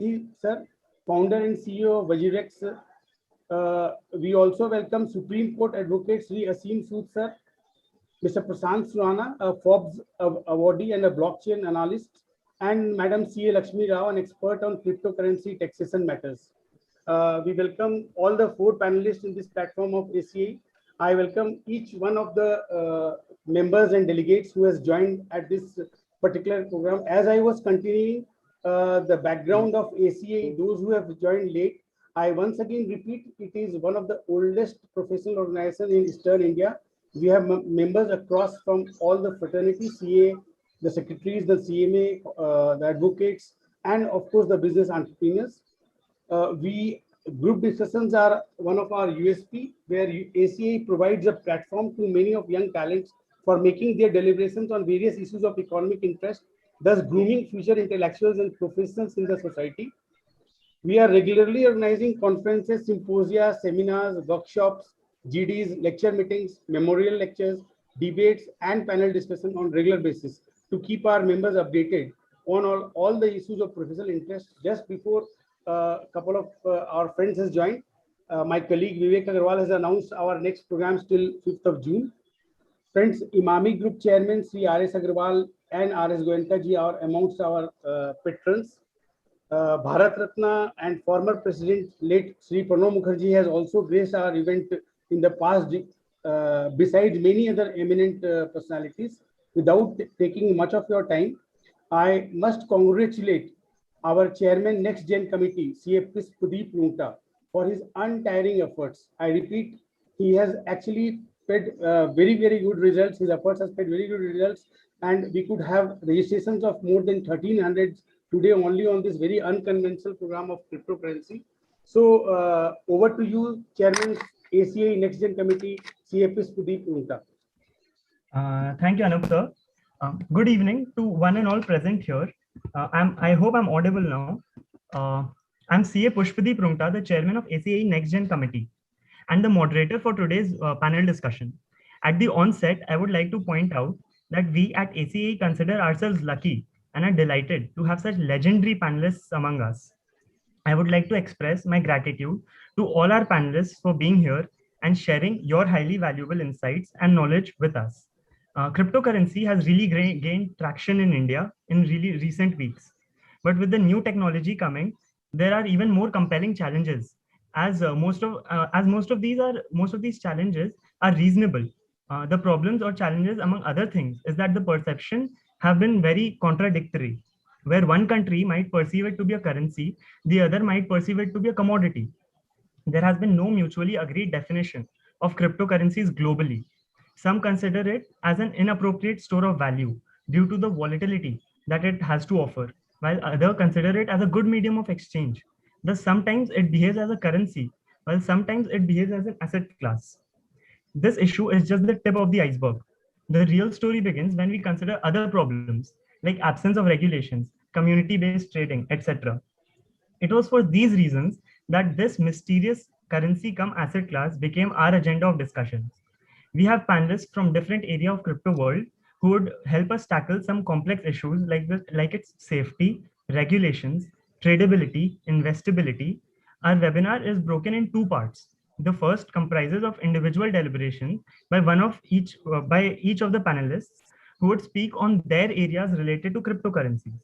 Sahi, sir, founder and CEO of Wazirex. We also welcome Supreme Court Advocate Sri Asim Sood, sir, Mr. Prashant Surana, a Forbes awardee and a blockchain analyst, and Madam C.A. Lakshmi Rao, an expert on cryptocurrency taxation matters. We welcome all the four panelists in this platform of ACA. I welcome each one of the members and delegates who has joined at this particular program. As I was continuing the background of ACA, those who have joined late, I once again repeat, it is one of the oldest professional organizations in Eastern India. We have members across from all the fraternities, CA, the secretaries, the CMA, the advocates, and of course the business entrepreneurs. Group discussions are one of our USP, where ACA provides a platform to many of young talents for making their deliberations on various issues of economic interest, thus grooming future intellectuals and professionals in the society. We are regularly organizing conferences, symposia, seminars, workshops, GDs, lecture meetings, memorial lectures, debates, and panel discussion on regular basis to keep our members updated on all the issues of professional interest. Just before a couple of our friends has joined, my colleague Vivek Agarwal has announced our next program till 5th of June. Friends, Imami Group Chairman Sri R.S. Agarwal and R.S. Goenka ji are amongst our patrons. Bharat Ratna and former President late Sri Pranab Mukherjee has also graced our event in the past, besides many other eminent personalities. Without taking much of your time, I must congratulate our chairman Next Gen Committee, CFP Pradeep Lunta, for his untiring efforts. I repeat, he has actually paid very good results. His efforts has paid very good results, and we could have registrations of more than 1,300 today only on this very unconventional program of cryptocurrency. So over to you, Chairman ACA Next Gen Committee, CFP Pradeep Lunta. Thank you, Anup sir. Good evening to one and all present here. I hope I'm audible now. I'm CA Pushpadeep Rungta, the chairman of ACA Next Gen Committee and the moderator for today's panel discussion. At the onset, I would like to point out that we at ACA consider ourselves lucky and are delighted to have such legendary panelists among us. I would like to express my gratitude to all our panelists for being here and sharing your highly valuable insights and knowledge with us. Cryptocurrency has really gained traction in India in really recent weeks. But with the new technology coming, there are even more compelling challenges. As most of these challenges are reasonable. The problems or challenges, among other things, is that the perception have been very contradictory. Where one country might perceive it to be a currency, the other might perceive it to be a commodity. There has been no mutually agreed definition of cryptocurrencies globally. Some consider it as an inappropriate store of value due to the volatility that it has to offer, while others consider it as a good medium of exchange. Thus, sometimes it behaves as a currency, while sometimes it behaves as an asset class. This issue is just the tip of the iceberg. The real story begins when we consider other problems like absence of regulations, community-based trading, etc. It was for these reasons that this mysterious currency come asset class became our agenda of discussions. We have panelists from different areas of crypto world who would help us tackle some complex issues like its safety, regulations, tradability, investability. Our webinar is broken in two parts. The first comprises of individual deliberation by each of the panelists who would speak on their areas related to cryptocurrencies.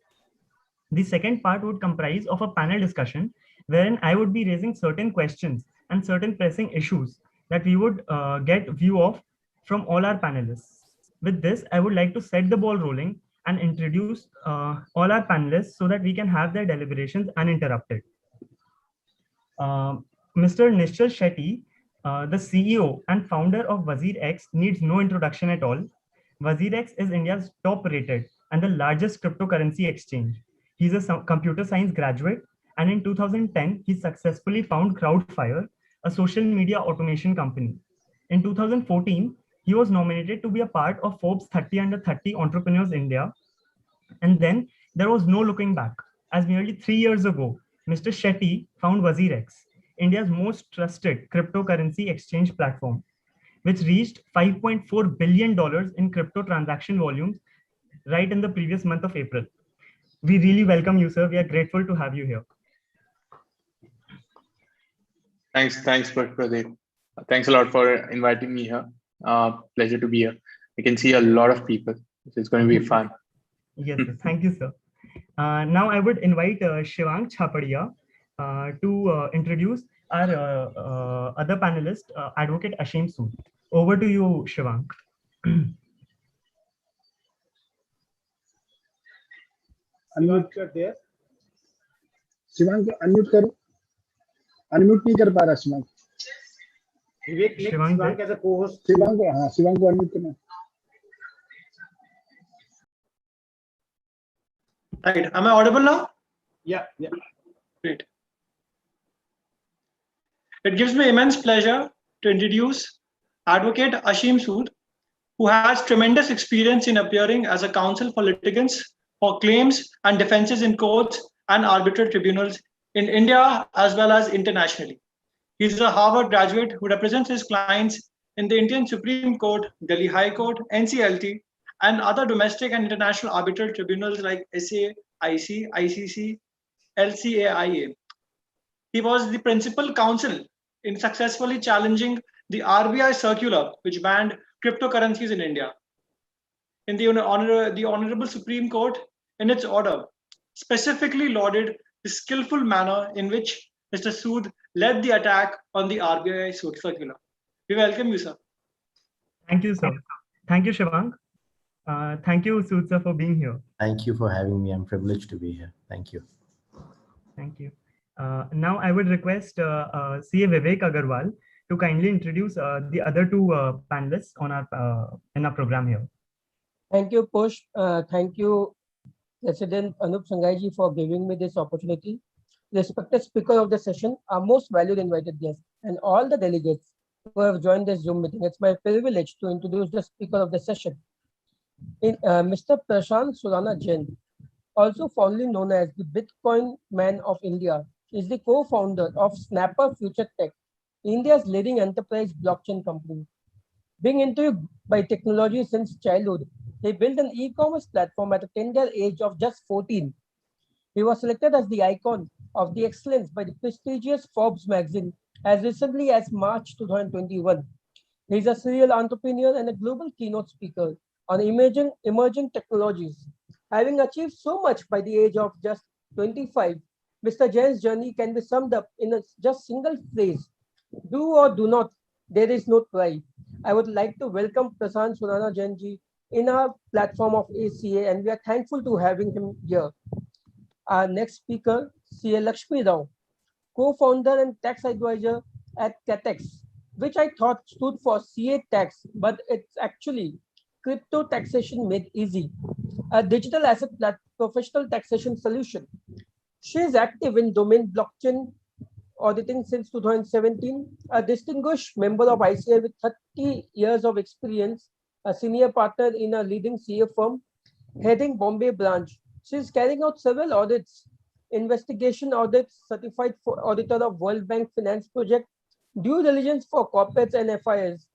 The second part would comprise of a panel discussion wherein I would be raising certain questions and certain pressing issues that we would get view of from all our panelists. With this, I would like to set the ball rolling and introduce all our panelists so that we can have their deliberations uninterrupted. Mr. Nishchal Shetty, the CEO and founder of WazirX, needs no introduction at all. WazirX is India's top rated and the largest cryptocurrency exchange. He's a computer science graduate, and in 2010, he successfully founded Crowdfire, a social media automation company. In 2014, he was nominated to be a part of Forbes 30 Under 30 Entrepreneurs India. And then there was no looking back, as nearly 3 years ago, Mr. Shetty found WazirX, India's most trusted cryptocurrency exchange platform, which reached $5.4 billion in crypto transaction volumes right in the previous month of April. We really welcome you, sir. We are grateful to have you here. Thanks, Pradeep. Thanks a lot for inviting me here. Pleasure to be here. I can see a lot of people. It's going to be fun. Yes, thank you, sir. Now I would invite Shivang Chapadia to introduce our other panelist, Advocate Aseem Sood. Over to you, Shivang. Unmute कर there. Shivang को unmute करो, unmute नहीं कर पा रहा शिवांग। विवेक ने Shivang as a co-host. Shivang को, हाँ शिवांग को अनम्यूट करना। Right, am I audible now? Yeah. Great. It gives me immense pleasure to introduce Advocate Aseem Sood, who has tremendous experience in appearing as a counsel for litigants for claims and defenses in courts and arbitral tribunals in India as well as internationally. He is a Harvard graduate who represents his clients in the Indian Supreme Court, Delhi High Court, NCLT, and other domestic and international arbitral tribunals like SA, IC, ICC, LCAIA. He was the principal counsel in successfully challenging the RBI circular which banned cryptocurrencies in India. In the Honorable Supreme Court, in its order, specifically lauded the skillful manner in which Mr. Sood led the attack on the RBI circular. We welcome you, sir. Thank you, sir. Thank you, Shivang. Thank you, Sood sir, for being here. Thank you for having me. I'm privileged to be here. Thank you. Thank you. Now I would request CA Vivek Agarwal to kindly introduce the other two panelists on our in our program here. Thank you, Push. Thank you, President Anup Sangai for giving me this opportunity. Respected speaker of the session, our most valued invited guests, and all the delegates who have joined this Zoom meeting. It's my privilege to introduce the speaker of the session, Mr. Prashant Surana Jain, also fondly known as the Bitcoin Man of India, is the co-founder of Snapper Future Tech, India's leading enterprise blockchain company. Being intrigued by technology since childhood, he built an e-commerce platform at a tender age of just 14. He was selected as the icon of the excellence by the prestigious Forbes magazine as recently as March 2021. He is a serial entrepreneur and a global keynote speaker on emerging technologies. Having achieved so much by the age of just 25, Mr. Jain's journey can be summed up in a just single phrase: do or do not, there is no try. I would like to welcome Prashant Surana Jain ji in our platform of ACA, and we are thankful to having him here. Our next speaker, CA Lakshmi Rao, co-founder and tax advisor at Catex, which I thought stood for CA Tax, but it's actually Crypto Taxation Made Easy, a digital asset professional taxation solution. She is active in domain blockchain auditing since 2017, a distinguished member of ICA with 30 years of experience, a senior partner in a leading CA firm, heading Bombay branch. She is carrying out several audits, investigation audits, certified auditor of World Bank Finance Project, due diligence for corporates and FIS,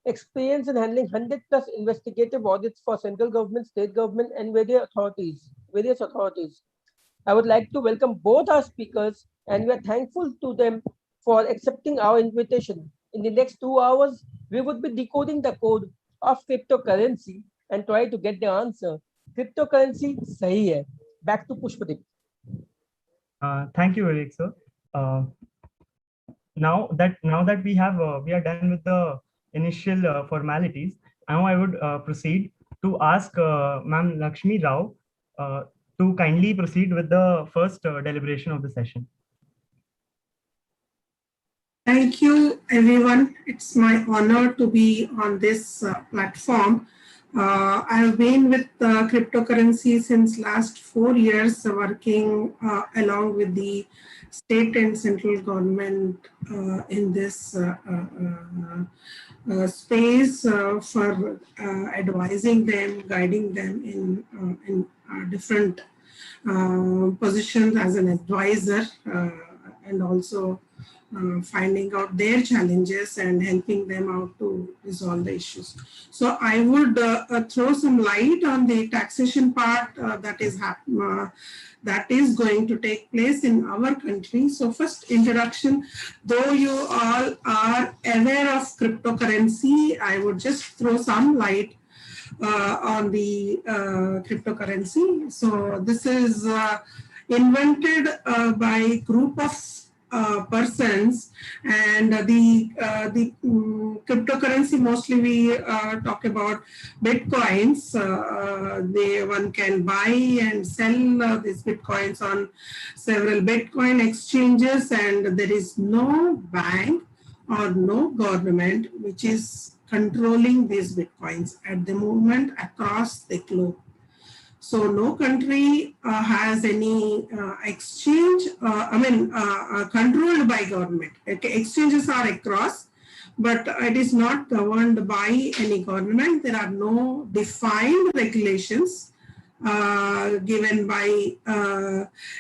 experience in handling 100+ investigative audits for central government, state government, and various authorities. I would like to welcome both our speakers, and we are thankful to them for accepting our invitation. In the next 2 hours, we would be decoding the code of cryptocurrency and try to get the answer. Cryptocurrency sahi hai. Back to Pushpadeep. Thank you, Vivek sir. Now that we are done with the initial formalities, now I would proceed to ask Ma'am Lakshmi Rao to kindly proceed with the first deliberation of the session. Thank you, everyone. It's my honor to be on this platform. I have been with cryptocurrency since last 4 years, working along with the state and central government in this space for advising them, guiding them in different positions as an advisor and also finding out their challenges and helping them out to resolve the issues. So I would throw some light on the taxation part that is going to take place in our country. So first introduction, though you all are aware of cryptocurrency, I would just throw some light on the cryptocurrency. So this is invented by a group of persons, and the cryptocurrency, mostly we talk about bitcoins. One can buy and sell these bitcoins on several bitcoin exchanges, and there is no bank or no government which is controlling these bitcoins at the moment across the globe. So no country has any exchange, controlled by government. Exchanges are across, but it is not governed by any government. There are no defined regulations given by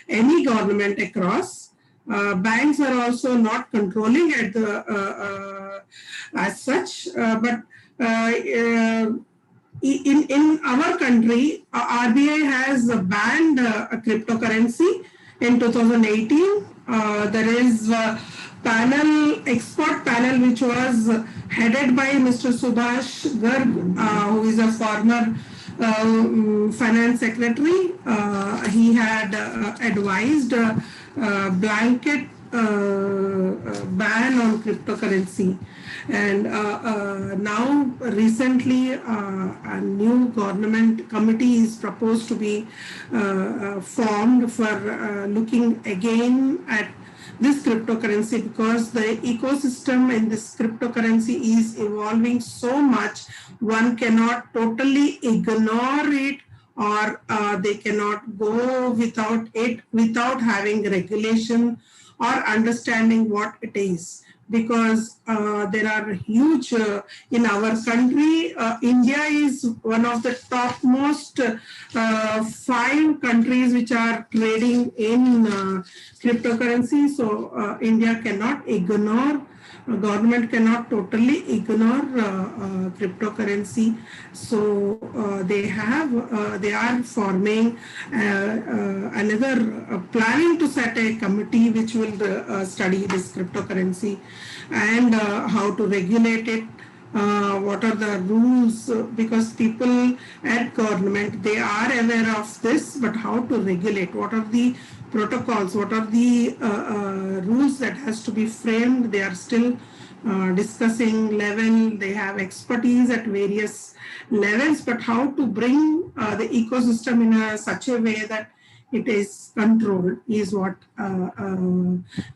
any government across. Banks are also not controlling at the as such, but in our country, RBI has banned cryptocurrency in 2018. There is a expert panel which was headed by Mr. Subhash Garg, who is a former finance secretary. He had advised blanket ban on cryptocurrency. And now recently a new government committee is proposed to be formed for looking again at this cryptocurrency, because the ecosystem in this cryptocurrency is evolving so much, one cannot totally ignore it, or they cannot go without it, without having regulation or understanding what it is. Because there are huge, in our country, India is one of the topmost 5 countries which are trading in cryptocurrency. So India cannot ignore, government cannot totally ignore cryptocurrency. So they are forming another planning to set a committee which will study this cryptocurrency and how to regulate it. What are the rules, because people at government, they are aware of this, but how to regulate, what are the protocols, what are the rules that has to be framed, they are still discussing level. They have expertise at various levels, but how to bring the ecosystem in such a way that it is controlled is what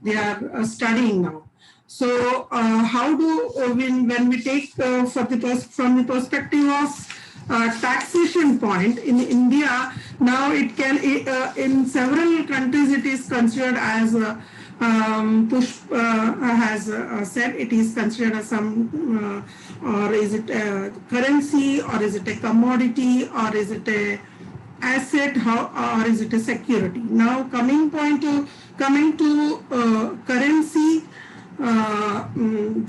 they are studying now. So how do, when we take from the perspective of taxation point in India, now it can, in several countries it is considered as Push has said, it is considered as some, or is it a currency, or is it a commodity, or is it a asset, or is it a security? Now coming to currency,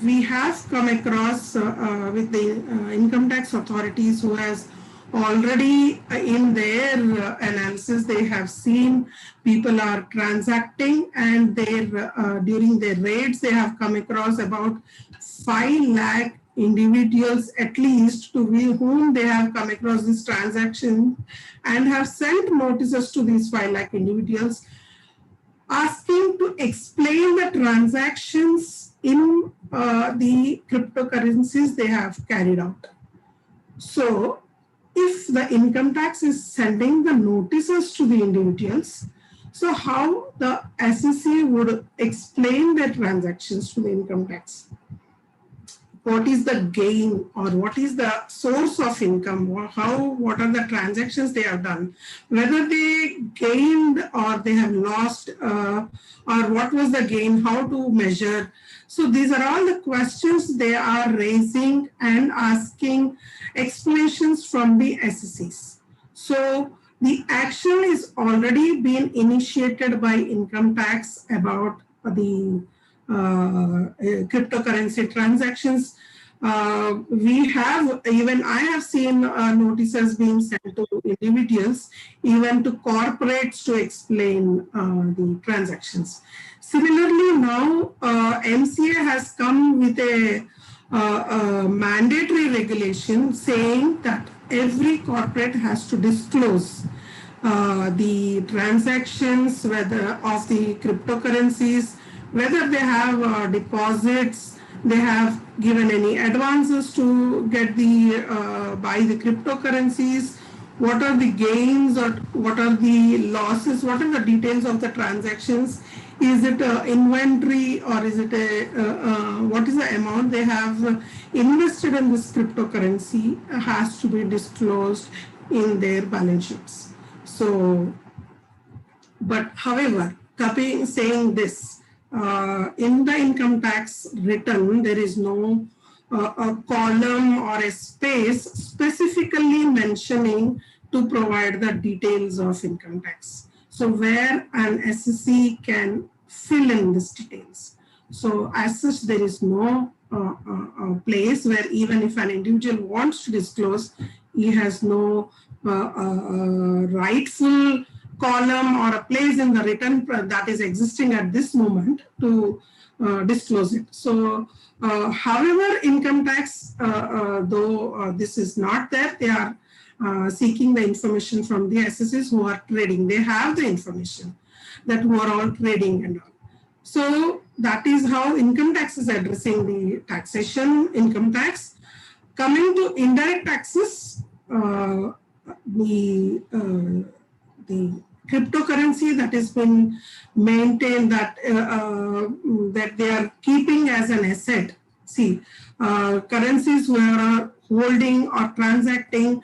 we have come across with the income tax authorities, who has already in their analysis, they have seen people are transacting, and during their raids, they have come across about 5 lakh individuals at least, to whom they have come across this transaction, and have sent notices to these 5 lakh individuals asking to explain the transactions in the cryptocurrencies they have carried out. So if the income tax is sending the notices to the individuals, so how the SEC would explain their transactions to the income tax? What is the gain, or what is the source of income, or what are the transactions they have done, whether they gained or they have lost, or what was the gain, how to measure. So these are all the questions they are raising and asking explanations from the SECs. So the action is already been initiated by income tax about the cryptocurrency transactions. Even I have seen notices being sent to individuals, even to corporates, to explain the transactions. Similarly, now MCA has come with a mandatory regulation saying that every corporate has to disclose the transactions, whether of the cryptocurrencies, whether they have deposits, they have given any advances to get the buy the cryptocurrencies, what are the gains or what are the losses, what are the details of the transactions, is it inventory or is it what is the amount they have invested in this cryptocurrency has to be disclosed in their balance sheets. So, but however, saying this, in the income tax return, there is no a column or a space specifically mentioning to provide the details of income tax. So where an SSC can fill in these details. So as such, there is no place where even if an individual wants to disclose, he has no rightful column or a place in the return that is existing at this moment to disclose it. So however, income tax, though this is not there, they are seeking the information from the SSS who are trading. They have the information that who are all trading and all. So that is how income tax is addressing the taxation, income tax. Coming to indirect taxes, the cryptocurrency that has been maintained, that that they are keeping as an asset. See, currencies we are holding or transacting,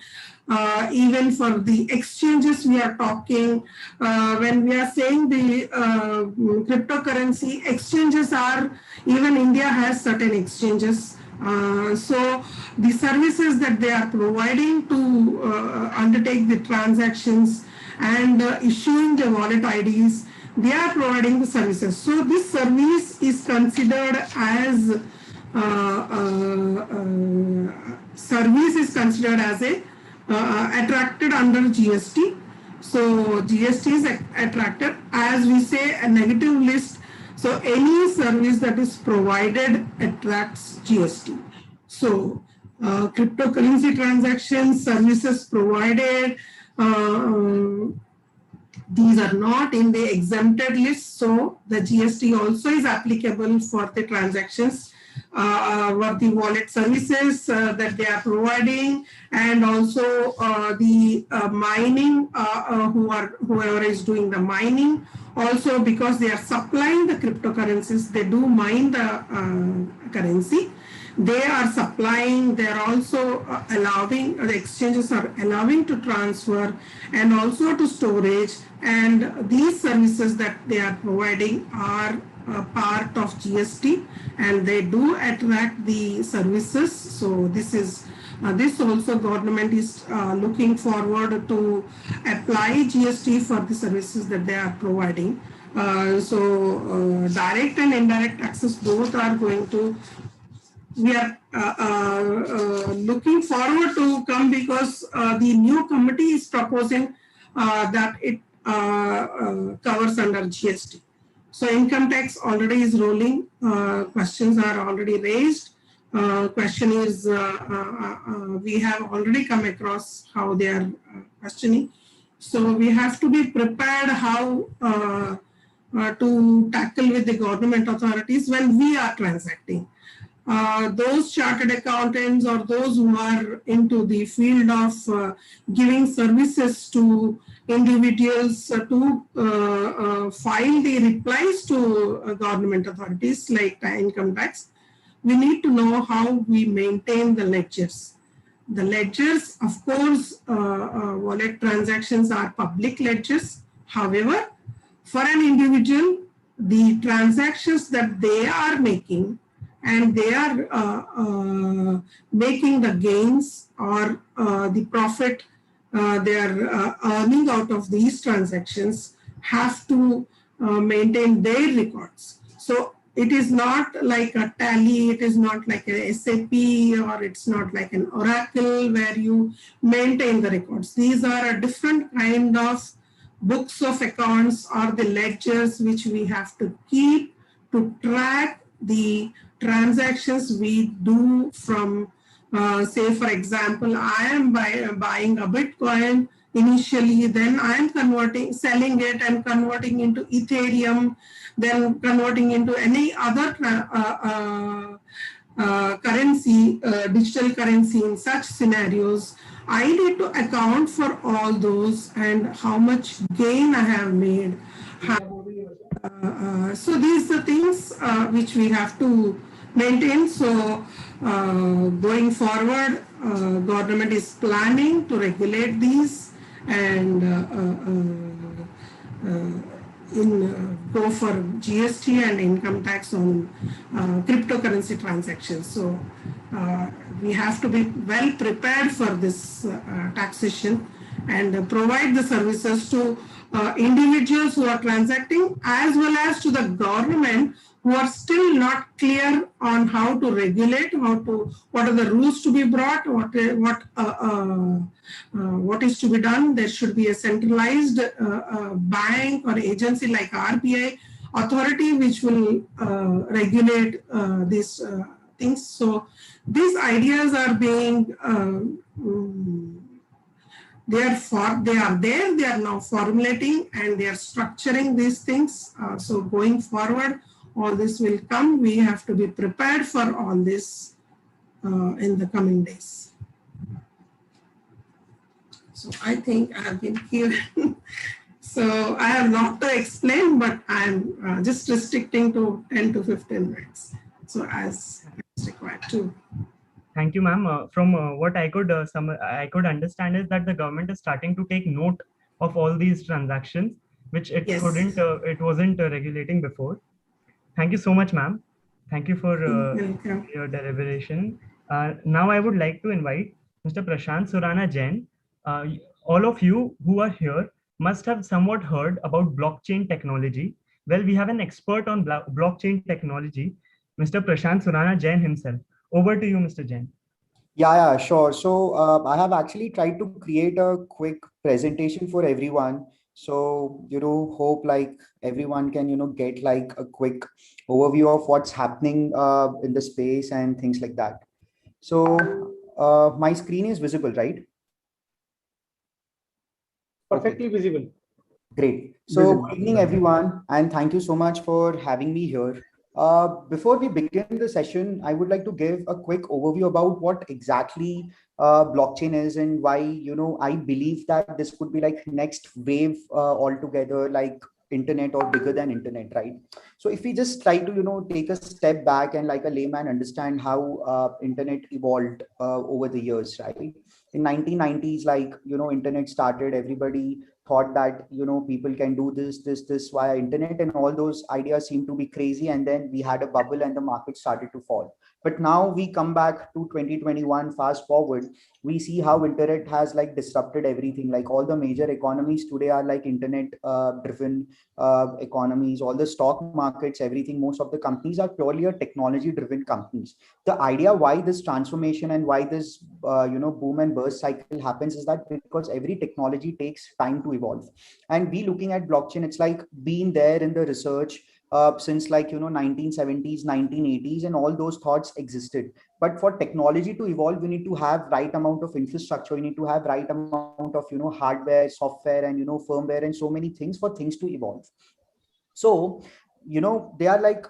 even for the exchanges we are talking, when we are saying the cryptocurrency exchanges are, even India has certain exchanges. So the services that they are providing to undertake the transactions and issuing the wallet IDs, they are providing the services. So this service is considered as a attracted under GST. So GST is attracted, as we say, a negative list. So any service that is provided attracts GST. So cryptocurrency transactions, services provided, these are not in the exempted list. So the GST also is applicable for the transactions, for the wallet services that they are providing, and also the mining, whoever is doing the mining. Also, because they are supplying the cryptocurrencies, they do mine the currency. They are supplying, they are also allowing, the exchanges are allowing to transfer and also to storage. And these services that they are providing are part of GST, and they do attract the services. So this is, this also government is looking forward to apply GST for the services that they are providing. So direct and indirect taxes both are going to, we are looking forward to come, because the new committee is proposing that it covers under GST. So income tax already is rolling. Questions are already raised. Question is, we have already come across how they are questioning. So we have to be prepared how to tackle with the government authorities when we are transacting. Those chartered accountants or those who are into the field of giving services to individuals to file the replies to government authorities like income tax, we need to know how we maintain the ledgers. The ledgers, of course, wallet transactions are public ledgers. However, for an individual, the transactions that they are making, and they are making the gains or the profit they are earning out of these transactions, have to maintain their records. So it is not like a Tally, it is not like a SAP, or it's not like an Oracle where you maintain the records. These are a different kind of books of accounts or the ledgers which we have to keep to track the transactions we do from, say, for example, I am buying a Bitcoin initially, then I am selling it and converting into Ethereum, then converting into any other currency, digital currency. In such scenarios, I need to account for all those and how much gain I have made. So these are things which we have to maintain. So going forward, government is planning to regulate these and go for GST and income tax on cryptocurrency transactions. So we have to be well prepared for this taxation and provide the services to individuals who are transacting, as well as to the government who are still not clear on how to regulate, what are the rules to be brought, what is to be done. There should be a centralized bank or agency like RBI authority which will regulate these things. So these ideas are being they are there, they are now formulating and they are structuring these things. So going forward, all this will come. We have to be prepared for all this in the coming days. So I think I have been given. So I have not to explain, but I'm just restricting to 10 to 15 minutes. So as it's required to. Thank you, ma'am. From what I could understand is that the government is starting to take note of all these transactions, which it Yes. it wasn't regulating before. Thank you so much, ma'am. Thank you for your deliberation. Now I would like to invite Mr. Prashant Surana Jain. All of you who are here must have somewhat heard about blockchain technology. Well, we have an expert on blockchain technology, Mr. Prashant Surana Jain himself. Over to you, Mr. Jain. Yeah, sure. So I have actually tried to create a quick presentation for everyone. So, hope like everyone can, get like a quick overview of what's happening in the space and things like that. So my screen is visible, right? Perfectly visible. Great. So good evening, everyone, and thank you so much for having me here. Before we begin the session, I would like to give a quick overview about what exactly blockchain is and why, I believe that this could be like next wave altogether, like internet or bigger than internet, right? So if we just try to, take a step back and like a layman understand how internet evolved over the years, right? In 1990s, like, internet started, everybody thought that people can do this via internet, and all those ideas seem to be crazy, and then we had a bubble and the market started to fall. But now we come back to 2021, fast forward, we see how internet has like disrupted everything. Like all the major economies today are like internet driven economies. All the stock markets, everything, most of the companies are purely a technology driven companies. The idea why this transformation and why this boom and burst cycle happens is that because every technology takes time to evolve. And we looking at blockchain, it's like being there in the research since like 1970s, 1980s, and all those thoughts existed. But for technology to evolve, we need to have right amount of infrastructure, we need to have right amount of hardware, software, and firmware, and so many things for things to evolve. So they are like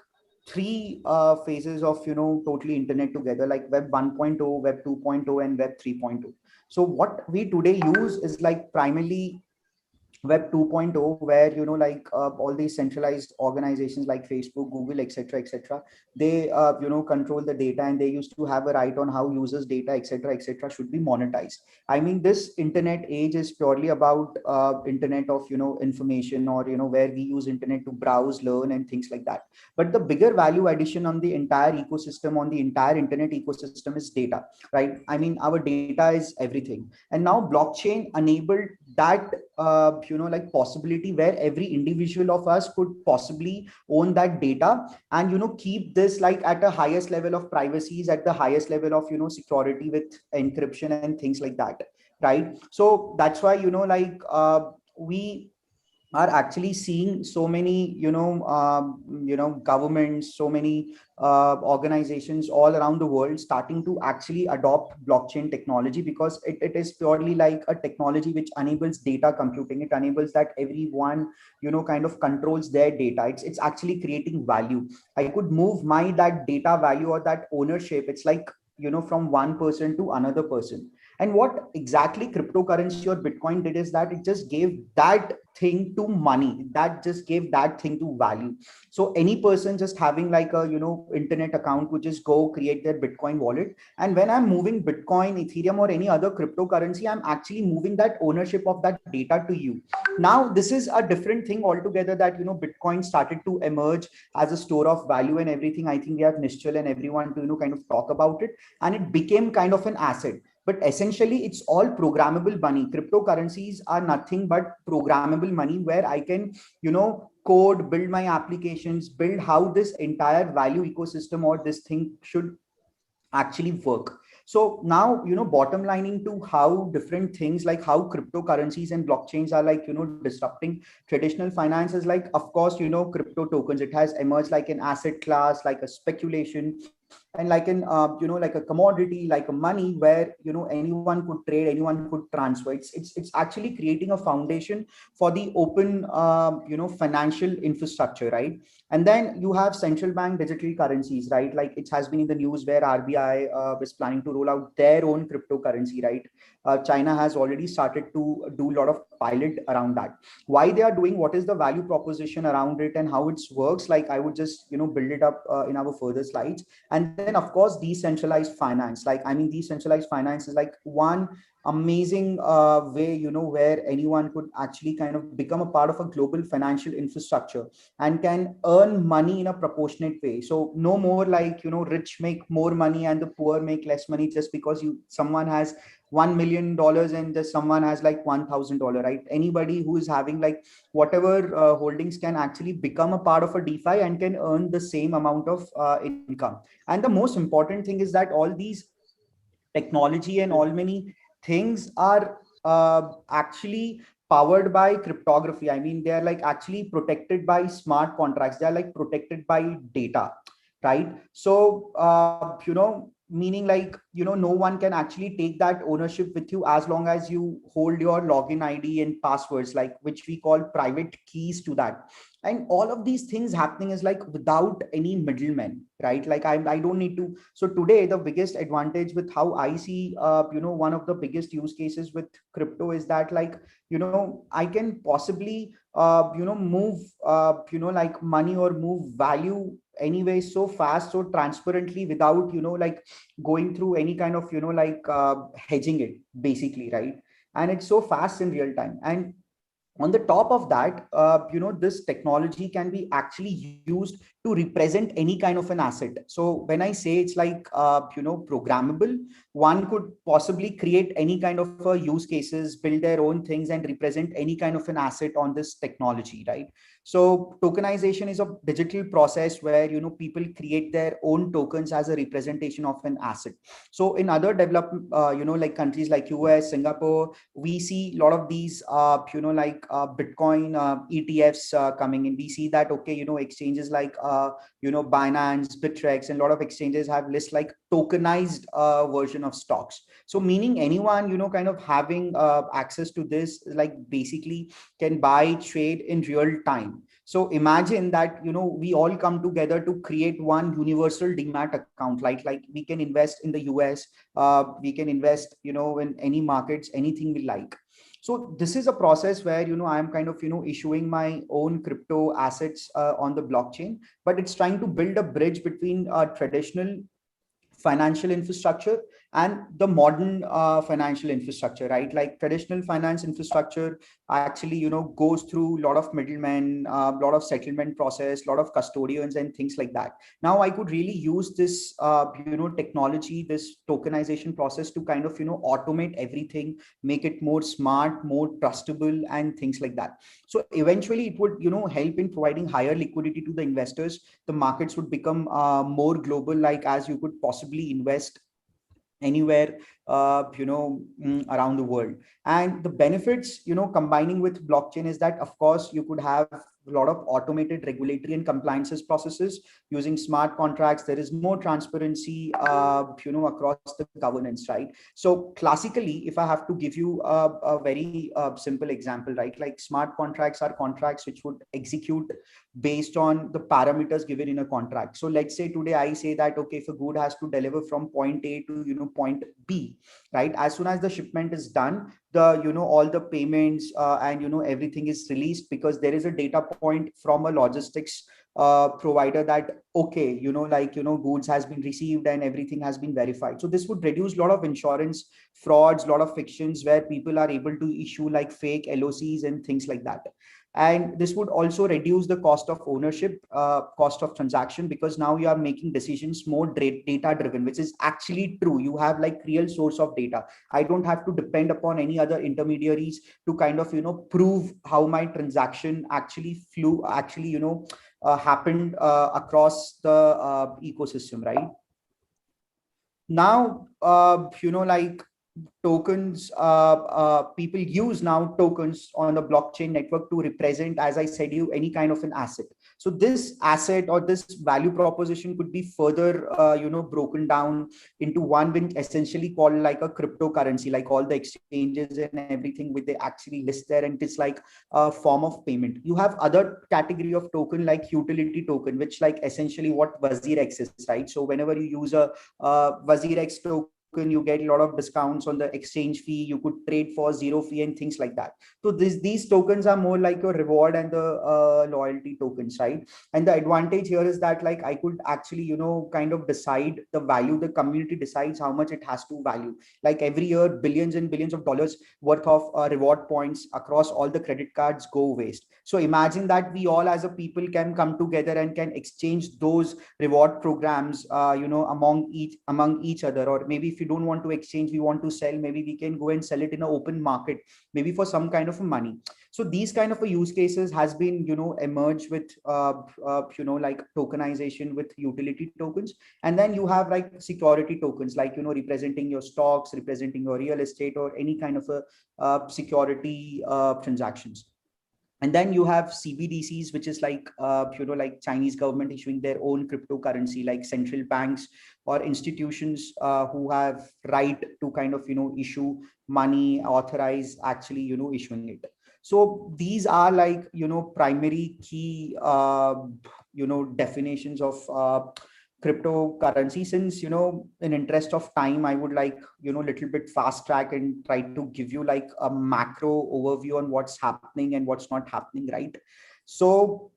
three phases of totally internet together, like web 1.0, web 2.0, and web 3.0. So what we today use is like primarily web 2.0, where all these centralized organizations like Facebook, Google, etc., they control the data, and they used to have a right on how users data, etc., should be monetized. I mean, this internet age is purely about internet of information, or where we use internet to browse, learn, and things like that. But the bigger value addition on the entire ecosystem, on the entire internet ecosystem, is data, right? I mean, our data is everything. And now blockchain enabled that like possibility where every individual of us could possibly own that data and keep this like at a highest level of privacy, at the highest level of security with encryption and things like that, right? So that's why like we are actually seeing so many governments, so many organizations all around the world starting to actually adopt blockchain technology, because it is purely like a technology which enables data computing. It enables that everyone kind of controls their data. It's actually creating value. I could move my that data value or that ownership. It's like from one person to another person. And what exactly cryptocurrency or Bitcoin did is that it just gave that thing to money, that just gave that thing to value. So any person just having like a internet account would just go create their Bitcoin wallet, and when I'm moving Bitcoin, Ethereum, or any other cryptocurrency, I'm actually moving that ownership of that data to you. Now this is a different thing altogether, that Bitcoin started to emerge as a store of value and everything. I think we have Nishchal and everyone to kind of talk about it, and it became kind of an asset. But essentially it's all programmable money. Cryptocurrencies are nothing but programmable money, where I can code, build my applications, build how this entire value ecosystem or this thing should actually work. So now bottom lining to how different things like how cryptocurrencies and blockchains are like disrupting traditional finance is like, of course, crypto tokens. It has emerged like an asset class, like a speculation, and like an like a commodity, like a money, where anyone could trade, anyone could transfer. It's actually creating a foundation for the open financial infrastructure, right? And then you have central bank digital currencies, right? Like it has been in the news where RBI is planning to roll out their own cryptocurrency, right? China has already started to do a lot of pilot around that. Why they are doing, what is the value proposition around it, and how it works, like I would just build it up in our further slides. And then of course decentralized finance. Like I mean, decentralized finance is like one amazing way where anyone could actually kind of become a part of a global financial infrastructure and can earn money in a proportionate way. So no more like rich make more money and the poor make less money just because someone has $1 million and just someone has like $1,000, right? Anybody who is having like whatever holdings can actually become a part of a DeFi and can earn the same amount of income. And the most important thing is that all these technology and all many things are actually powered by cryptography. I mean, they are like actually protected by smart contracts. They are like protected by data, right? So meaning like no one can actually take that ownership with you as long as you hold your login ID and passwords, like which we call private keys to that. And all of these things happening is like without any middlemen, right? Like I don't need to. So today the biggest advantage with how I see one of the biggest use cases with crypto is that like I can possibly move like money or move value anyway so fast, so transparently, without like going through any kind of like hedging it basically, right? And it's so fast in real time. And on the top of that, this technology can be actually used to represent any kind of an asset. So when I say it's like programmable, one could possibly create any kind of use cases, build their own things, and represent any kind of an asset on this technology, right? So tokenization is a digital process where people create their own tokens as a representation of an asset. So in other developed like countries like US, Singapore, we see a lot of these like Bitcoin ETFs coming in. We see that okay, exchanges like Binance, Bittrex, and a lot of exchanges have lists like tokenized version of stocks. So meaning anyone kind of having access to this, like basically can buy, trade in real time. So imagine that we all come together to create one universal demat account. Like we can invest in the US, we can invest in any markets, anything we like. So this is a process where I'm kind of issuing my own crypto assets on the blockchain, but it's trying to build a bridge between traditional financial infrastructure and the modern financial infrastructure, right? Like traditional finance infrastructure actually, goes through a lot of middlemen, a lot of settlement process, a lot of custodians and things like that. Now I could really use this, technology, this tokenization process to kind of, automate everything, make it more smart, more trustable and things like that. So eventually it would, help in providing higher liquidity to the investors. The markets would become more global, like as you could possibly invest anywhere around the world. And the benefits, combining with blockchain is that of course you could have a lot of automated regulatory and compliances processes using smart contracts. There is more transparency across the governance, right? So classically, if I have to give you a very simple example, right, like smart contracts are contracts which would execute based on the parameters given in a contract. So let's say today I say that, okay, if a good has to deliver from point A to point B, right, as soon as the shipment is done, the all the payments and everything is released, because there is a data point from a logistics provider that, okay, goods has been received and everything has been verified. So this would reduce a lot of insurance frauds, a lot of fictions where people are able to issue like fake LOCs and things like that. And this would also reduce the cost of ownership, cost of transaction, because now you are making decisions more data driven, which is actually true. You have like real source of data. I don't have to depend upon any other intermediaries to kind of, prove how my transaction actually happened across the ecosystem, right? Now, like tokens, people use now tokens on the blockchain network to represent, as I said, any kind of an asset. So this asset or this value proposition could be further broken down into one which essentially called like a cryptocurrency, like all the exchanges and everything which they actually list there, and it's like a form of payment. You have other category of token like utility token, which like essentially what WazirX is, right? So whenever you use a WazirX token, you get a lot of discounts on the exchange fee. You could trade for zero fee and things like that. So these tokens are more like your reward and the loyalty tokens, right? And the advantage here is that like I could actually kind of decide the value. The community decides how much it has to value. Like every year, billions and billions of dollars worth of reward points across all the credit cards go waste. So imagine that we all as a people can come together and can exchange those reward programs among each other. Or maybe if you don't want to exchange, we want to sell, maybe we can go and sell it in an open market, maybe for some kind of money. So these kind of use cases has been emerged with like tokenization with utility tokens. And then you have like security tokens, like representing your stocks, representing your real estate, or any kind of a security transactions. And then you have CBDCs, which is like like Chinese government issuing their own cryptocurrency, like central banks or institutions who have right to kind of issue money, authorize actually issuing it. So these are like primary key definitions of cryptocurrency. Since in interest of time, I would like little bit fast track and try to give you like a macro overview on what's happening and what's not happening, right? So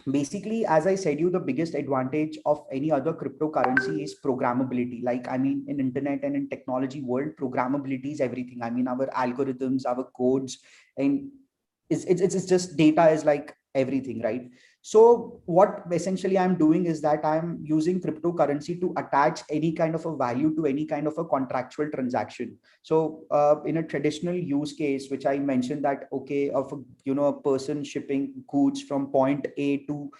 basically, as I said, the biggest advantage of any other cryptocurrency is programmability. Like, I mean, in internet and in technology world, programmability is everything. I mean, our algorithms, our codes, and it's just data is like everything, right? So what essentially I'm doing is that I'm using cryptocurrency to attach any kind of a value to any kind of a contractual transaction. So in a traditional use case, which I mentioned that, okay, of a person shipping goods from point A to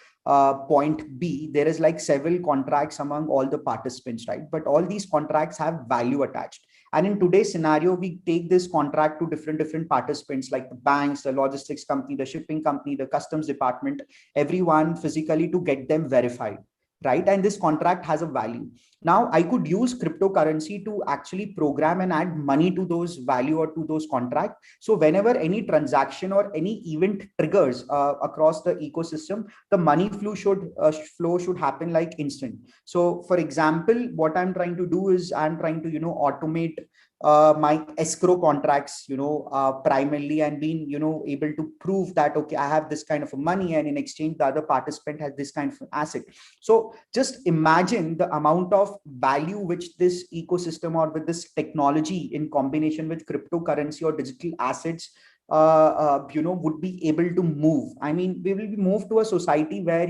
point B, there is like several contracts among all the participants, right? But all these contracts have value attached. And in today's scenario, we take this contract to different participants, like the banks, the logistics company, the shipping company, the customs department, everyone physically, to get them verified, right? And this contract has a value. Now I could use cryptocurrency to actually program and add money to those value or to those contracts. So whenever any transaction or any event triggers across the ecosystem, the money flow should happen like instant. So for example, what I'm trying to do is I'm trying to automate my escrow contracts, primarily, and been, able to prove that, okay, I have this kind of money, and in exchange, the other participant has this kind of an asset. So just imagine the amount of value which this ecosystem or with this technology in combination with cryptocurrency or digital assets, would be able to move. I mean, we will be moved to a society where,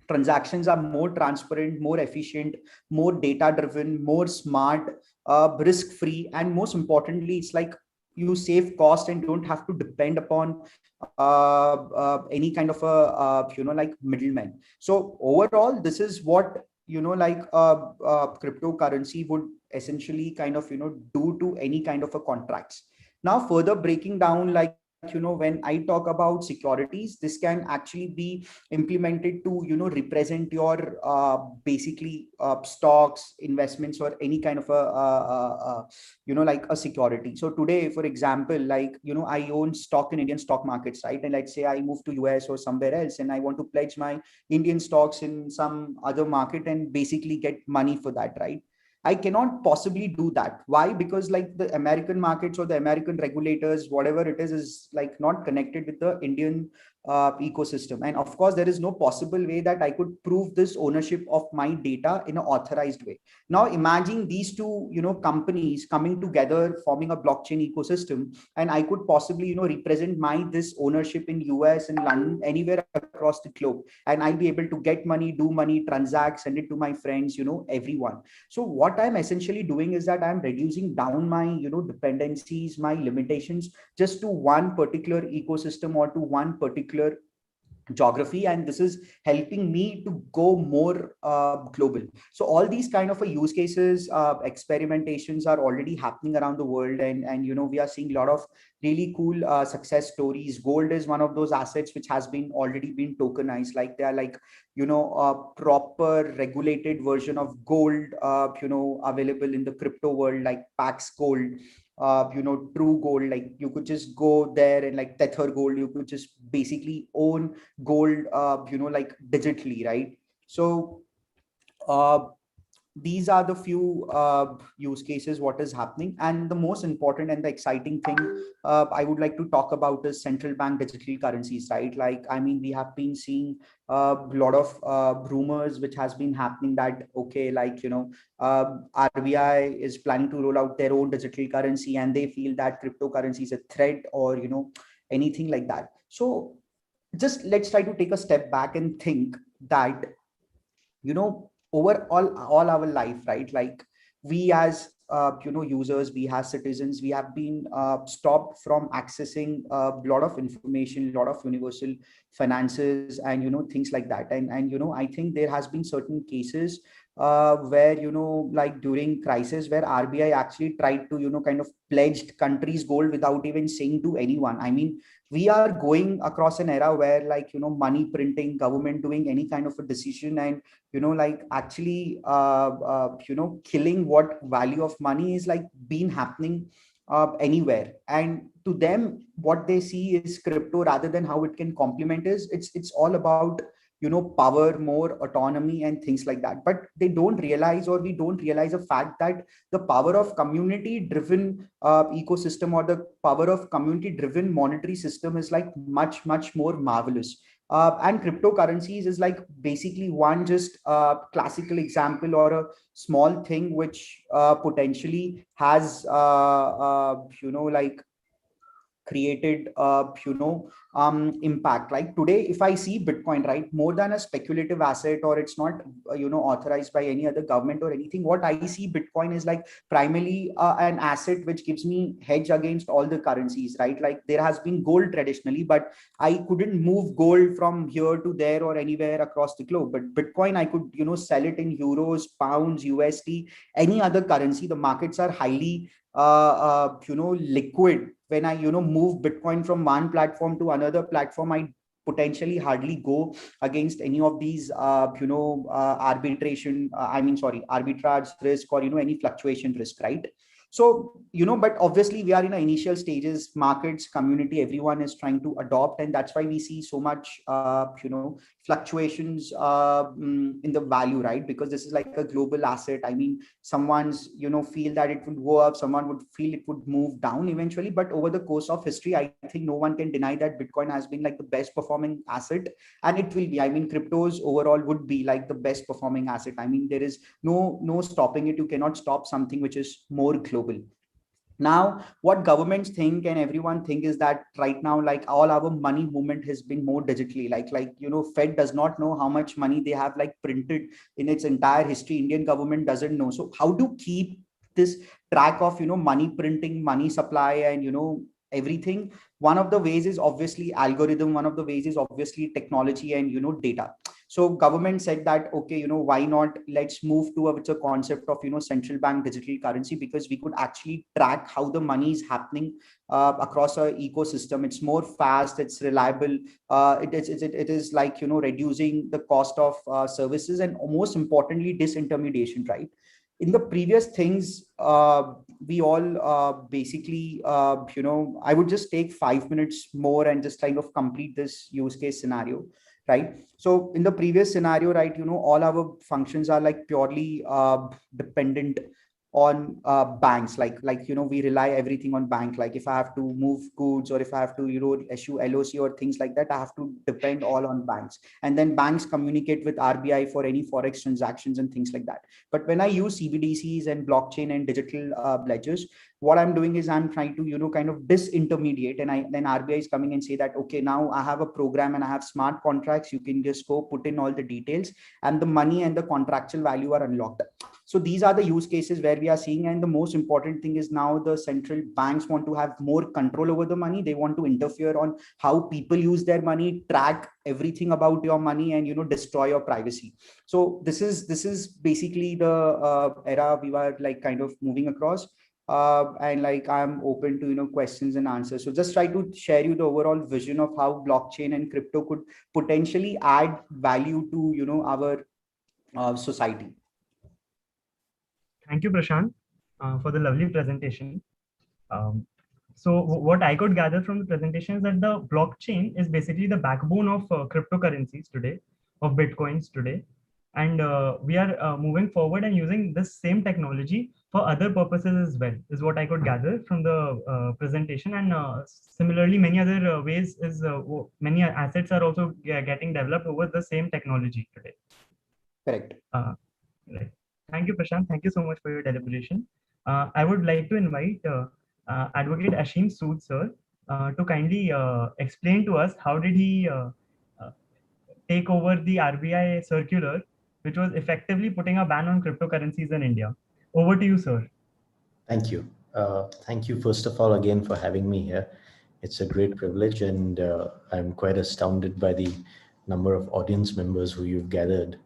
transactions are more transparent, more efficient, more data driven, more smart, risk free, and most importantly, it's like you save cost and don't have to depend upon any kind of a like middleman. So overall, this is what cryptocurrency would essentially kind of do to any kind of a contracts. Now further breaking down, like when I talk about securities, this can actually be implemented to represent your basically stocks, investments, or any kind of a like a security. So today, for example, like I own stock in Indian stock markets, right? And let's say I move to US or somewhere else, and I want to pledge my Indian stocks in some other market and basically get money for that, right? I cannot possibly do that. Why? Because like the American markets or the American regulators, whatever it is like not connected with the Indian ecosystem. And of course, there is no possible way that I could prove this ownership of my data in an authorized way. Now imagine these two, companies coming together, forming a blockchain ecosystem, and I could possibly, represent my this ownership in US and London, anywhere across the globe, and I'll be able to get money, do money, transact, send it to my friends, everyone. So what I'm essentially doing is that I'm reducing down my, dependencies, my limitations, just to one particular ecosystem or to one particular geography, and this is helping me to go more global. So all these kind of use cases, experimentations are already happening around the world, and we are seeing a lot of really cool success stories. Gold is one of those assets which has been already been tokenized. Like they are like a proper regulated version of gold available in the crypto world, like Pax Gold, True Gold. Like you could just go there and like Tether Gold, you could just basically own gold like digitally, right? So these are the few use cases what is happening, and the most important and the exciting thing I would like to talk about is central bank digital currencies, right? Like I mean, we have been seeing a lot of rumors which has been happening that okay, like RBI is planning to roll out their own digital currency, and they feel that cryptocurrency is a threat or anything like that. So just let's try to take a step back and think that over all our life, right? Like we as users, we as citizens, we have been stopped from accessing a lot of information, a lot of universal finances, and things like that. And I think there has been certain cases where like during crisis, where RBI actually tried to kind of pledged countries gold without even saying to anyone. I mean, we are going across an era where like money printing, government doing any kind of a decision, and like actually killing what value of money is like been happening anywhere. And to them, what they see is crypto, rather than how it can complement, is it's all about power, more autonomy, and things like that. But they don't realize, or we don't realize the fact that the power of community driven ecosystem, or the power of community driven monetary system is like much more marvelous. And cryptocurrencies is like basically one just classical example, or a small thing which potentially has like created impact. Like today, if I see Bitcoin, right, more than a speculative asset, or it's not authorized by any other government or anything, what I see Bitcoin is like primarily an asset which gives me hedge against all the currencies, right? Like there has been gold traditionally, but I couldn't move gold from here to there or anywhere across the globe. But Bitcoin, I could sell it in euros, pounds, USD, any other currency. The markets are highly liquid. When I move Bitcoin from one platform to another platform, I potentially hardly go against any of these arbitration arbitrage risk, or any fluctuation risk, right? So, but obviously we are in the initial stages, markets, community, everyone is trying to adopt. And that's why we see so much, fluctuations in the value, right? Because this is like a global asset. I mean, someone's, feel that it would go up, someone would feel it would move down eventually. But over the course of history, I think no one can deny that Bitcoin has been like the best performing asset. And it will be, I mean, cryptos overall would be like the best performing asset. I mean, there is no stopping it. You cannot stop something which is more global. Now, what governments think and everyone think is that right now, like all our money movement has been more digitally, Fed does not know how much money they have like printed in its entire history. Indian government doesn't know. So how to keep this track of, money printing, money supply, and, everything? One of the ways is obviously algorithm. One of the ways is obviously technology and, data. So government said that, okay, why not, let's move to a concept of, central bank digital currency, because we could actually track how the money is happening across our ecosystem. It's more fast, it's reliable, it is like, reducing the cost of services, and most importantly, disintermediation, right? In the previous things, we all basically, I would just take 5 minutes more and just kind of complete this use case scenario, right? So in the previous scenario, right, all our functions are like purely dependent on banks, we rely everything on bank. Like if I have to move goods, or if I have to issue LOC or things like that, I have to depend all on banks, and then banks communicate with RBI for any forex transactions and things like that. But when I use CBDCs and blockchain and digital ledgers, what I'm doing is I'm trying to kind of disintermediate, and then RBI is coming and say that, okay, now I have a program and I have smart contracts, you can just go put in all the details, and the money and the contractual value are unlocked. So these are the use cases where we are seeing. And the most important thing is now the central banks want to have more control over the money. They want to interfere on how people use their money, track everything about your money, and destroy your privacy. So this is basically the era we were like kind of moving across. And like I'm open to questions and answers. So just try to share you the overall vision of how blockchain and crypto could potentially add value to our society. Thank you, Prashant, for the lovely presentation. So what I could gather from the presentation is that the blockchain is basically the backbone of cryptocurrencies today, of Bitcoins today. And we are moving forward and using this same technology for other purposes as well, is what I could gather from the presentation. And similarly, many other ways is many assets are also getting developed over the same technology today. Correct. Right. Thank you, Prashant. Thank you so much for your deliberation. I would like to invite Advocate Aseem Sood, sir, to kindly explain to us how did he take over the RBI circular, which was effectively putting a ban on cryptocurrencies in India. Over to you, sir. Thank you. Thank you, first of all, again, for having me here. It's a great privilege, and I'm quite astounded by the number of audience members who you've gathered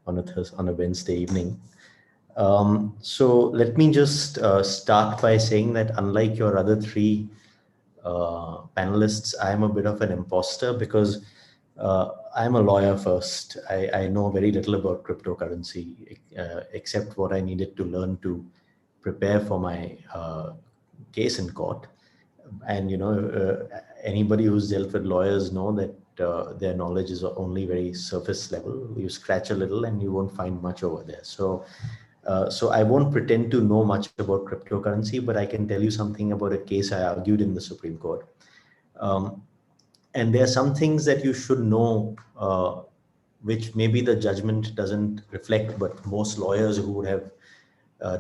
on a Wednesday evening. So let me just start by saying that unlike your other three panelists, I'm a bit of an imposter because I'm a lawyer first. I know very little about cryptocurrency except what I needed to learn to prepare for my case in court. And anybody who's dealt with lawyers know that their knowledge is only very surface level. You scratch a little and you won't find much over there. So I won't pretend to know much about cryptocurrency, but I can tell you something about a case I argued in the Supreme Court. And there are some things that you should know, which maybe the judgment doesn't reflect, but most lawyers who would have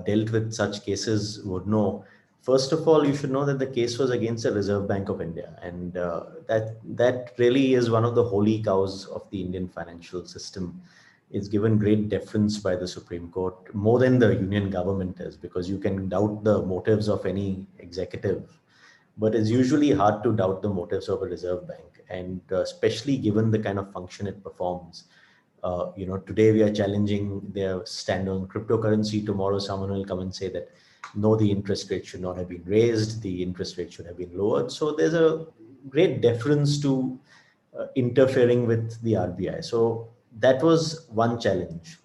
dealt with such cases would know. First of all, you should know that the case was against the Reserve Bank of India, and that really is one of the holy cows of the Indian financial system. It's given great deference by the Supreme Court, more than the union government is, because you can doubt the motives of any executive, but it's usually hard to doubt the motives of a Reserve Bank, and especially given the kind of function it performs. Today we are challenging their stand on cryptocurrency. Tomorrow someone will come and say that no, the interest rate should not have been raised, the interest rate should have been lowered. So there's a great deference to interfering with the RBI. So that was one challenge.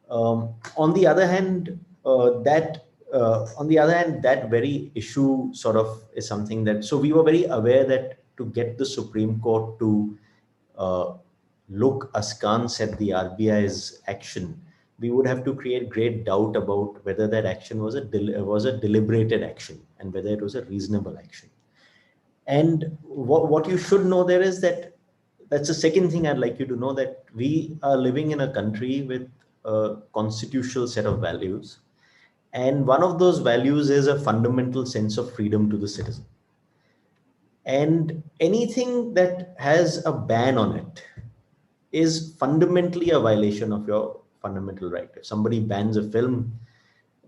On the other hand, that on the other hand, that very issue sort of is something that, so we were very aware that to get the Supreme Court to look askance at the RBI's action, we would have to create great doubt about whether that action was a deliberated action and whether it was a reasonable action. And what you should know there is that that's the second thing I'd like you to know, that we are living in a country with a constitutional set of values. And one of those values is a fundamental sense of freedom to the citizen. And anything that has a ban on it is fundamentally a violation of your fundamental right. If somebody bans a film,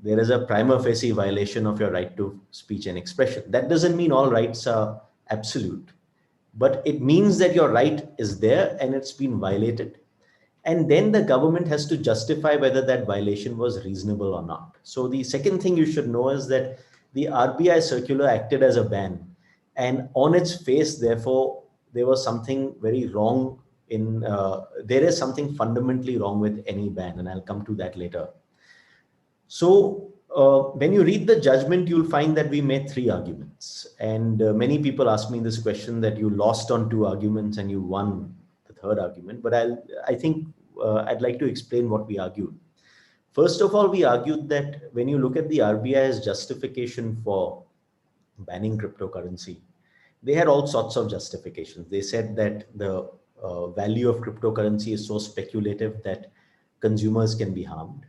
there is a prima facie violation of your right to speech and expression. That doesn't mean all rights are absolute, but it means that your right is there and it's been violated. And then the government has to justify whether that violation was reasonable or not. So the second thing you should know is that the RBI circular acted as a ban, and on its face, therefore, there was something very wrong in, there is something fundamentally wrong with any ban, and I'll come to that later. So when you read the judgment, you'll find that we made 3 arguments. And many people ask me this question, that you lost on 2 arguments and you won the 3rd argument. But I think I'd like to explain what we argued. First of all, we argued that when you look at the RBI's justification for banning cryptocurrency, they had all sorts of justifications. They said that the value of cryptocurrency is so speculative that consumers can be harmed.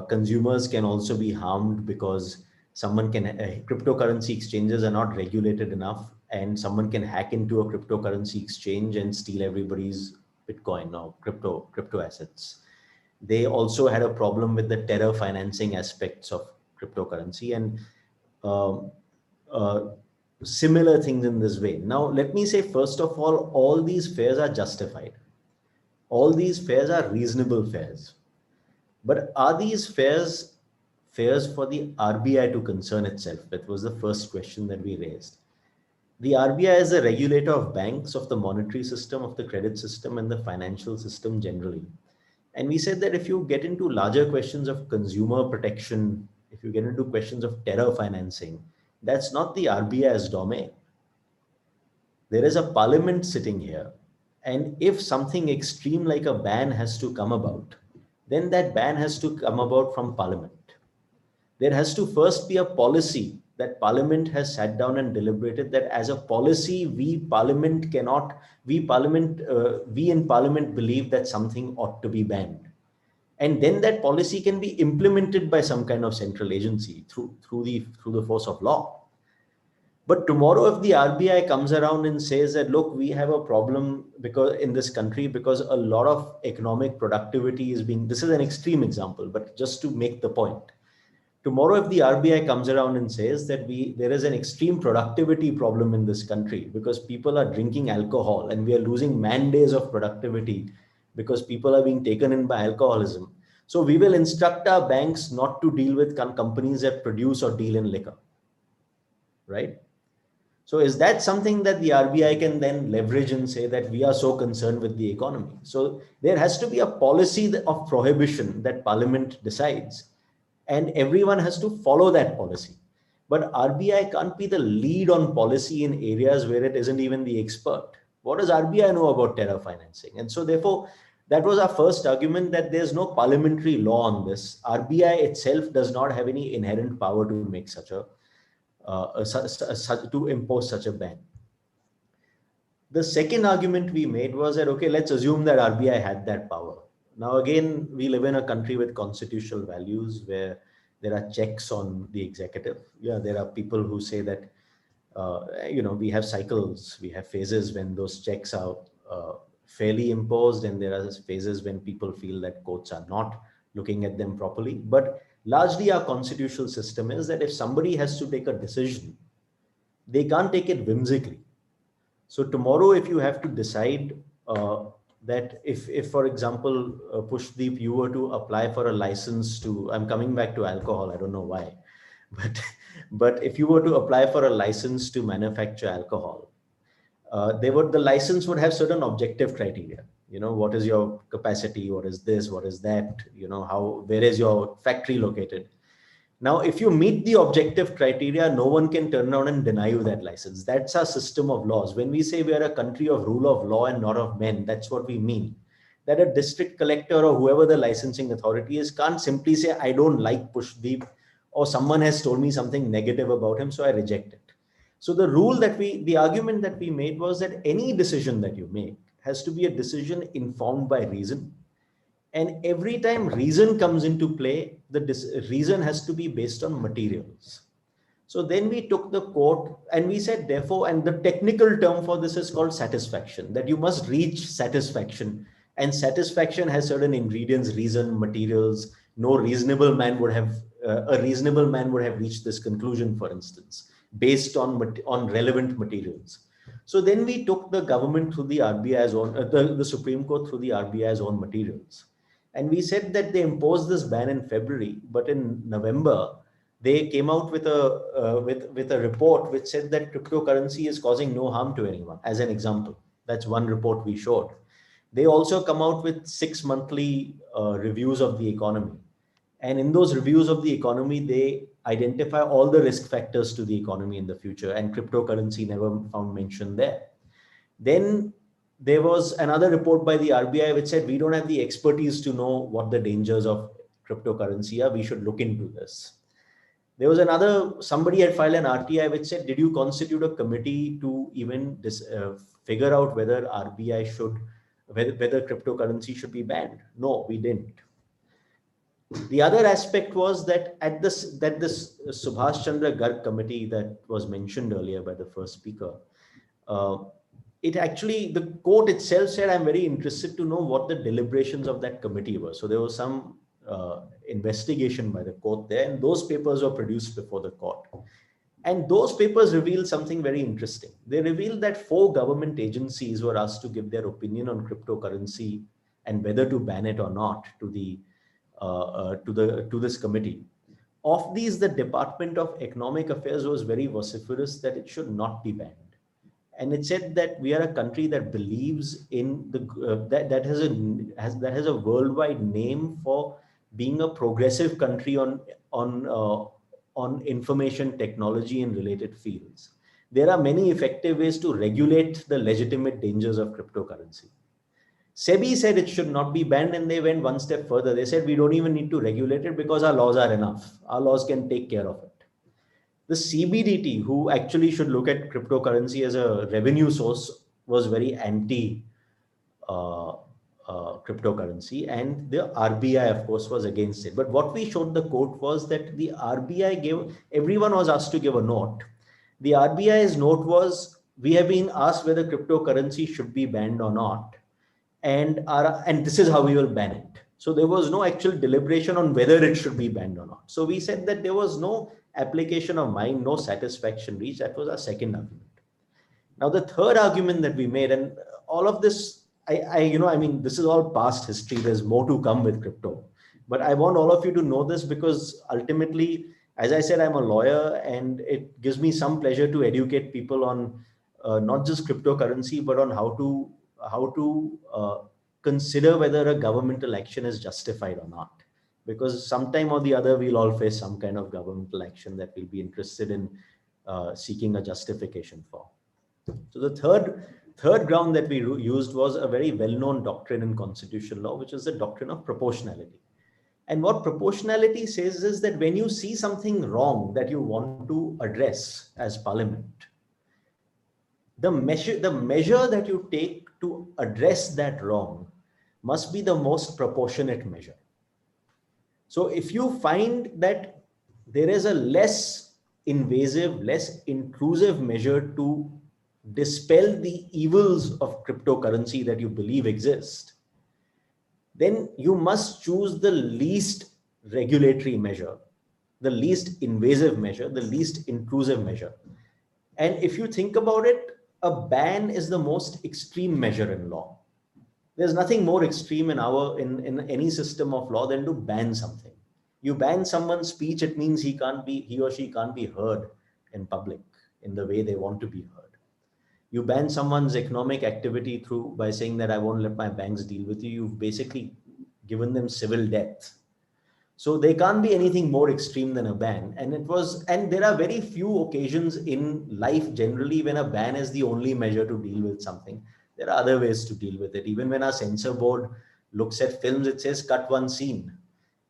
Consumers can also be harmed because someone can, cryptocurrency exchanges are not regulated enough, and someone can hack into a cryptocurrency exchange and steal everybody's Bitcoin or crypto assets. They also had a problem with the terror financing aspects of cryptocurrency, and similar things in this way. Now, let me say, first of all these fears are justified. All these fears are reasonable fears. But are these fears for the RBI to concern itself? That was the first question that we raised. The RBI is a regulator of banks, of the monetary system, of the credit system, and the financial system generally. And we said that if you get into larger questions of consumer protection, if you get into questions of terror financing, that's not the RBI's domain. There is a parliament sitting here. And if something extreme like a ban has to come about, then that ban has to come about from parliament. There has to first be a policy that parliament has sat down and deliberated, that as a policy, we in parliament believe that something ought to be banned. And then that policy can be implemented by some kind of central agency through the force of law. But tomorrow, if the RBI comes around and says that, look, we have a problem because in this country, because a lot of economic productivity is being, this is an extreme example, but just to make the point. Tomorrow, if the RBI comes around and says that there is an extreme productivity problem in this country because people are drinking alcohol and we are losing man days of productivity because people are being taken in by alcoholism. So we will instruct our banks not to deal with companies that produce or deal in liquor, right? So is that something that the RBI can then leverage and say that we are so concerned with the economy? So there has to be a policy of prohibition that parliament decides, and everyone has to follow that policy. But RBI can't be the lead on policy in areas where it isn't even the expert. What does RBI know about terror financing? And so therefore, that was our first argument, that there's no parliamentary law on this. RBI itself does not have any inherent power to make such a to impose such a ban. The second argument we made was that, okay, let's assume that RBI had that power. Now, again, we live in a country with constitutional values where there are checks on the executive. Yeah, there are people who say that, we have cycles, we have phases when those checks are fairly imposed, and there are phases when people feel that courts are not looking at them properly. But largely our constitutional system is that if somebody has to take a decision, they can't take it whimsically. So tomorrow, if you have to decide that if for example, Pushdeep, you were to apply for a license to, I'm coming back to alcohol, I don't know why, but if you were to apply for a license to manufacture alcohol, the license would have certain objective criteria. What is your capacity? What is this? What is that? Where is your factory located? Now, if you meet the objective criteria, no one can turn around and deny you that license. That's our system of laws. When we say we are a country of rule of law and not of men, that's what we mean. That a district collector or whoever the licensing authority is can't simply say, I don't like Pushdeep, or someone has told me something negative about him, so I reject it. So the argument that we made was that any decision that you make has to be a decision informed by reason. And every time reason comes into play, the reason has to be based on materials. So then we took the court and we said, therefore, and the technical term for this is called satisfaction, that you must reach satisfaction. And satisfaction has certain ingredients, reason, materials. No reasonable man would have, a reasonable man would have reached this conclusion, for instance, based on relevant materials. So then we took the government through the RBI's own, the Supreme Court through the RBI's own materials. And we said that they imposed this ban in February, but in November, they came out with a report which said that cryptocurrency is causing no harm to anyone, as an example. That's one report we showed. They also come out with 6 monthly reviews of the economy. And in those reviews of the economy, they identify all the risk factors to the economy in the future, and cryptocurrency never found mention there. Then there was another report by the RBI which said we don't have the expertise to know what the dangers of cryptocurrency are. We should look into this. There was somebody had filed an RTI which said, did you constitute a committee to even figure out whether RBI should, whether cryptocurrency should be banned? No, we didn't. The other aspect was that this Subhash Chandra Garg committee that was mentioned earlier by the first speaker, the court itself said, I'm very interested to know what the deliberations of that committee were. So there was some investigation by the court there, and those papers were produced before the court. And those papers revealed something very interesting. They revealed that 4 government agencies were asked to give their opinion on cryptocurrency and whether to ban it or not to this committee. Of these, the Department of Economic Affairs was very vociferous that it should not be banned. And it said that we are a country that believes in that has a worldwide name for being a progressive country on information technology and related fields. There are many effective ways to regulate the legitimate dangers of cryptocurrency. SEBI said it should not be banned, and they went one step further. They said we don't even need to regulate it because our laws are enough. Our laws can take care of it. The CBDT, who actually should look at cryptocurrency as a revenue source, was very anti cryptocurrency, and the RBI, of course, was against it. But what we showed the court was that the RBI everyone was asked to give a note. The RBI's note was, we have been asked whether cryptocurrency should be banned or not, and this is how we will ban it. So there was no actual deliberation on whether it should be banned or not. So we said that there was no application of mind, no satisfaction reached. That was our second argument. Now the third argument that we made, and all of this, this is all past history. There's more to come with crypto, but I want all of you to know this because ultimately, as I said, I'm a lawyer, and it gives me some pleasure to educate people on not just cryptocurrency, but on how to consider whether a governmental action is justified or not. Because sometime or the other, we'll all face some kind of governmental action that we'll be interested in seeking a justification for. So the third ground that we used was a very well-known doctrine in constitutional law, which is the doctrine of proportionality. And what proportionality says is that when you see something wrong that you want to address as Parliament, the measure that you take to address that wrong must be the most proportionate measure. So if you find that there is a less invasive, less intrusive measure to dispel the evils of cryptocurrency that you believe exist, then you must choose the least regulatory measure, the least invasive measure, the least intrusive measure. And if you think about it, a ban is the most extreme measure in law. There's nothing more extreme in any system of law than to ban something. You ban someone's speech, it means he or she can't be heard in public in the way they want to be heard. You ban someone's economic activity by saying that I won't let my banks deal with you. You've basically given them civil death. So there can't be anything more extreme than a ban. And there are very few occasions in life generally when a ban is the only measure to deal with something. There are other ways to deal with it. Even when our censor board looks at films, it says cut one scene.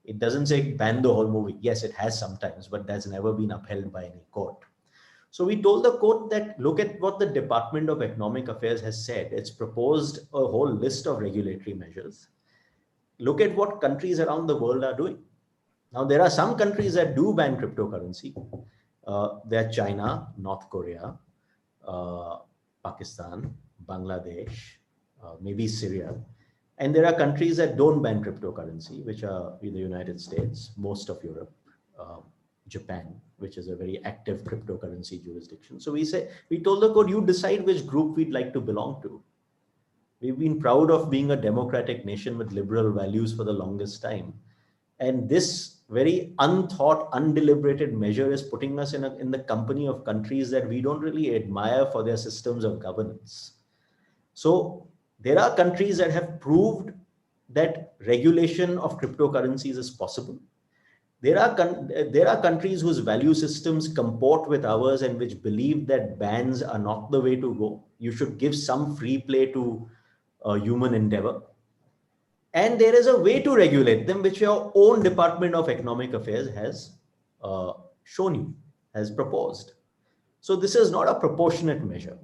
It doesn't say ban the whole movie. Yes, it has sometimes, but that's never been upheld by any court. So we told the court that look at what the Department of Economic Affairs has said. It's proposed a whole list of regulatory measures. Look at what countries around the world are doing. Now, there are some countries that do ban cryptocurrency. They're China, North Korea, Pakistan, Bangladesh, maybe Syria. And there are countries that don't ban cryptocurrency, which are the United States, most of Europe, Japan, which is a very active cryptocurrency jurisdiction. So we told the court, you decide which group we'd like to belong to. We've been proud of being a democratic nation with liberal values for the longest time. And this very unthought, undeliberated measure is putting us in the company of countries that we don't really admire for their systems of governance. So there are countries that have proved that regulation of cryptocurrencies is possible. There are countries whose value systems comport with ours and which believe that bans are not the way to go. You should give some free play to human endeavor. And there is a way to regulate them, which your own Department of Economic Affairs has shown you, has proposed. So this is not a proportionate measure.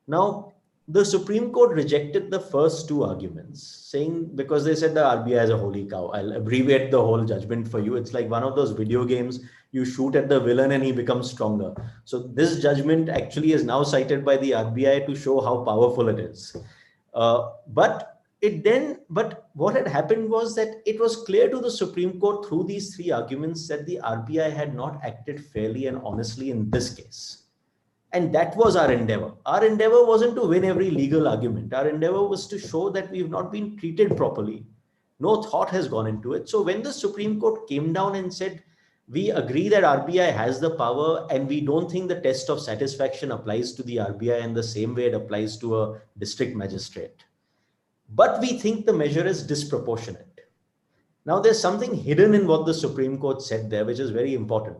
Now, the Supreme Court rejected the first two arguments, saying, because they said the RBI is a holy cow. I'll abbreviate the whole judgment for you. It's like one of those video games, you shoot at the villain and he becomes stronger. So this judgment actually is now cited by the RBI to show how powerful it is. But what had happened was that it was clear to the Supreme Court through these three arguments that the RBI had not acted fairly and honestly in this case. And that was our endeavor. Our endeavor wasn't to win every legal argument. Our endeavor was to show that we've not been treated properly. No thought has gone into it. So when the Supreme Court came down and said, we agree that RBI has the power and we don't think the test of satisfaction applies to the RBI in the same way it applies to a district magistrate, but we think the measure is disproportionate. Now, there's something hidden in what the Supreme Court said there, which is very important.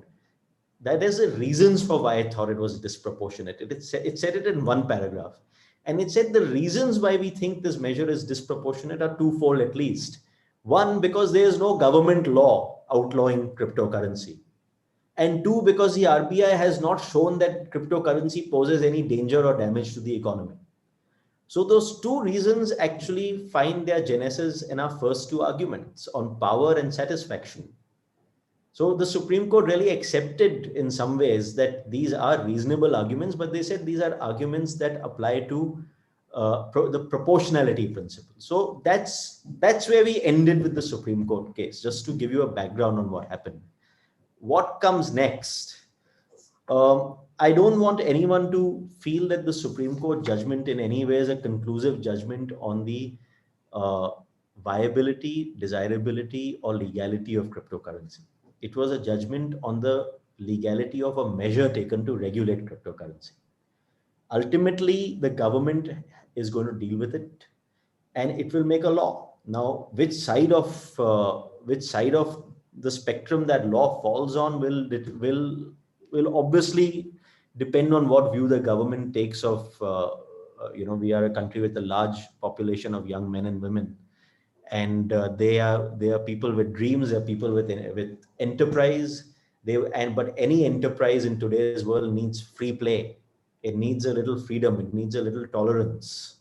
That is the reasons for why I thought it was disproportionate. It said it in one paragraph. And it said the reasons why we think this measure is disproportionate are twofold at least. One, because there is no government law outlawing cryptocurrency. And two, because the RBI has not shown that cryptocurrency poses any danger or damage to the economy. So those two reasons actually find their genesis in our first two arguments on power and satisfaction. So the Supreme Court really accepted in some ways that these are reasonable arguments, but they said these are arguments that apply to the proportionality principle. So that's where we ended with the Supreme Court case, just to give you a background on what happened. What comes next? I don't want anyone to feel that the Supreme Court judgment in any way is a conclusive judgment on the viability, desirability, or legality of cryptocurrency. It was a judgment on the legality of a measure taken to regulate cryptocurrency. Ultimately, the government is going to deal with it, and it will make a law. Now, which side of the spectrum that law falls on will obviously depend on what view the government takes of. We are a country with a large population of young men and women. And they are people with dreams. They are people with enterprise. But any enterprise in today's world needs free play. It needs a little freedom. It needs a little tolerance.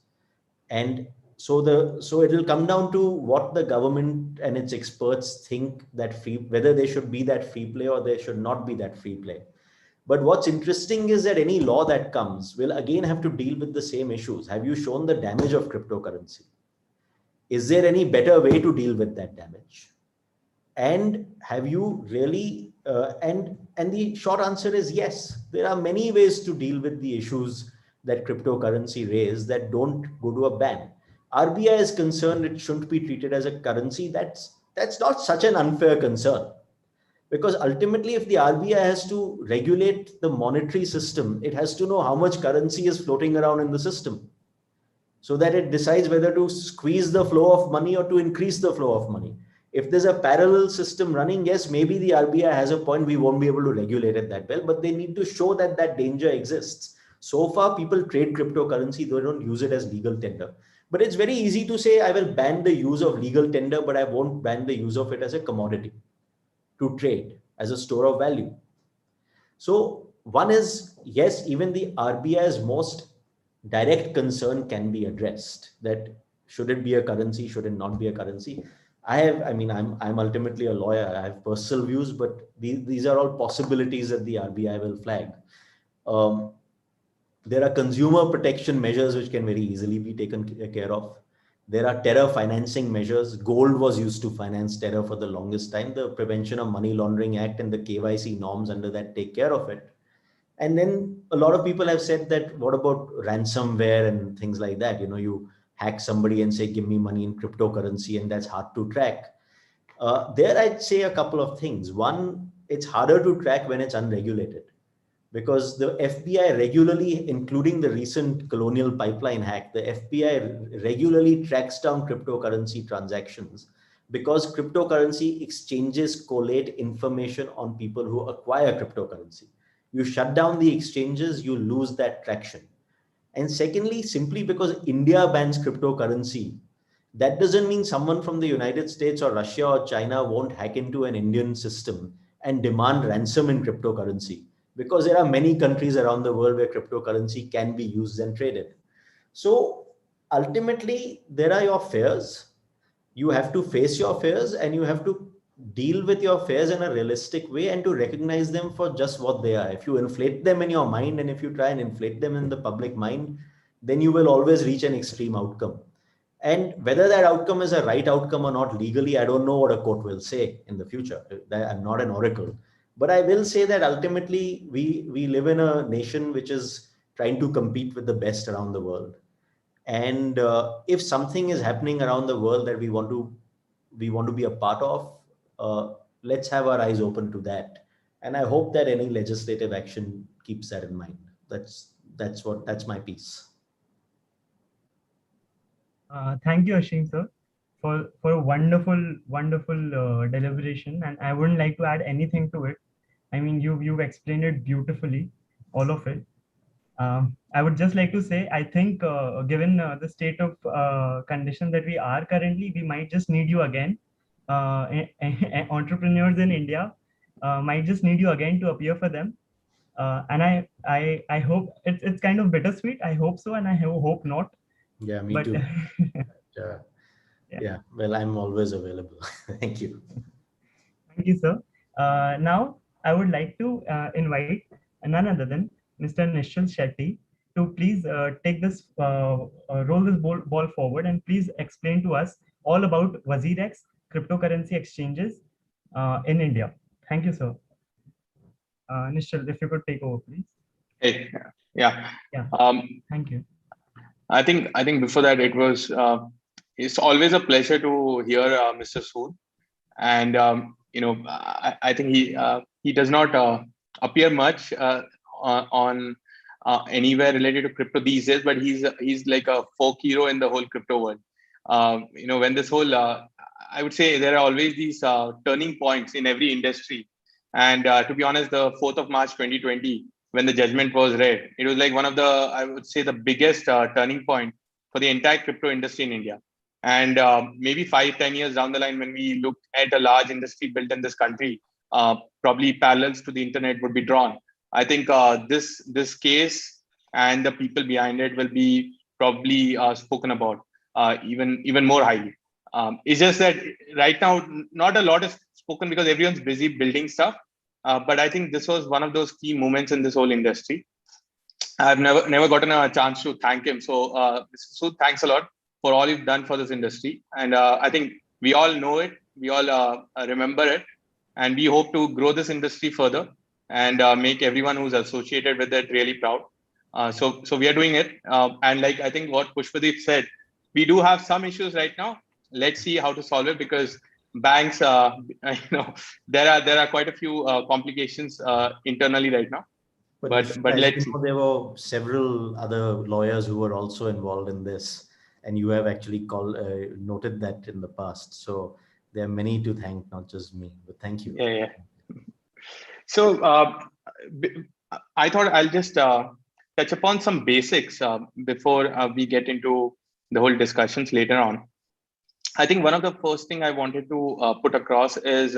And so it will come down to what the government and its experts think that whether there should be that free play or there should not be that free play. But what's interesting is that any law that comes will again have to deal with the same issues. Have you shown the damage of cryptocurrency? Is there any better way to deal with that damage? And have you really, and the short answer is yes. There are many ways to deal with the issues that cryptocurrency raise that don't go to a ban. RBI is concerned it shouldn't be treated as a currency. That's not such an unfair concern. Because ultimately, if the RBI has to regulate the monetary system, it has to know how much currency is floating around in the system, so that it decides whether to squeeze the flow of money or to increase the flow of money. If there's a parallel system running, yes, maybe the RBI has a point, we won't be able to regulate it that well, but they need to show that that danger exists. So far, people trade cryptocurrency, they don't use it as legal tender. But it's very easy to say, I will ban the use of legal tender, but I won't ban the use of it as a commodity to trade, as a store of value. So one is, yes, even the RBI's most direct concern can be addressed, that should it be a currency, should it not be a currency? I'm ultimately a lawyer. I have personal views, but these are all possibilities that the RBI will flag. There are consumer protection measures which can very easily be taken care of. There are terror financing measures. Gold was used to finance terror for the longest time. The Prevention of Money Laundering Act and the KYC norms under that take care of it. And then a lot of people have said that, what about ransomware and things like that? You hack somebody and say, give me money in cryptocurrency, and that's hard to track. There I'd say a couple of things. One, it's harder to track when it's unregulated, because the FBI regularly, including the recent Colonial Pipeline hack, the FBI regularly tracks down cryptocurrency transactions, because cryptocurrency exchanges collate information on people who acquire cryptocurrency. You shut down the exchanges, you lose that traction. And secondly, simply because India bans cryptocurrency, that doesn't mean someone from the United States or Russia or China won't hack into an Indian system and demand ransom in cryptocurrency, because there are many countries around the world where cryptocurrency can be used and traded. So ultimately, there are your fears. You have to face your fears, and you have to deal with your fears in a realistic way and to recognize them for just what they are. If you inflate them in your mind, and if you try and inflate them in the public mind, then you will always reach an extreme outcome. And whether that outcome is a right outcome or not legally, I don't know what a court will say in the future. I'm not an oracle. But I will say that ultimately we live in a nation which is trying to compete with the best around the world. And if something is happening around the world that we want to be a part of, let's have our eyes open to that. And I hope that any legislative action keeps that in mind. That's my piece. Thank you, Ashim sir, for a wonderful deliberation, and I wouldn't like to add anything to it. I mean, you've explained it beautifully, all of it. I would just like to say, I think given the state of condition that we are currently, we might just need you again. Entrepreneurs in India might just need you again to appear for them. And I hope it's kind of bittersweet. I hope so, and I hope not. Yeah, me too. Yeah, well, I'm always available. Thank you. Thank you, sir. Now, I would like to invite none other than Mr. Nishchal Shetty to please take this, roll this ball forward, and please explain to us all about WazirX cryptocurrency exchanges in India. Thank you, sir. Nishchal, if you could take over, please. Hey, yeah. Thank you. I think before that, it's always a pleasure to hear Mr. Sood, and I think he does not appear much on anywhere related to crypto these days, but he's like a folk hero in the whole crypto world. When this whole I would say there are always these turning points in every industry, and to be honest, the 4th of March 2020. When the judgment was read, it was like one of the, I would say, the biggest turning point for the entire crypto industry in India. And maybe 5-10 years down the line, when we look at a large industry built in this country, probably parallels to the internet would be drawn. I think this case and the people behind it will be probably spoken about even more highly. It's just that right now, not a lot is spoken because everyone's busy building stuff. But I think this was one of those key moments in this whole industry. I've never gotten a chance to thank him. So, Mr. Sood, thanks a lot for all you've done for this industry. And I think we all know it, we all remember it, and we hope to grow this industry further and make everyone who's associated with it really proud. So we are doing it. And like I think what Pushpadeep said, we do have some issues right now. Let's see how to solve it, because banks, there are quite a few complications internally right now. But let's see. There were several other lawyers who were also involved in this, and you have actually noted that in the past. So there are many to thank, not just me, but thank you. Yeah. So I thought I'll just touch upon some basics before we get into the whole discussions later on. I think one of the first thing I wanted to put across is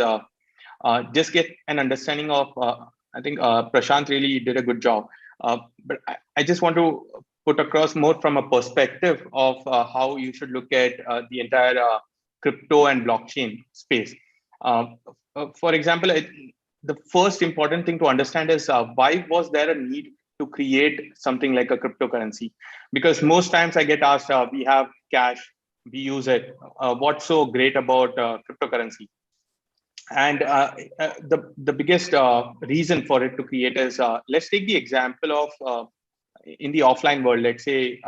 just get an understanding of, I think Prashant really did a good job, but I just want to put across more from a perspective of how you should look at the entire crypto and blockchain space. For example, the first important thing to understand is why was there a need to create something like a cryptocurrency? Because most times I get asked, we have cash, we use it. What's so great about cryptocurrency? And the biggest reason for it to create is, let's take the example of in the offline world. Let's say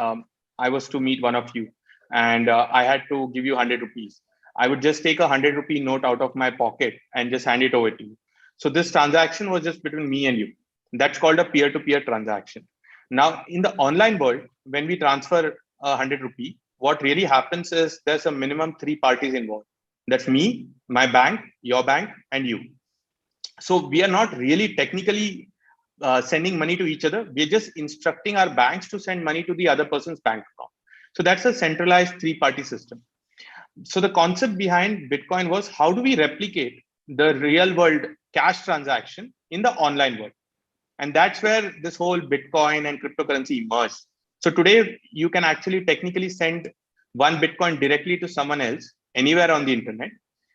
I was to meet one of you and I had to give you 100 rupees. I would just take a 100 rupee note out of my pocket and just hand it over to you. So this transaction was just between me and you. That's called a peer-to-peer transaction. Now, in the online world, when we transfer 100 rupee, what really happens is there's a minimum 3 parties involved. That's me, my bank, your bank, and you. So we are not really technically sending money to each other. We're just instructing our banks to send money to the other person's bank account. So that's a centralized 3-party system. So the concept behind Bitcoin was, how do we replicate the real world cash transaction in the online world? And that's where this whole Bitcoin and cryptocurrency emerged. So today you can actually technically send 1 Bitcoin directly to someone else anywhere on the internet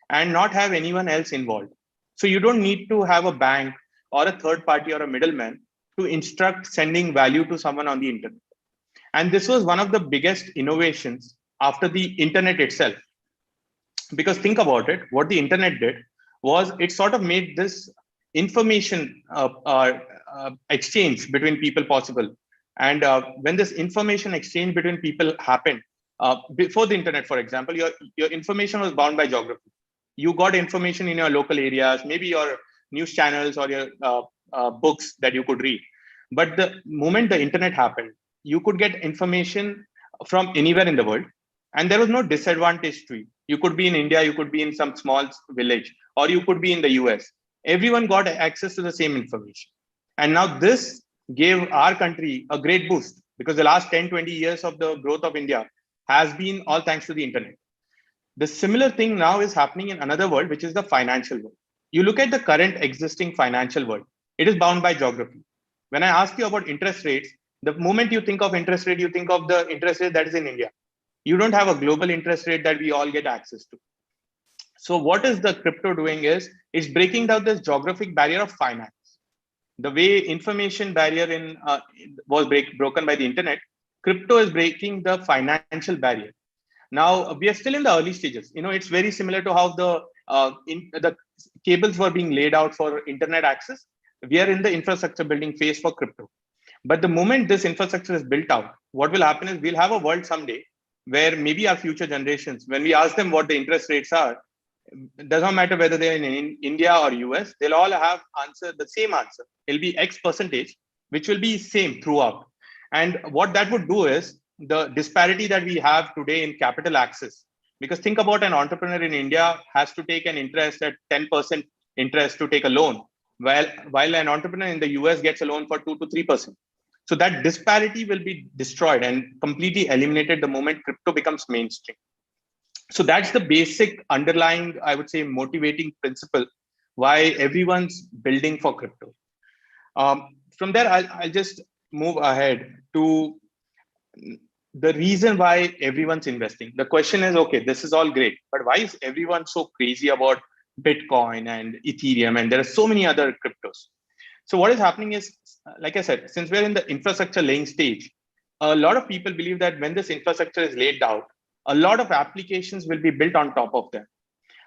and not have anyone else involved. So you don't need to have a bank or a third party or a middleman to instruct sending value to someone on the internet. And this was one of the biggest innovations after the internet itself. Because think about it, what the internet did was it sort of made this information exchange between people possible. And when this information exchange between people happened, before the internet, for example, your information was bound by geography. You got information in your local areas, maybe your news channels or your books that you could read. But the moment the internet happened, you could get information from anywhere in the world. And there was no disadvantage to you. You could be in India, you could be in some small village, or you could be in the US. Everyone got access to the same information. And now this gave our country a great boost, because the last 10, 20 years of the growth of India has been all thanks to the internet. The similar thing now is happening in another world, which is the financial world. You look at the current existing financial world, it is bound by geography. When I ask you about interest rates, the moment you think of interest rate, you think of the interest rate that is in India. You don't have a global interest rate that we all get access to. So what is the crypto doing is, it's breaking down this geographic barrier of finance. The way information barrier was broken by the internet, crypto is breaking the financial barrier. Now we are still in the early stages. It's very similar to how the cables were being laid out for internet access. We are in the infrastructure building phase for crypto. But the moment this infrastructure is built out, what will happen is we'll have a world someday where maybe our future generations, when we ask them what the interest rates are, it does not matter whether they're in India or US, they'll all have the same answer. It'll be X percentage, which will be same throughout. And what that would do is, the disparity that we have today in capital access, because think about an entrepreneur in India has to take an interest at 10% interest to take a loan, while an entrepreneur in the US gets a loan for 2 to 3%. So that disparity will be destroyed and completely eliminated the moment crypto becomes mainstream. So that's the basic underlying, I would say, motivating principle why everyone's building for crypto. From there, I'll just move ahead to the reason why everyone's investing. The question is, okay, this is all great, but why is everyone so crazy about Bitcoin and Ethereum? And there are so many other cryptos. So what is happening is, like I said, since we're in the infrastructure laying stage, a lot of people believe that when this infrastructure is laid out, a lot of applications will be built on top of them.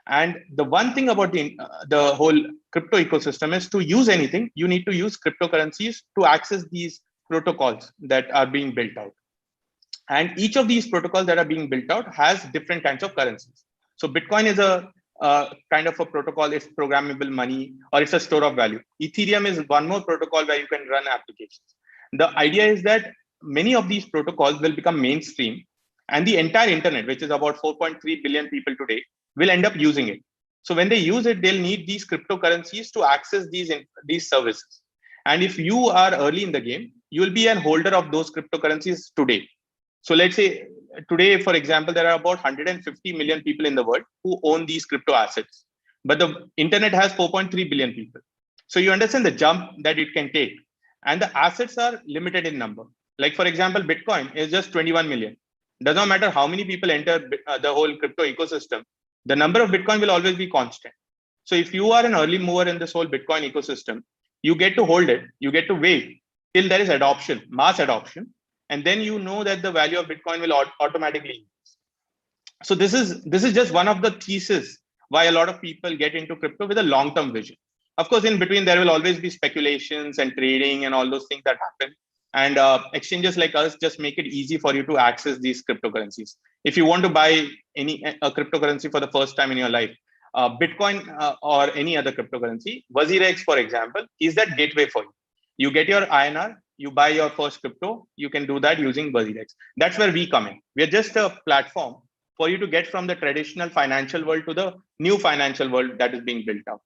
And the one thing about the whole crypto ecosystem is, to use anything, you need to use cryptocurrencies to access these protocols that are being built out. And each of these protocols that are being built out has different kinds of currencies. So Bitcoin is a kind of a protocol, it's programmable money, or it's a store of value. Ethereum is one more protocol where you can run applications. The idea is that many of these protocols will become mainstream, and the entire internet, which is about 4.3 billion people today, will end up using it. So when they use it, they'll need these cryptocurrencies to access these services. And if you are early in the game, you will be an holder of those cryptocurrencies today. So let's say today, for example, there are about 150 million people in the world who own these crypto assets, but the internet has 4.3 billion people. So you understand the jump that it can take, and the assets are limited in number. Like for example, Bitcoin is just 21 million. Does not matter how many people enter the whole crypto ecosystem, the number of Bitcoin will always be constant. So if you are an early mover in this whole Bitcoin ecosystem, you get to hold it, you get to wait till there is adoption, mass adoption, and then you know that the value of Bitcoin will automatically increase. So this is just one of the thesis why a lot of people get into crypto with a long-term vision. Of course, in between there will always be speculations and trading and all those things that happen. And exchanges like us just make it easy for you to access these cryptocurrencies. If you want to buy a cryptocurrency for the first time in your life, Bitcoin or any other cryptocurrency, WazirX, for example, is that gateway for you. You get your INR, you buy your first crypto, you can do that using WazirX. That's where we come in. We are just a platform for you to get from the traditional financial world to the new financial world that is being built out.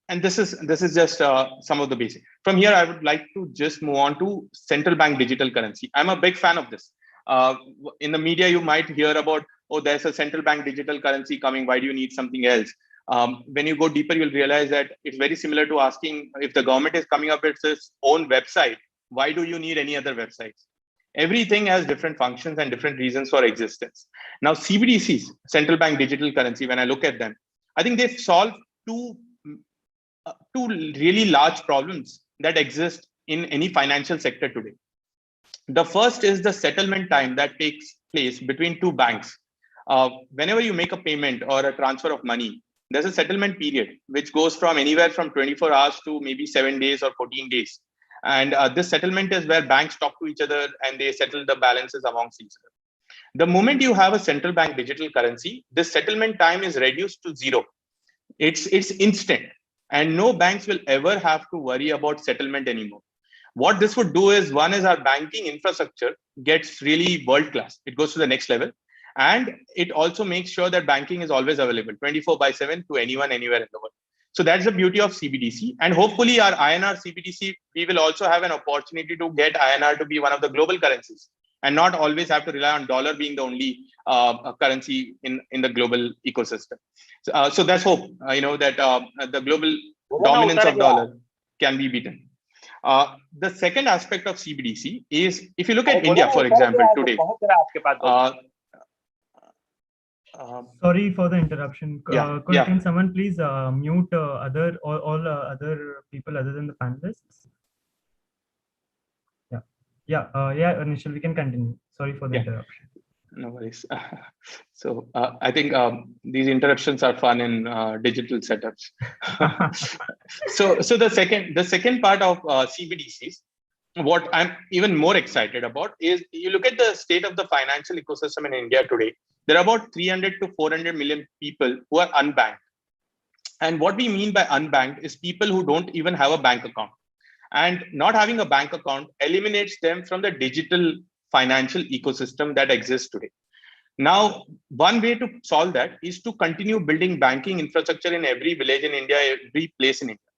And this is just some of the basics. From here, I would like to just move on to central bank digital currency. I'm a big fan of this. In the media, you might hear about, oh, there's a central bank digital currency coming. Why do you need something else? When you go deeper, you'll realize that it's very similar to asking if the government is coming up with its own website, why do you need any other websites? Everything has different functions and different reasons for existence. Now, CBDCs, central bank digital currency, when I look at them, I think they've solved two really large problems that exist in any financial sector today. The first is the settlement time that takes place between two banks. Whenever you make a payment or a transfer of money, there's a settlement period which goes from anywhere from 24 hours to maybe 7 days or 14 days. And this settlement is where banks talk to each other and they settle the balances amongst each other. The moment you have a central bank digital currency, this settlement time is reduced to zero. It's instant, and no banks will ever have to worry about settlement anymore. What this would do is, one is our banking infrastructure gets really world-class. It goes to the next level. And it also makes sure that banking is always available 24/7 to anyone, anywhere in the world. So that's the beauty of CBDC. And hopefully our INR CBDC, we will also have an opportunity to get INR to be one of the global currencies and not always have to rely on dollar being the only currency in the global ecosystem. So that's hope, that the global dominance of dollar can be beaten. The second aspect of CBDC is, if you look at India, for example, today. Sorry for the interruption. Can someone please mute all other people other than the panelists? Yeah, Nishal, we can continue. Sorry for the interruption. No worries. So I think these interruptions are fun in digital setups. So the second part of CBDCs, what I'm even more excited about is, you look at the state of the financial ecosystem in India today. There are about 300 to 400 million people who are unbanked. And what we mean by unbanked is people who don't even have a bank account. And not having a bank account eliminates them from the digital financial ecosystem that exists today. Now, one way to solve that is to continue building banking infrastructure in every village in India, every place in India.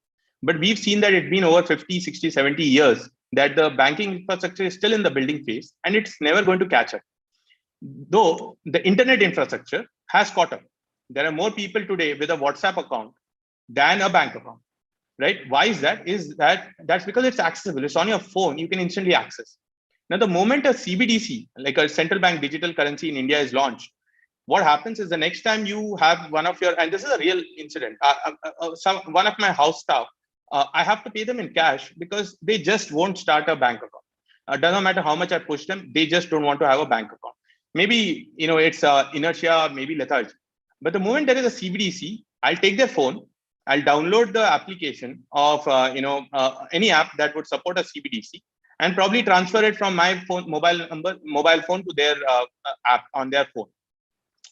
But we've seen that it's been over 50, 60, 70 years that the banking infrastructure is still in the building phase, and it's never going to catch up. Though the internet infrastructure has caught up. There are more people today with a WhatsApp account than a bank account, right? Why is that? That's because it's accessible. It's on your phone. You can instantly access. Now, the moment a CBDC, like a central bank digital currency in India, is launched, what happens is, the next time you have one of your, and this is a real incident, one of my house staff, I have to pay them in cash because they just won't start a bank account. Doesn't matter how much I push them, they just don't want to have a bank account. Maybe it's inertia, maybe lethargy. But the moment there is a CBDC, I'll take their phone, I'll download the application of any app that would support a CBDC, and probably transfer it from my phone, mobile phone to their app on their phone.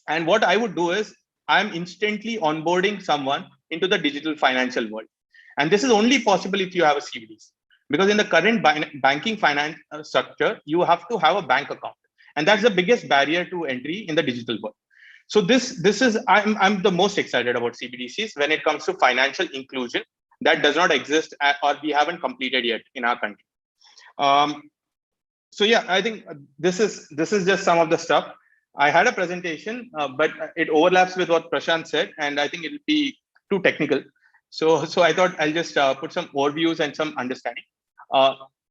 And what I would do is, I'm instantly onboarding someone into the digital financial world. And this is only possible if you have a CBDC, because in the current banking finance structure, you have to have a bank account. And that's the biggest barrier to entry in the digital world. So this is I'm the most excited about CBDCs when it comes to financial inclusion that does not exist or we haven't completed yet in our country. So yeah, I think this is just some of the stuff. I had a presentation, but it overlaps with what Prashant said, and I think it'll be too technical. So I thought I'll just put some overviews and some understanding.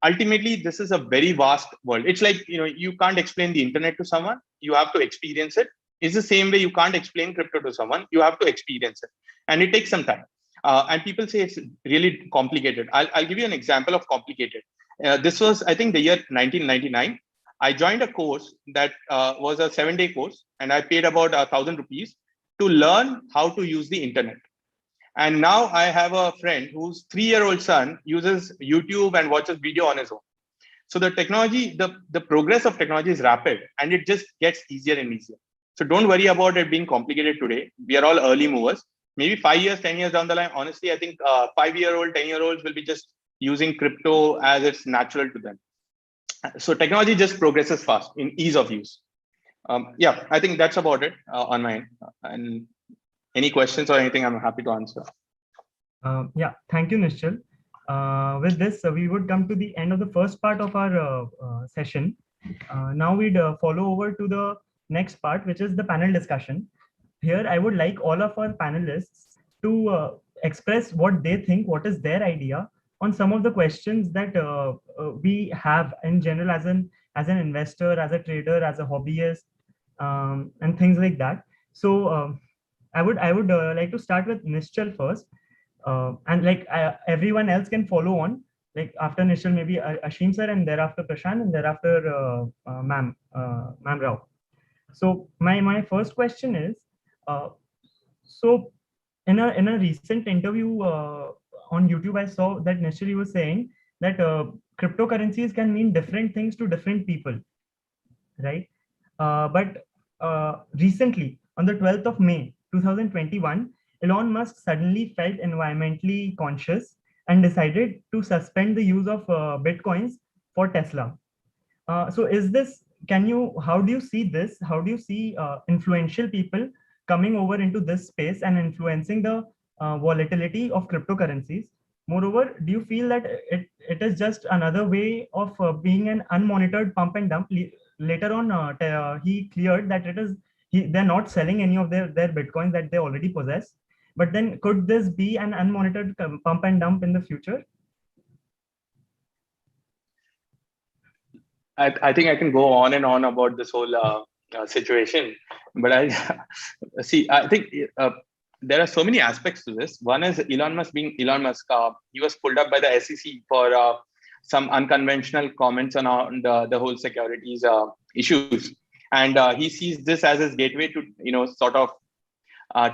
Ultimately, this is a very vast world. It's like, you can't explain the internet to someone, you have to experience it. It's the same way you can't explain crypto to someone, you have to experience it. And it takes some time. And people say it's really complicated. I'll give you an example of complicated. This was, I think, the year 1999. I joined a course that was a 7-day course, and I paid about 1,000 rupees to learn how to use the internet. And now I have a friend whose 3-year-old son uses YouTube and watches video on his own. So the technology, the progress of technology is rapid, and it just gets easier and easier. So don't worry about it being complicated today. We are all early movers. Maybe 5 years, 10 years down the line, honestly, I think 5-year-old, 10-year-olds will be just using crypto as it's natural to them. So technology just progresses fast in ease of use. Yeah, I think that's about it on my end. And any questions or anything, I'm happy to answer. Yeah, thank you, Nishchal. With this, we would come to the end of the first part of our session. Now we'd follow over to the next part, which is the panel discussion. Here, I would like all of our panelists to express what they think, what is their idea on some of the questions that we have in general as an investor, as a trader, as a hobbyist, and things like that. So I would like to start with Nishchal first, and everyone else can follow on. Like after Nishchal, maybe Ashim sir, and thereafter Prashant, and thereafter Ma'am Rao. So my first question is, so in a recent interview on YouTube, I saw that Nishchal was saying that cryptocurrencies can mean different things to different people, right? But recently, on the 12th of May, 2021, Elon Musk suddenly felt environmentally conscious and decided to suspend the use of Bitcoins for Tesla. So is this, how do you see this? How do you see influential people coming over into this space and influencing the volatility of cryptocurrencies? Moreover, do you feel that it is just another way of being an unmonitored pump and dump? Later on, he cleared that they're not selling any of their Bitcoins that they already possess. But then could this be an unmonitored pump and dump in the future? I think I can go on and on about this whole situation, but I see. I think there are so many aspects to this. One is Elon Musk being Elon Musk. He was pulled up by the SEC for some unconventional comments on the whole securities issues, and he sees this as his gateway to sort of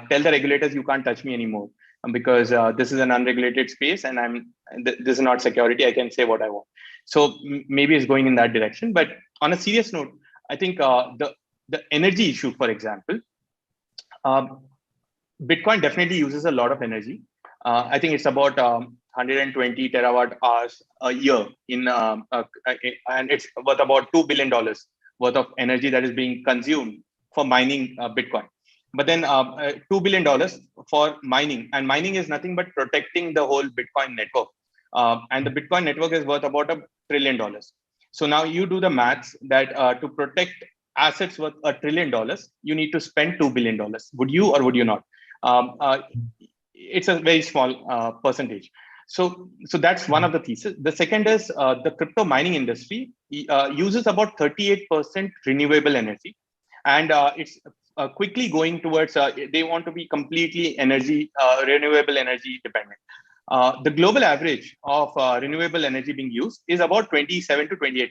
tell the regulators you can't touch me anymore because this is an unregulated space and this is not security. I can say what I want. So maybe it's going in that direction. But on a serious note, I think the energy issue, for example, Bitcoin definitely uses a lot of energy. I think it's about 120 terawatt hours a year and it's worth about $2 billion worth of energy that is being consumed for mining Bitcoin. But then $2 billion for mining, and mining is nothing but protecting the whole Bitcoin network. And the Bitcoin network is worth about $1 trillion. So now you do the maths that to protect assets worth $1 trillion, you need to spend $2 billion. Would you or would you not? It's a very small percentage. So that's one of the thesis. The second is the crypto mining industry uses about 38% renewable energy, and it's quickly going towards they want to be completely renewable energy dependent. The global average of renewable energy being used is about 27 to 28%.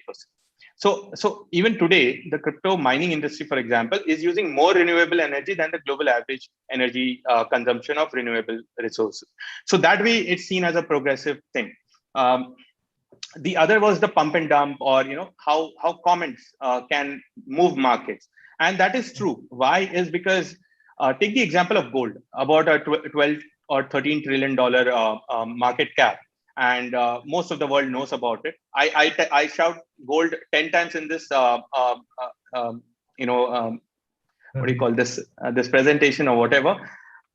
So even today, the crypto mining industry, for example, is using more renewable energy than the global average energy consumption of renewable resources. So that way, it's seen as a progressive thing. The other was the pump and dump, or how comments can move markets, and that is true. Why is because take the example of gold, about a 12 or $13 trillion market cap, and most of the world knows about it. I shout gold 10 times in this, what do you call this, this presentation or whatever.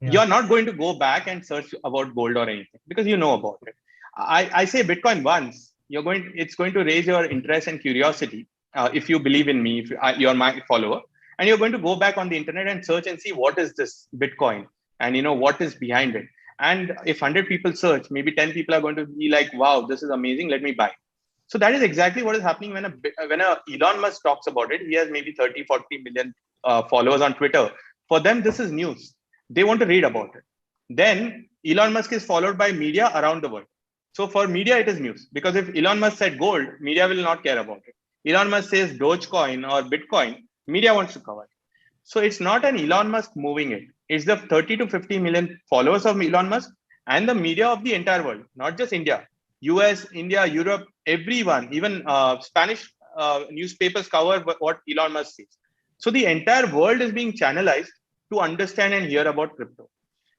Yeah. You're not going to go back and search about gold or anything because you know about it. I say Bitcoin once, it's going to raise your interest and curiosity. If you believe in me, if you're my follower, and you're going to go back on the internet and search and see what is this Bitcoin and what is behind it. And if 100 people search, maybe 10 people are going to be like, wow, this is amazing, let me buy. So that is exactly what is happening when a Elon Musk talks about it. He has maybe 30-40 million followers on Twitter. For them, this is news. They want to read about it. Then Elon Musk is followed by media around the world. So for media, it is news, because if Elon Musk said gold, media will not care about it. Elon Musk says Dogecoin or Bitcoin, media wants to cover it. So it's not an Elon Musk moving it. It's the 30 to 50 million followers of Elon Musk and the media of the entire world, not just India, US, India, Europe, everyone, even Spanish newspapers cover what Elon Musk says. So the entire world is being channelized to understand and hear about crypto.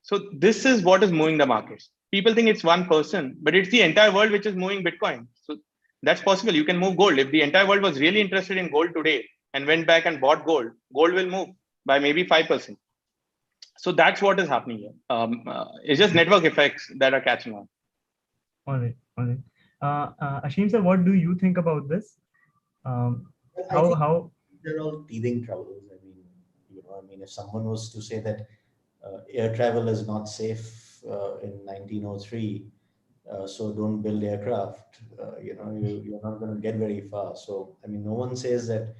So this is what is moving the markets. People think it's one person, but it's the entire world which is moving Bitcoin. So that's possible. You can move gold. If the entire world was really interested in gold today and went back and bought gold, gold will move by maybe 5%. So that's what is happening here. It's just network effects that are catching on. All right. Ashim sir, what do you think about this? How they're all teething troubles. I mean, if someone was to say that air travel is not safe in 1903, so don't build aircraft, you're not going to get very far. So, I mean, no one says that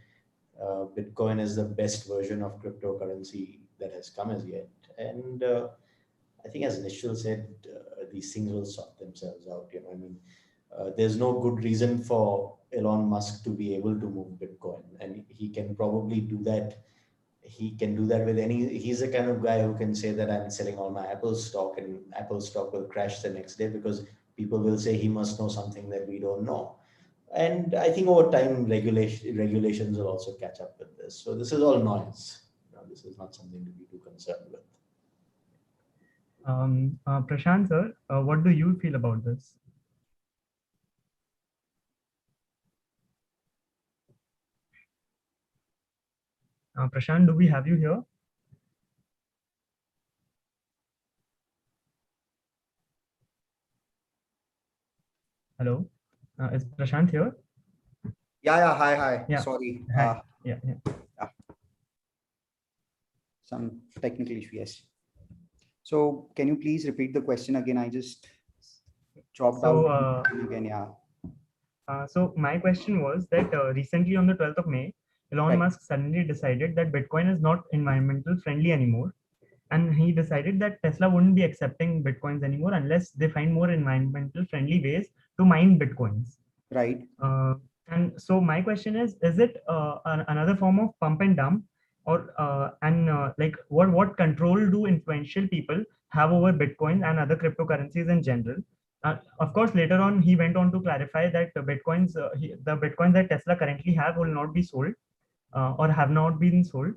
Bitcoin is the best version of cryptocurrency that has come as yet. And I think, as Nishal said, these things will sort themselves out. There's no good reason for Elon Musk to be able to move Bitcoin, and he can probably do that. He can do that with he's the kind of guy who can say that I'm selling all my Apple stock and Apple stock will crash the next day because people will say he must know something that we don't know. And I think over time, regulations will also catch up with this. So this is all noise. This is not something to be too concerned with. Prashant sir, what do you feel about this? Prashant, do we have you here? Hello, is Prashant here? Yeah. Hi. Yeah. Sorry. Yeah. Some technical issue. Yes. So can you please repeat the question again? I just dropped out again. Yeah. So my question was that recently on the 12th of May, Elon Musk suddenly decided that Bitcoin is not environmental friendly anymore. And he decided that Tesla wouldn't be accepting Bitcoins anymore unless they find more environmental friendly ways to mine Bitcoins. Right. And so my question is it another form of pump and dump, or like what control do influential people have over Bitcoin and other cryptocurrencies in general? Of course, later on, he went on to clarify that the Bitcoins that Tesla currently have will not be sold or have not been sold.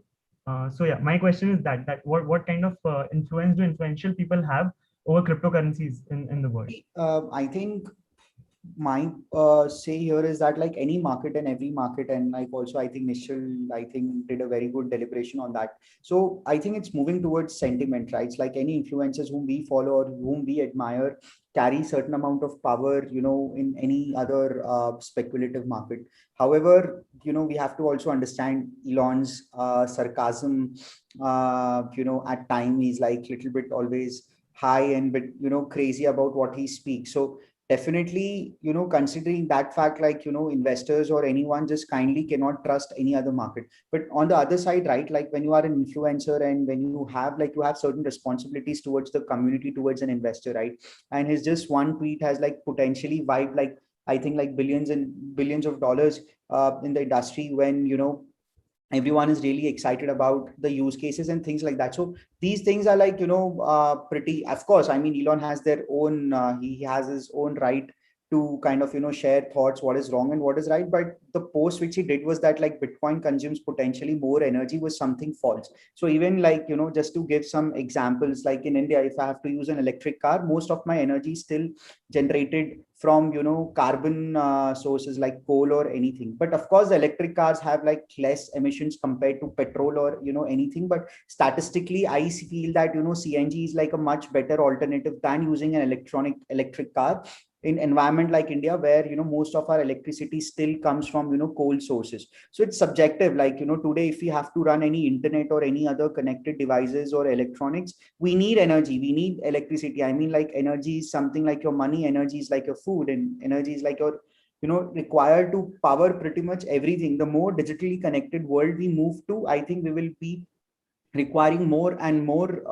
So yeah, my question is that what kind of influence do influential people have over cryptocurrencies in the world? I think my say here is that like any market and every market, and like also I think Nishal did a very good deliberation on that. So I think it's moving towards sentiment, right? It's like any influencers whom we follow or whom we admire carry certain amount of power, in any other speculative market. However, we have to also understand Elon's sarcasm. At time he's like little bit always high and bit crazy about what he speaks. So definitely, considering that fact, like, investors or anyone just kindly cannot trust any other market. But on the other side, right, like when you are an influencer and when you have certain responsibilities towards the community, towards an investor, right? And his just one tweet has like potentially wiped like, I think like billions and billions of dollars in the industry when, everyone is really excited about the use cases and things like that. So these things are like, pretty, of course, I mean, Elon has their own, he has his own right to kind of, share thoughts, what is wrong and what is right. But the post which he did was that like Bitcoin consumes potentially more energy was something false. So even like, just to give some examples, like in India, if I have to use an electric car, most of my energy is still generated from, carbon sources like coal or anything. But of course, the electric cars have like less emissions compared to petrol or, anything. But statistically, I feel that, CNG is like a much better alternative than using an electric car in environment like India, where most of our electricity still comes from coal sources. So it's subjective. Like today, if we have to run any internet or any other connected devices or electronics, we need energy, we need electricity. I mean, like energy is something like your money, energy is like your food, and energy is like your required to power pretty much everything. The more digitally connected world we move to, I think we will be requiring more and more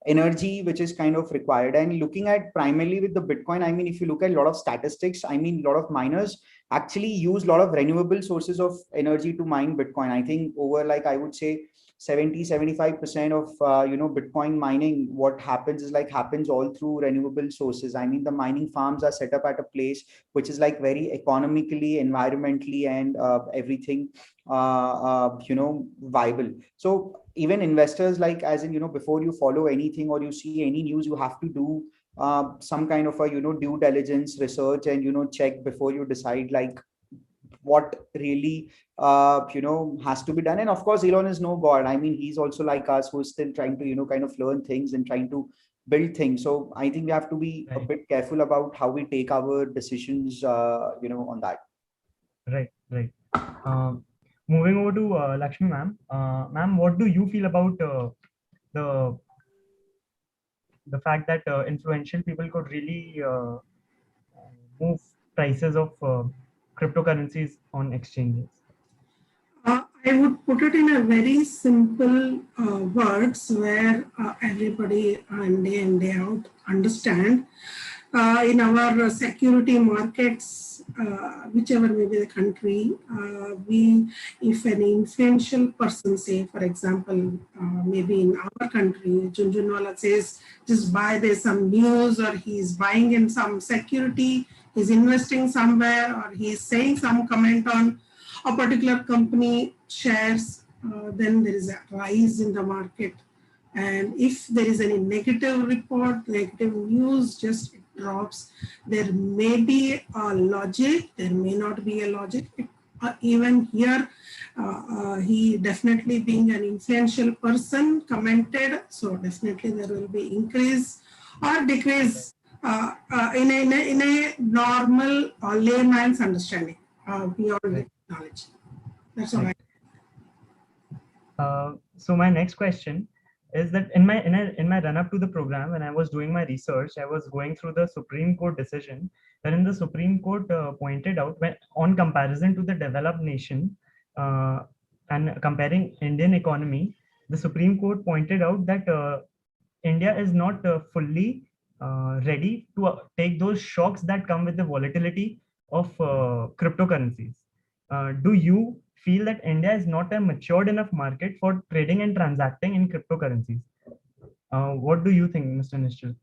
energy which is kind of required. And looking at primarily with the Bitcoin, I mean, if you look at a lot of statistics, I mean, a lot of miners actually use a lot of renewable sources of energy to mine Bitcoin. I think over, like, I would say 70-75% of Bitcoin mining, what happens is like happens all through renewable sources. I mean, the mining farms are set up at a place which is like very economically, environmentally, and everything viable. So even investors, like, as in, before you follow anything or you see any news, you have to do some kind of a due diligence research, and check before you decide like what really has to be done. And of course, Elon is no god. I mean, he's also like us, who's still trying to kind of learn things and trying to build things. So I think we have to be a bit careful about how we take our decisions on that. Right. Moving over to Lakshmi ma'am. Ma'am, what do you feel about the fact that influential people could really move prices of cryptocurrencies on exchanges? I would put it in a very simple words where everybody day in, day out understand. In our security markets, whichever may be the country, if an influential person, say, for example, maybe in our country, Junjunwala says, just buy, there's some news, or he's buying in some security, he's investing somewhere, or he's saying some comment on a particular company shares, then there is a rise in the market. And if there is any negative report, negative news, just it drops. There may be a logic, there may not be a logic. Even here, he definitely being an influential person commented, so definitely there will be increase or decrease in a normal layman's understanding beyond knowledge. That's all. So my next question is that in my run up to the program, when I was doing my research, I was going through the Supreme Court decision, wherein the Supreme Court pointed out, when on comparison to the developed nation and comparing Indian economy, the Supreme Court pointed out that India is not fully ready to take those shocks that come with the volatility of cryptocurrencies. Do you feel that India is not a matured enough market for trading and transacting in cryptocurrencies? What do you think, Mr. Nishchal?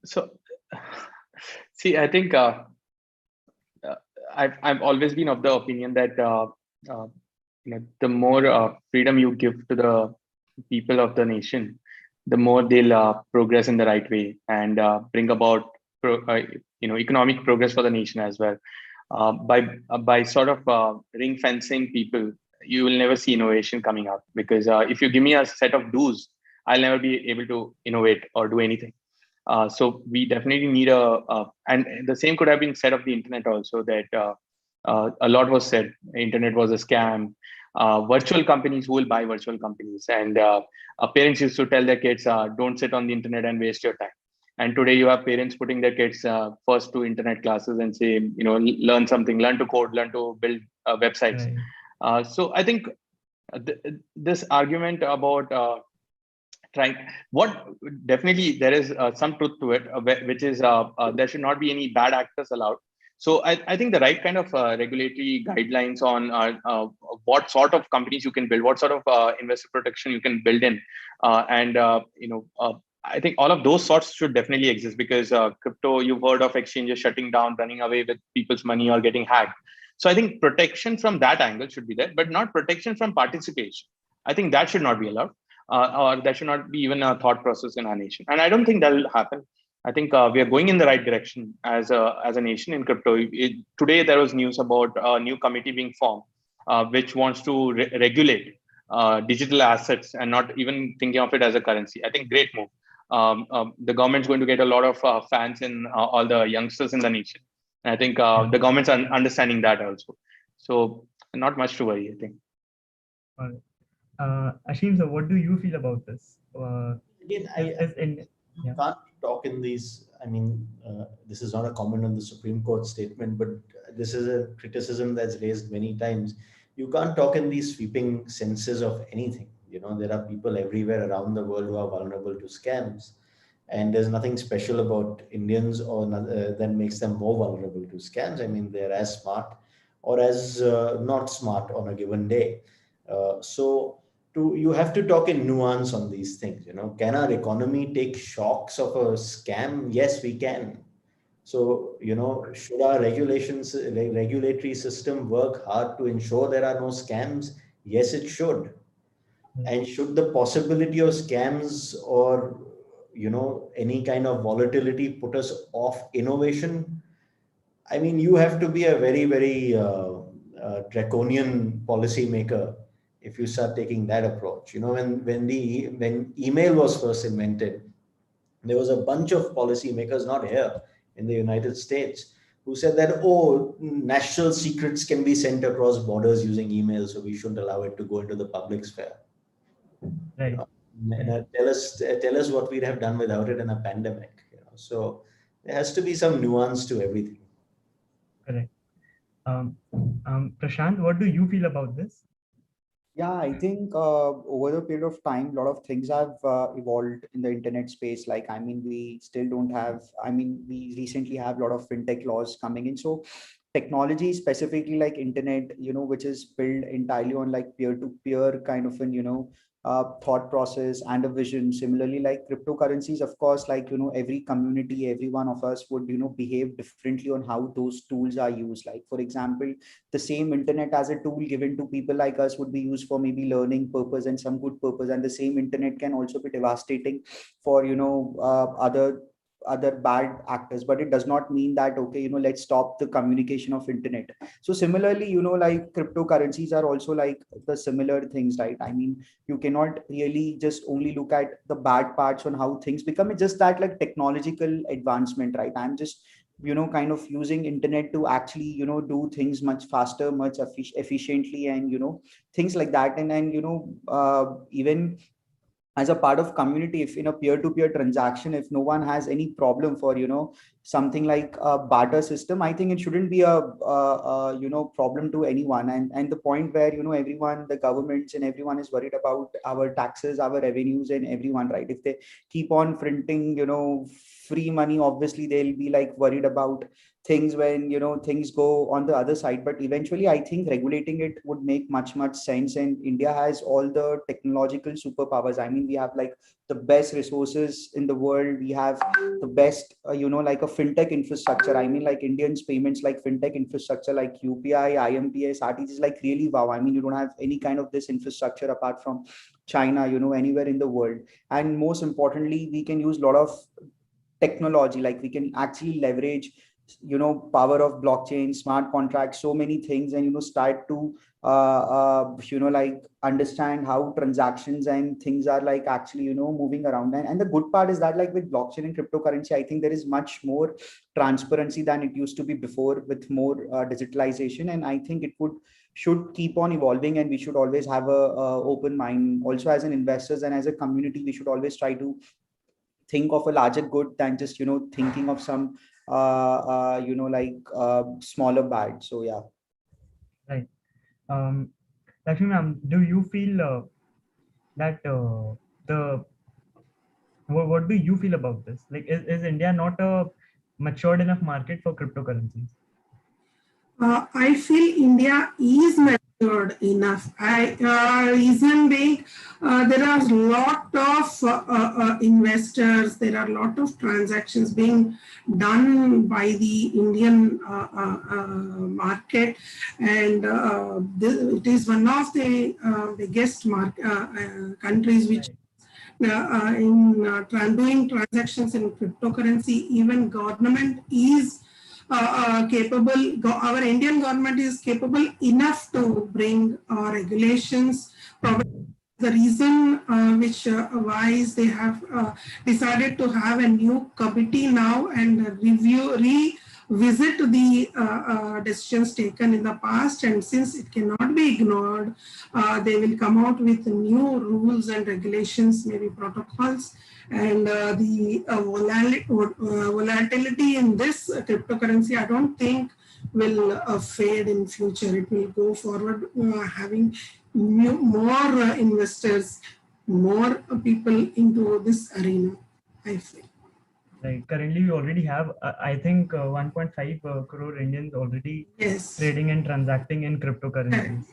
So, see, I think I've always been of the opinion that the more freedom you give to the people of the nation, the more they'll progress in the right way and bring about economic progress for the nation as well. By sort of ring fencing people, you will never see innovation coming up, because if you give me a set of do's, I'll never be able to innovate or do anything. So we definitely need and the same could have been said of the internet also, that a lot was said. Internet was a scam. Virtual companies, who will buy virtual companies? And parents used to tell their kids, don't sit on the internet and waste your time. And today you have parents putting their kids first to internet classes and say, learn something, learn to code, learn to build websites. Right. So I think this argument about definitely there is some truth to it, which is there should not be any bad actors allowed. So I think the right kind of regulatory guidelines on what sort of companies you can build, what sort of investor protection you can build in, I think all of those sorts should definitely exist, because crypto, you've heard of exchanges shutting down, running away with people's money, or getting hacked. So I think protection from that angle should be there, but not protection from participation. I think that should not be allowed, or that should not be even a thought process in our nation. And I don't think that will happen. I think we are going in the right direction as a nation in crypto. Today there was news about a new committee being formed, which wants to regulate digital assets and not even thinking of it as a currency. I think great move. The government's going to get a lot of fans in all the youngsters in the nation. And I think the government's understanding that also. So not much to worry, I think. Ashim, so what do you feel about this? Again, can't talk in these. I mean, this is not a comment on the Supreme Court statement, but this is a criticism that's raised many times. You can't talk in these sweeping senses of anything. You know, there are people everywhere around the world who are vulnerable to scams, and there's nothing special about Indians or that makes them more vulnerable to scams. I mean, they're as smart or as not smart on a given day. You have to talk in nuance on these things. You know, can our economy take shocks of a scam? Yes, we can. So, you know, should our regulatory system work hard to ensure there are no scams? Yes, it should. And should the possibility of scams or, you know, any kind of volatility put us off innovation? I mean, you have to be a very, very draconian policymaker if you start taking that approach. You know, when email was first invented, there was a bunch of policymakers, not here, in the United States, who said that, oh, national secrets can be sent across borders using email, so we shouldn't allow it to go into the public sphere. Right. You know, tell us what we'd have done without it in a pandemic. You know? So there has to be some nuance to everything. Correct. Prashant, what do you feel about this? Yeah, I think over the period of time, a lot of things have evolved in the internet space. Like, I mean, we still don't have, I mean, we recently have a lot of fintech laws coming in. So technology, specifically like internet, you know, which is built entirely on like peer-to-peer kind of an, you know, thought process and a vision. Similarly, like cryptocurrencies, of course, like, you know, every community, every one of us would, you know, behave differently on how those tools are used. Like, for example, the same internet as a tool given to people like us would be used for maybe learning purpose and some good purpose. And the same internet can also be devastating for, you know, other bad actors. But it does not mean that, okay, you know, let's stop the communication of internet. So similarly, you know, like cryptocurrencies are also like the similar things, right? I mean, you cannot really just only look at the bad parts on how things become. It's just that like technological advancement, right? I'm just, you know, kind of using internet to actually, you know, do things much faster, much efficiently, and, you know, things like that. And you know, even as a part of community, if in a peer-to-peer transaction, if no one has any problem for, you know, something like a barter system, I think it shouldn't be a you know, problem to anyone. And the point where, you know, everyone, the governments and everyone is worried about our taxes, our revenues, and everyone, right? If they keep on printing, you know, free money, obviously they'll be like worried about things when, you know, things go on the other side. But eventually I think regulating it would make much sense. And India has all the technological superpowers. I mean, we have like the best resources in the world. We have the best you know, like a fintech infrastructure. I mean, like Indians payments, like fintech infrastructure like UPI, IMPS, RTGS is like really wow. I mean, you don't have any kind of this infrastructure apart from China, you know, anywhere in the world. And most importantly, we can use a lot of technology. Like we can actually leverage, you know, power of blockchain, smart contracts, so many things, and, you know, start to you know, like understand how transactions and things are like actually, you know, moving around. And the good part is that like with blockchain and cryptocurrency, I think there is much more transparency than it used to be before, with more digitalization. And I think it should keep on evolving, and we should always have a open mind. Also, as an investors and as a community, we should always try to think of a larger good than just, you know, thinking of some you know, like smaller bad. So yeah. Right. Lakshmi ma'am, do you feel that what do you feel about this? Like, is India not a matured enough market for cryptocurrencies? I feel India is enough. Reason being, there are a lot of investors, there are a lot of transactions being done by the Indian market, and it is one of the biggest countries which doing transactions in cryptocurrency. Even government is capable, our Indian government is capable enough to bring regulations. Probably the reason why is they have decided to have a new committee now and revisit the decisions taken in the past, and since it cannot be ignored, they will come out with new rules and regulations, maybe protocols, and the volatility in this cryptocurrency, I don't think will fade in future. It will go forward, having more investors, more people into this arena, I feel. Like currently, we already have, I think, 1.5 crore Indians already trading and transacting in cryptocurrencies.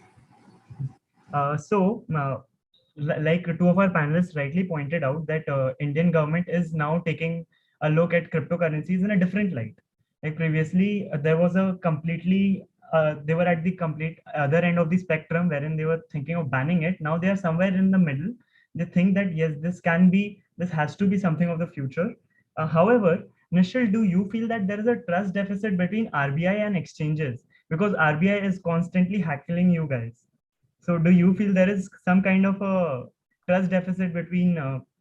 Like two of our panelists rightly pointed out that Indian government is now taking a look at cryptocurrencies in a different light. Like previously, there was a completely, they were at the complete other end of the spectrum wherein they were thinking of banning it. Now they are somewhere in the middle. They think that yes, this has to be something of the future. However, Nishal, do you feel that there is a trust deficit between RBI and exchanges? Because RBI is constantly heckling you guys. So do you feel there is some kind of a trust deficit between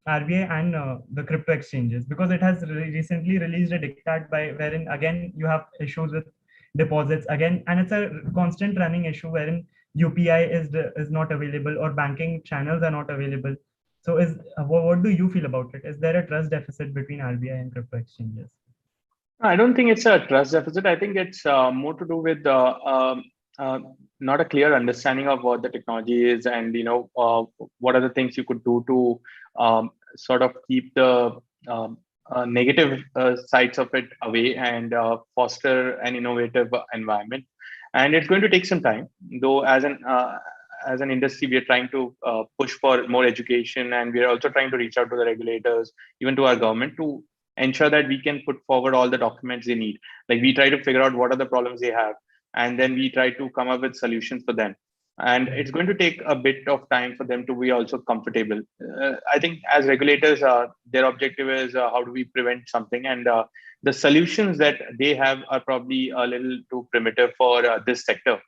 RBI and the crypto exchanges? Because it has recently released a diktat wherein again you have issues with deposits again, and it's a constant running issue wherein UPI is not available or banking channels are not available. So what do you feel about it? Is there a trust deficit between RBI and crypto exchanges? I don't think it's a trust deficit. I think it's more to do with not a clear understanding of what the technology is, and what are the things you could do to sort of keep the negative sides of it away and foster an innovative environment. And it's going to take some time, though. As an industry, we are trying to push for more education, and we are also trying to reach out to the regulators, even to our government, to ensure that we can put forward all the documents they need. Like we try to figure out what are the problems they have, and then we try to come up with solutions for them. And it's going to take a bit of time for them to be also comfortable. I think as regulators, their objective is how do we prevent something, and the solutions that they have are probably a little too primitive for this sector,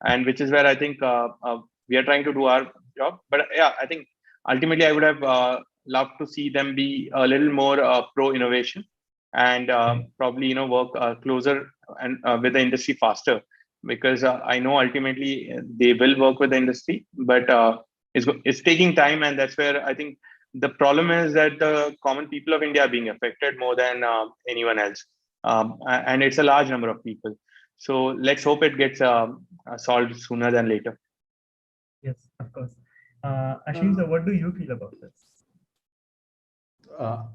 and which is where I think we are trying to do our job. But yeah, I think ultimately I would have loved to see them be a little more pro innovation, and probably work closer and with the industry faster, because I know ultimately they will work with the industry, but it's taking time, and that's where I think the problem is that the common people of India are being affected more than anyone else, and it's a large number of people. So let's hope it gets solved sooner than later. Yes, of course. Ashim, so what do you feel about this?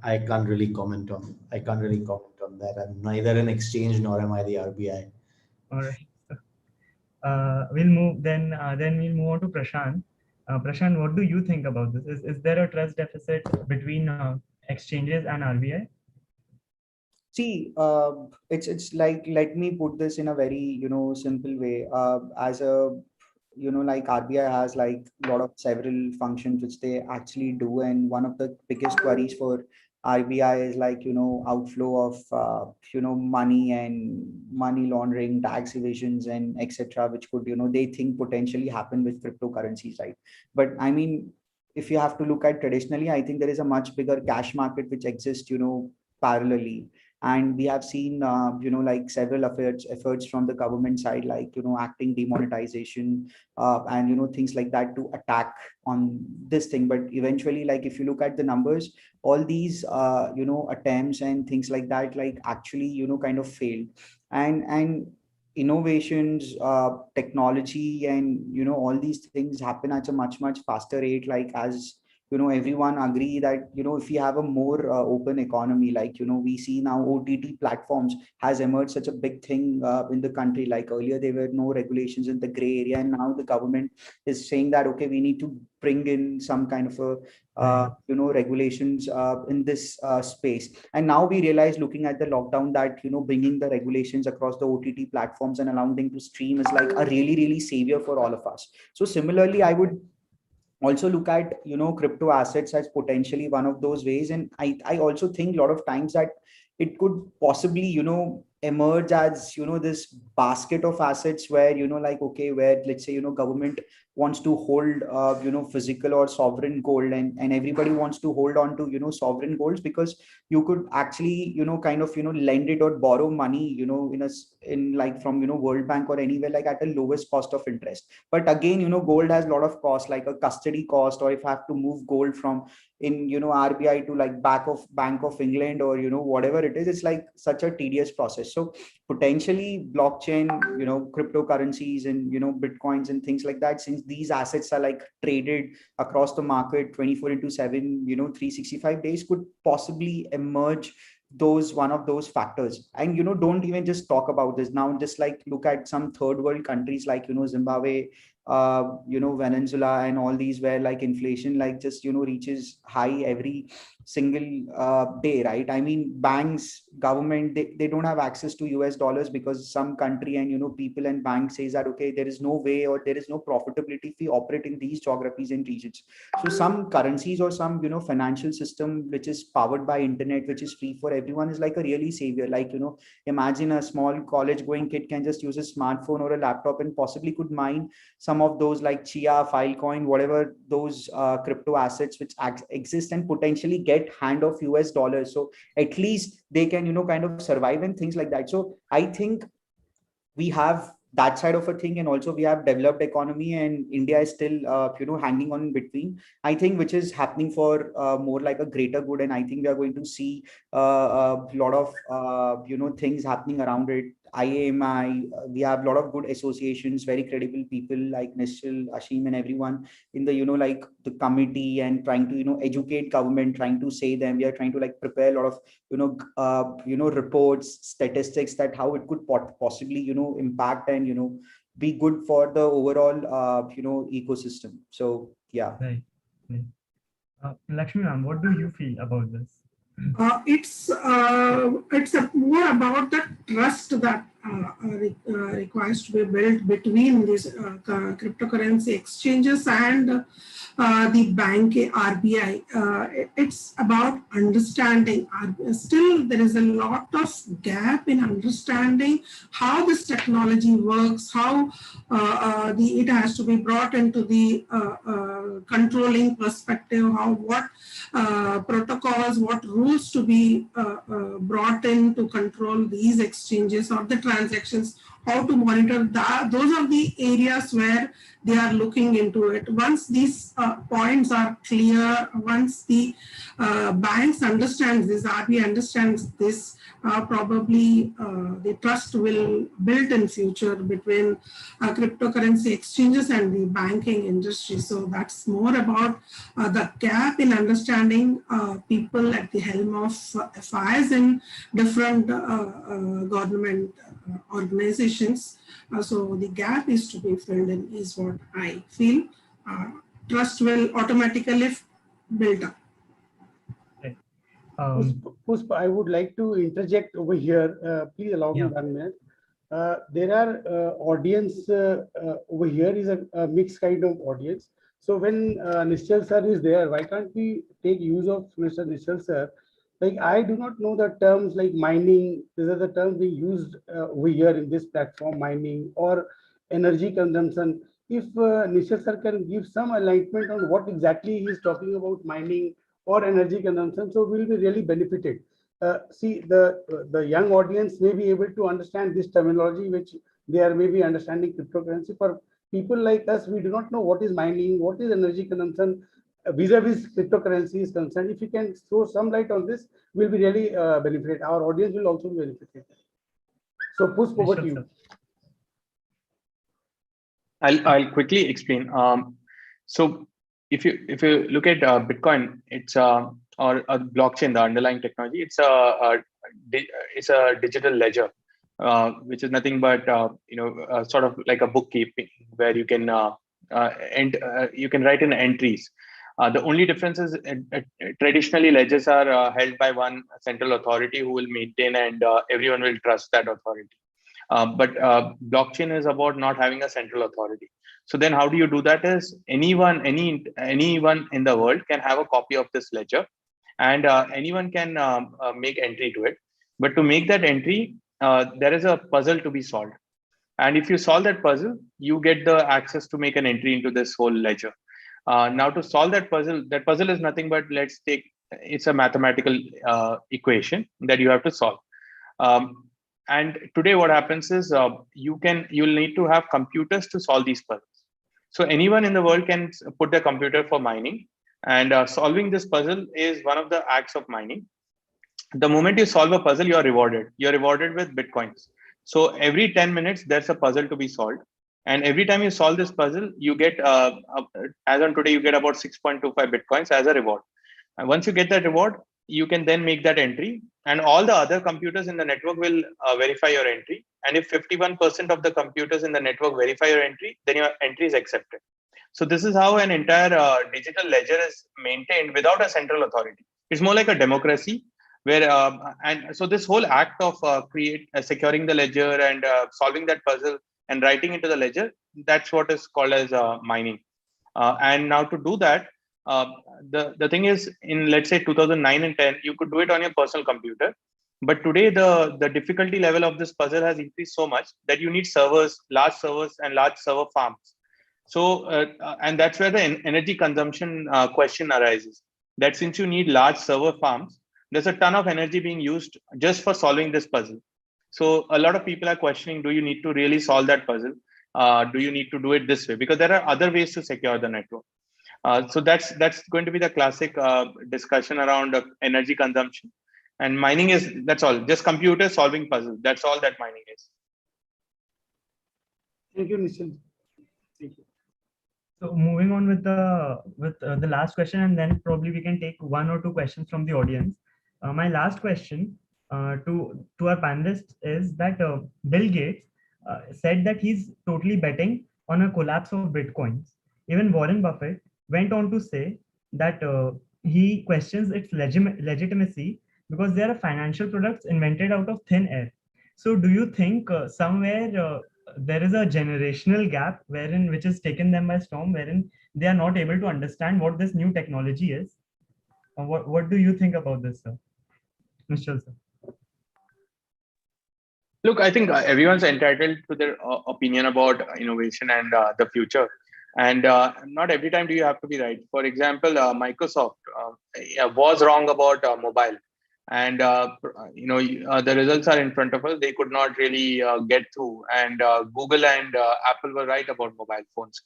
I can't really comment on that. I'm neither an exchange nor am I the RBI. All right. We'll move then we'll move on to Prashant. Prashant, what do you think about this? Is there a trust deficit between exchanges and RBI? See, it's like, let me put this in a very simple way. As a like RBI has like a lot of several functions which they actually do, and one of the biggest worries for RBI is like outflow of money and money laundering, tax evasions, and etc., which could they think potentially happen with cryptocurrencies, right? But I mean, if you have to look at traditionally, I think there is a much bigger cash market which exists parallelly. And we have seen like several efforts from the government side, like acting demonetization and things like that to attack on this thing. But eventually, like if you look at the numbers, all these attempts and things like that like actually kind of failed. And innovations, technology, and all these things happen at a much faster rate, like as everyone agree that, if we have a more open economy, like, we see now OTT platforms has emerged such a big thing in the country. Like earlier, there were no regulations in the gray area, and now the government is saying that, okay, we need to bring in some kind of a, regulations in this space. And now we realize, looking at the lockdown, that, bringing the regulations across the OTT platforms and allowing them to stream is like a really, really savior for all of us. So similarly, I would also look at, crypto assets as potentially one of those ways. And I also think a lot of times that it could possibly, emerge as, this basket of assets where, like, okay, where, let's say, government wants to hold, physical or sovereign gold, and everybody wants to hold on to, sovereign golds, because you could actually, kind of, lend it or borrow money, in like from, World Bank or anywhere, like at a lowest cost of interest. But again, gold has a lot of cost, like a custody cost, or if I have to move gold from in, RBI to like Bank of England, or, whatever it is, it's like such a tedious process. So potentially blockchain, cryptocurrencies, and, Bitcoins and things like that, since these assets are like traded across the market 24/7, 365 days, could possibly emerge those one of those factors. And, don't even just talk about this now, just like look at some third world countries like, Zimbabwe, Venezuela, and all these, where like inflation like just, reaches high every single day, right? I mean, banks, government, they don't have access to US dollars, because some country and, people and banks says that, okay, there is no way, or there is no profitability if we operate in these geographies and regions. So some currencies or some, financial system which is powered by internet, which is free for everyone, is like a really savior. Like, imagine a small college going kid can just use a smartphone or a laptop and possibly could mine some of those like Chia, Filecoin, whatever those crypto assets which exist, and potentially get hand of US dollars. So at least they can, kind of survive and things like that. So I think we have that side of a thing, and also we have developed economy, and India is still, hanging on in between, I think, which is happening for more like a greater good. And I think we are going to see a lot of, things happening around it. IAMI, we have a lot of good associations, very credible people like Nishil, Ashim, and everyone in the, like the committee, and trying to, educate government, trying to say them. We are trying to like prepare a lot of, reports, statistics, that how it could possibly, impact and, be good for the overall, ecosystem. So, yeah. Right. Lakshmi ma'am, what do you feel about this? It's more about the trust that requires to be built between these cryptocurrency exchanges and the bank RBI. It's about understanding. Still, there is a lot of gap in understanding how this technology works, how it has to be brought into the controlling perspective, what protocols, what rules to be brought in to control these exchanges or the transactions, how to monitor that. Those are the areas where they are looking into it. Once these points are clear, once the banks understand this, RBI understands this, probably the trust will build in future between cryptocurrency exchanges and the banking industry. So that's more about the gap in understanding people at the helm of affairs in different government organizations. So the gap is to be filled in, is what I feel. Trust will automatically build up. Pushpa, I would like to interject over here. Please allow me 1 minute. There are audience over here is a mixed kind of audience. So when Nishal sir is there, why can't we take use of Mr. Nishal sir? Like, I do not know the terms like mining. These are the terms being used over here in this platform, mining or energy consumption. If Nishal sir can give some enlightenment on what exactly he is talking about, mining or energy consumption, so we'll be really benefited. See, the young audience may be able to understand this terminology, which they are maybe understanding cryptocurrency. For people like us, we do not know what is mining, what is energy consumption, vis-a-vis cryptocurrency is concerned. If you can throw some light on this, we'll be really benefited. Our audience will also be benefited. So, Pushpa, over to you. I'll quickly explain. So, if you look at Bitcoin, it's or a blockchain, the underlying technology, it's a digital ledger, which is nothing but sort of like a bookkeeping where you can you can write in entries. The only difference is traditionally ledgers are held by one central authority who will maintain, and everyone will trust that authority. But blockchain is about not having a central authority. So then how do you do that is anyone in the world can have a copy of this ledger, and anyone can make entry to it. But to make that entry, there is a puzzle to be solved. And if you solve that puzzle, you get the access to make an entry into this whole ledger. Now to solve that puzzle is nothing but, it's a mathematical equation that you have to solve. And today what happens is you'll need to have computers to solve these puzzles. So anyone in the world can put their computer for mining, and solving this puzzle is one of the acts of mining. The moment you solve a puzzle, you're rewarded with Bitcoins. So every 10 minutes, there's a puzzle to be solved. And every time you solve this puzzle, you get, as on today, you get about 6.25 Bitcoins as a reward. And once you get that reward, you can then make that entry, and all the other computers in the network will verify your entry. And if 51% of the computers in the network verify your entry, then your entry is accepted. So this is how an entire digital ledger is maintained without a central authority. It's more like a democracy where, and so this whole act of securing the ledger and solving that puzzle and writing into the ledger, that's what is called as mining. And now to do that, the thing is, in let's say 2009 and 10, you could do it on your personal computer. But today, the difficulty level of this puzzle has increased so much that you need large servers and large server farms. So, and that's where the energy consumption question arises. That since you need large server farms, there's a ton of energy being used just for solving this puzzle. So a lot of people are questioning, do you need to really solve that puzzle? Do you need to do it this way? Because there are other ways to secure the network. So that's going to be the classic discussion around energy consumption. And mining that's all, just computers solving puzzles. That's all that mining is. Thank you, Nishant. Thank you. So moving on with the last question, and then probably we can take one or two questions from the audience. My last question to our panelists is that Bill Gates said that he's totally betting on a collapse of Bitcoins. Even Warren Buffett went on to say that he questions its legitimacy because they are financial products invented out of thin air. So do you think somewhere there is a generational gap which has taken them by storm, wherein they are not able to understand what this new technology is? What do you think about this, sir? Mr. Sir. Look, I think everyone's entitled to their opinion about innovation and the future. And not every time do you have to be right. For example, Microsoft was wrong about mobile. And the results are in front of us. They could not really get through. And Google and Apple were right about mobile phones.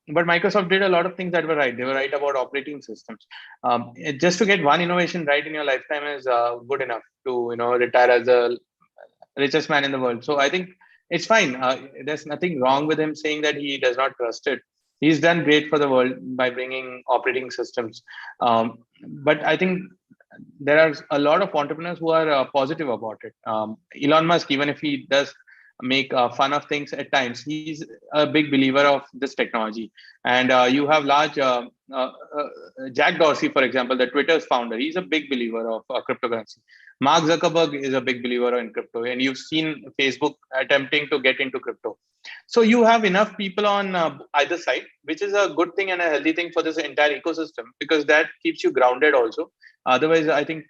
But Microsoft did a lot of things that were right. They were right about operating systems. Just to get one innovation right in your lifetime is good enough to retire as the richest man in the world. So I think it's fine. There's nothing wrong with him saying that he does not trust it. He's done great for the world by bringing operating systems. But I think there are a lot of entrepreneurs who are positive about it. Elon Musk, even if he does make fun of things at times, he's a big believer of this technology. And you have large Jack Dorsey, for example, the Twitter's founder. He's a big believer of cryptocurrency. Mark Zuckerberg is a big believer in crypto, and you've seen Facebook attempting to get into crypto. So you have enough people on either side, which is a good thing and a healthy thing for this entire ecosystem, because that keeps you grounded also. Otherwise, I think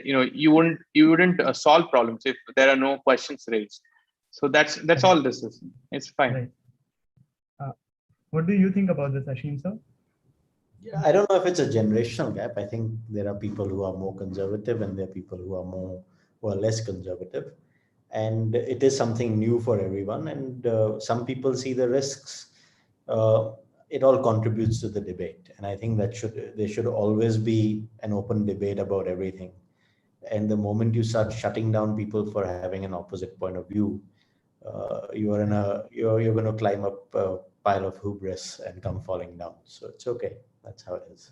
you wouldn't solve problems if there are no questions raised. So that's all this is. It's fine. Right. What do you think about this, Ashim sir? Yeah, I don't know if it's a generational gap. I think there are people who are more conservative and there are people who are less conservative. And it is something new for everyone. And some people see the risks. It all contributes to the debate. And I think that there should always be an open debate about everything. And the moment you start shutting down people for having an opposite point of view, you're going to climb up pile of hubris and come falling down. So it's okay. That's how it is.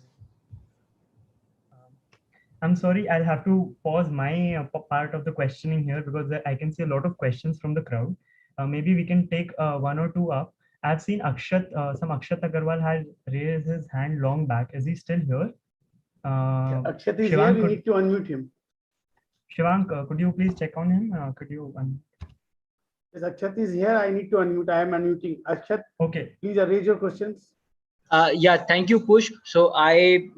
I'm sorry, I'll have to pause my part of the questioning here because I can see a lot of questions from the crowd. Maybe we can take one or two up. I've seen some Akshat Agarwal had raised his hand long back. Is he still here? Akshat is Shivank, here, we need to unmute him. Shivank, could you please check on him? Could you? Yes, Akshat is here, I need to unmute. I am unmuting. Akshat, Okay. please raise your questions. Yeah, thank you, Push. So I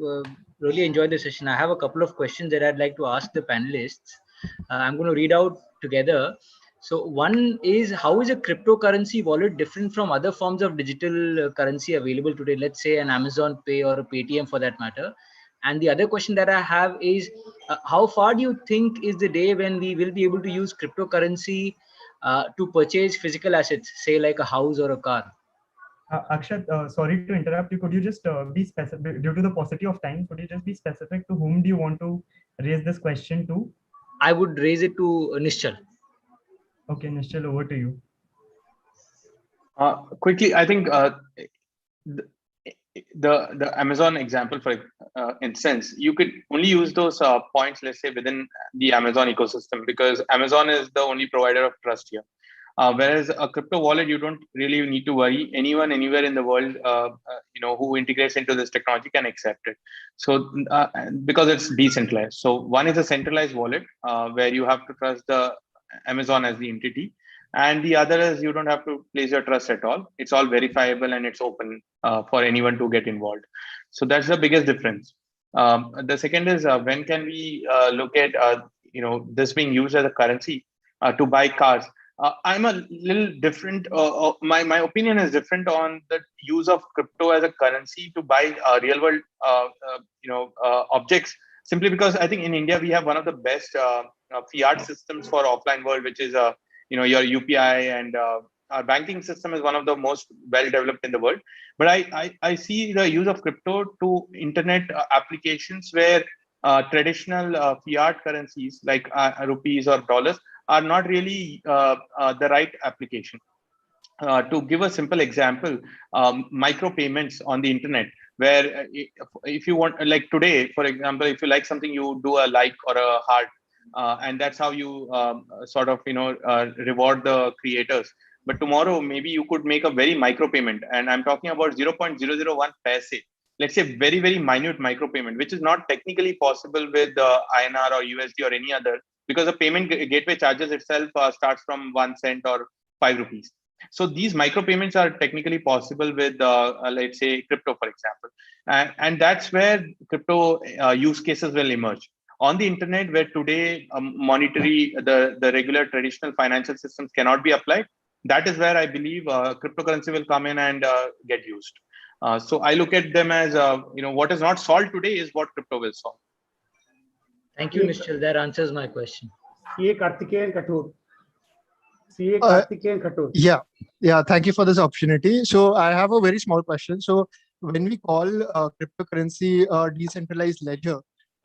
really enjoyed the session. I have a couple of questions that I'd like to ask the panelists. I'm going to read out together. So one is, how is a cryptocurrency wallet different from other forms of digital currency available today? Let's say an Amazon Pay or a Paytm for that matter. And the other question that I have is, how far do you think is the day when we will be able to use cryptocurrency to purchase physical assets, say like a house or a car? Akshat, sorry to interrupt you. Could you just be specific, due to the paucity of time, could you just be specific to whom do you want to raise this question to? I would raise it to Nishchal. Okay, Nishchal, over to you. Quickly, I think the Amazon example, for instance, you could only use those points, let's say, within the Amazon ecosystem, because Amazon is the only provider of trust here. Whereas a crypto wallet, you don't really need to worry. Anyone, anywhere in the world, who integrates into this technology can accept it. So because it's decentralized. So one is a centralized wallet where you have to trust the Amazon as the entity. And the other is you don't have to place your trust at all. It's all verifiable and it's open for anyone to get involved. So that's the biggest difference. The second is when can we look at this being used as a currency to buy cars? I'm a little different. My opinion is different on the use of crypto as a currency to buy real world objects. Simply because I think in India we have one of the best fiat systems for offline world, which is your UPI, and our banking system is one of the most well developed in the world. But I see the use of crypto to internet applications where traditional fiat currencies like rupees or dollars are not really the right application. To give a simple example, micro payments on the internet, where if you want, like today, for example, if you like something, you do a like or a heart, and that's how you reward the creators. But tomorrow, maybe you could make a very micro payment, and I'm talking about 0.001 paise. Let's say very, very minute micro payment, which is not technically possible with INR or USD or any other, because the payment gateway charges itself starts from 1 cent or 5 rupees. So these micro payments are technically possible with, let's say, crypto, for example. And that's where crypto use cases will emerge. On the internet, where today the regular traditional financial systems cannot be applied, that is where I believe cryptocurrency will come in and get used. So I look at them as, what is not solved today is what crypto will solve. Thank you, Nishchal. That answers my question. CA Karthikeyan Kathur. Yeah. Thank you for this opportunity. So I have a very small question. So when we call cryptocurrency a decentralized ledger,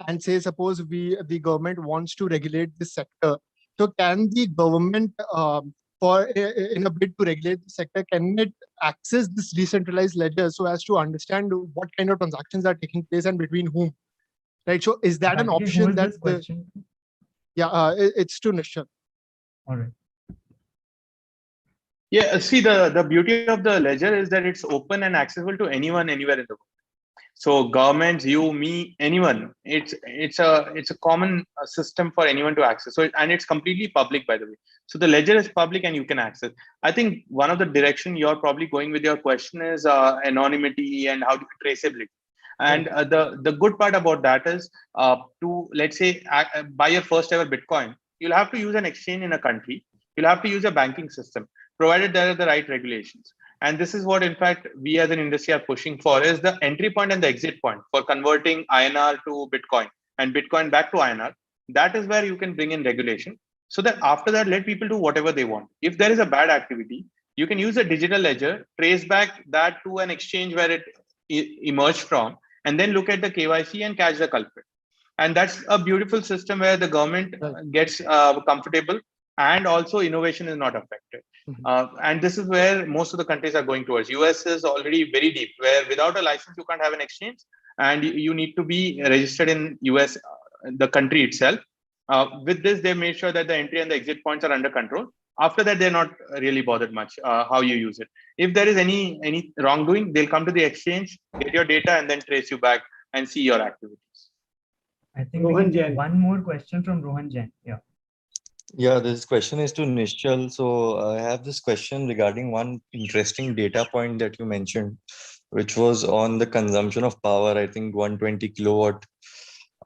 and say suppose the government wants to regulate this sector, so can the government in a bid to regulate the sector, can it access this decentralized ledger so as to understand what kind of transactions are taking place and between whom? Right. So is that an option that it's to Nishchal. All right. Yeah, see, the beauty of the ledger is that it's open and accessible to anyone, anywhere in the world. So governments, you, me, anyone, it's a common system for anyone to access. So and it's completely public, by the way. So the ledger is public and you can access. I think one of the direction you're probably going with your question is anonymity and how to traceability. And the good part about that is to, let's say, buy your first ever Bitcoin, you'll have to use an exchange in a country. You'll have to use a banking system, provided there are the right regulations. And this is what, in fact, we as an industry are pushing for, is the entry point and the exit point for converting INR to Bitcoin and Bitcoin back to INR. That is where you can bring in regulation, so that after that, let people do whatever they want. If there is a bad activity, you can use a digital ledger, trace back that to an exchange where it emerged from, and then look at the KYC and catch the culprit. And that's a beautiful system where the government gets comfortable, and also innovation is not affected. And this is where most of the countries are going towards. US is already very deep, where without a license you can't have an exchange, and you need to be registered in US, the country itself. With this, they made sure that the entry and the exit points are under control. After that, they're not really bothered much how you use it. If there is any wrongdoing, they'll come to the exchange, get your data, and then trace you back and see your activities. I think we can take one more question from Rohan Jain. Yeah. Yeah, this question is to Nishchal. So I have this question regarding one interesting data point that you mentioned, which was on the consumption of power, I think 120 kilowatt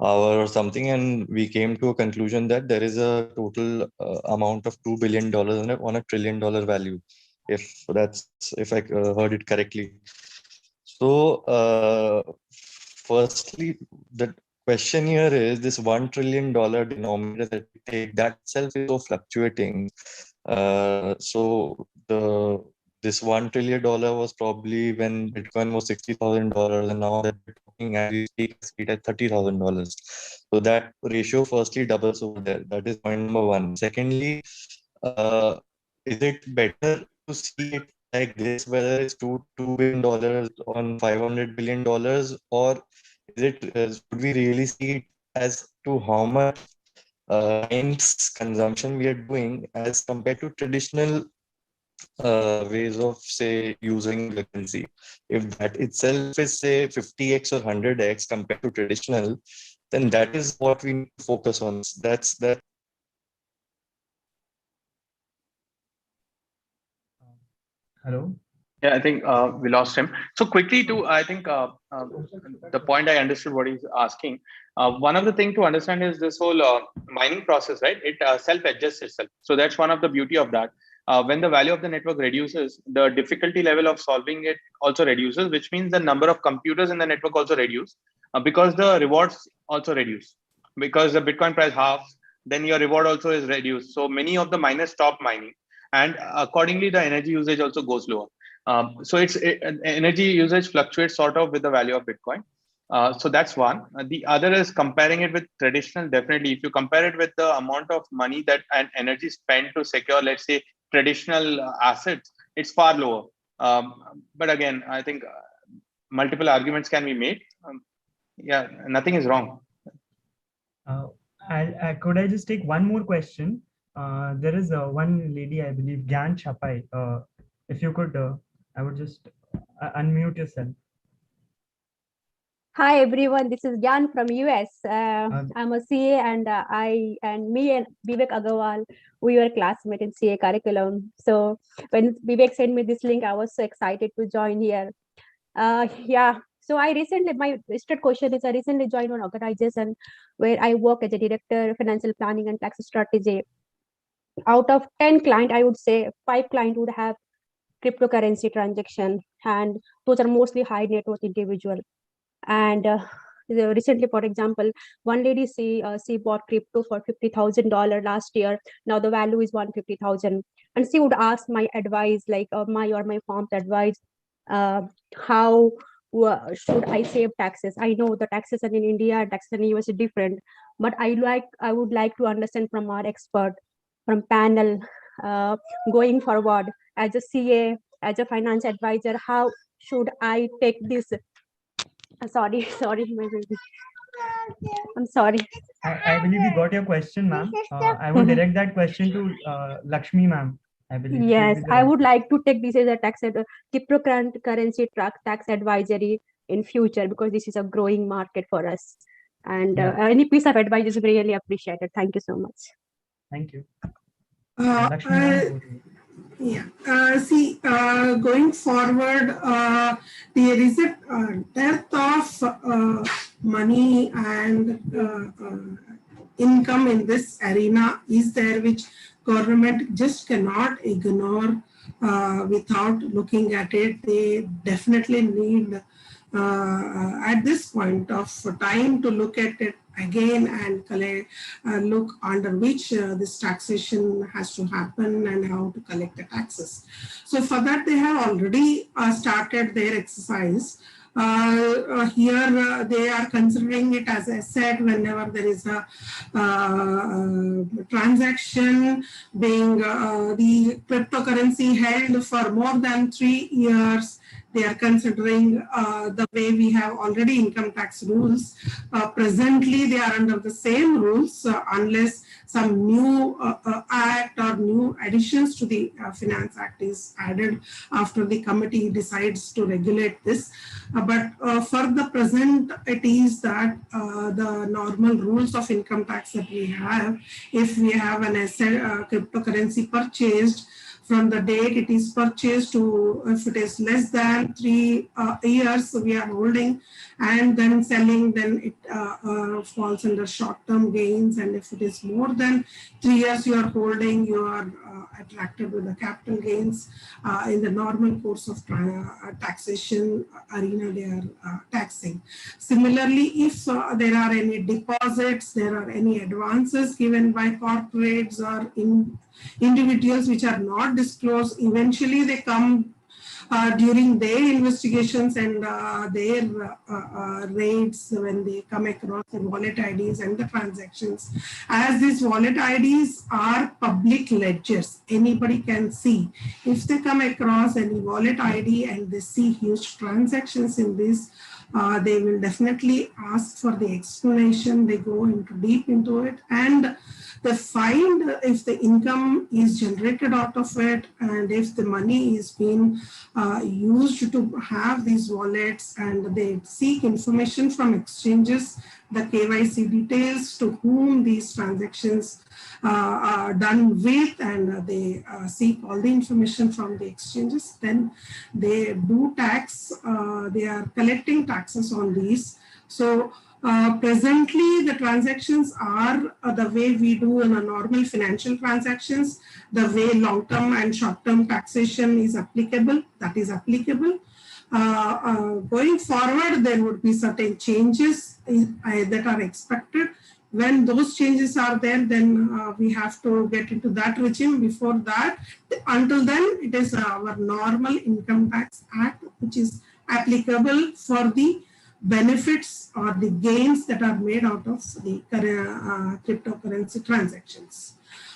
hour or something. And we came to a conclusion that there is a total amount of $2 billion on $1 trillion value, if I heard it correctly. So firstly, the question here is this $1 trillion denominator that we take, that itself is so fluctuating. So this $1 trillion was probably when Bitcoin was $60,000, and now that we're talking as we speak, it's at $30,000. So that ratio firstly doubles over there. That is point number one. Secondly, is it better to see it like this, whether it's $2 billion on $500 billion, or is it should we really see it as to how much times consumption we are doing as compared to traditional ways of, say, using the currency? If that itself is, say, 50x or 100x compared to traditional, then that is what we need to focus on. That's that. Hello. Yeah, I think we lost him. So quickly to, I think the point I understood what he's asking. One of the things to understand is this whole mining process, right? It self-adjusts itself. So that's one of the beauty of that. When the value of the network reduces, the difficulty level of solving it also reduces, which means the number of computers in the network also reduce, because the rewards also reduce. Because the Bitcoin price halves, then your reward also is reduced. So many of the miners stop mining, and accordingly the energy usage also goes lower. So energy usage fluctuates sort of with the value of Bitcoin. So that's one. The other is comparing it with traditional. Definitely, if you compare it with the amount of money that and energy spent to secure, let's say, traditional assets, it's far lower. But again, I think multiple arguments can be made. Yeah, nothing is wrong. Could I just take one more question? There is one lady, I believe, Gyan Chapai. If you could, I would just unmute yourself. Hi everyone, this is Gyan from US. I'm a CA, and me and Vivek Agarwal, we were classmates in CA curriculum. So when Vivek sent me this link, I was so excited to join here. Yeah. So my listed question is, I recently joined an organization where I work as a director, financial planning and tax strategy. Out of 10 clients, I would say 5 clients would have cryptocurrency transaction, and those are mostly high net worth individual. And recently, for example, one lady, she bought crypto for $50,000 last year. Now the value is $150,000, and she would ask my advice, like my firm's advice, how should I save taxes? I know the taxation in India and taxation in US is different, but I would like to understand from our expert, from panel, going forward as a CA, as a finance advisor, how should I take this? Sorry, my baby. I'm sorry. I believe we got your question, ma'am. I would direct that question to Lakshmi, ma'am. I believe. Yes, I would like to take this as a cryptocurrency tax advisory in future, because this is a growing market for us. And any piece of advice is really appreciated. Thank you so much. Thank you. Going forward, there is a dearth of money and income in this arena is there, which government just cannot ignore without looking at it. They definitely need at this point of time to look at it again and look under which this taxation has to happen and how to collect the taxes. So for that, they have already started their exercise. Here they are considering it as I said, whenever there is a transaction being the cryptocurrency held for more than 3 years, they are considering the way we have already income tax rules. Presently, they are under the same rules unless some new act or new additions to the Finance Act is added after the committee decides to regulate this. But for the present, it is that the normal rules of income tax that we have, if we have an asset cryptocurrency purchased, from the date it is purchased to if it is less than 3 years we are holding and then selling, then it falls under short-term gains. And if it is more than 3 years you are holding, you are attracted with the capital gains. In the normal course of taxation arena, they are taxing. Similarly, if there are any deposits, there are any advances given by corporates or individuals which are not disclosed, eventually they come during their investigations and their raids when they come across the wallet IDs and the transactions. As these wallet IDs are public ledgers, anybody can see. If they come across any wallet ID and they see huge transactions in this, they will definitely ask for the explanation. They go deep into it and they find if the income is generated out of it and if the money is being used to have these wallets, and they seek information from exchanges, the KYC details to whom these transactions are done with, and they seek all the information from the exchanges. Then they do tax, they are collecting taxes on these. So presently, the transactions are the way we do in a normal financial transactions, the way long-term and short-term taxation is applicable, that is applicable. Going forward, there would be certain changes that are expected. When those changes are there, then we have to get into that regime. Before that, until then, it is our normal Income Tax Act, which is applicable for the benefits or the gains that are made out of the cryptocurrency transactions.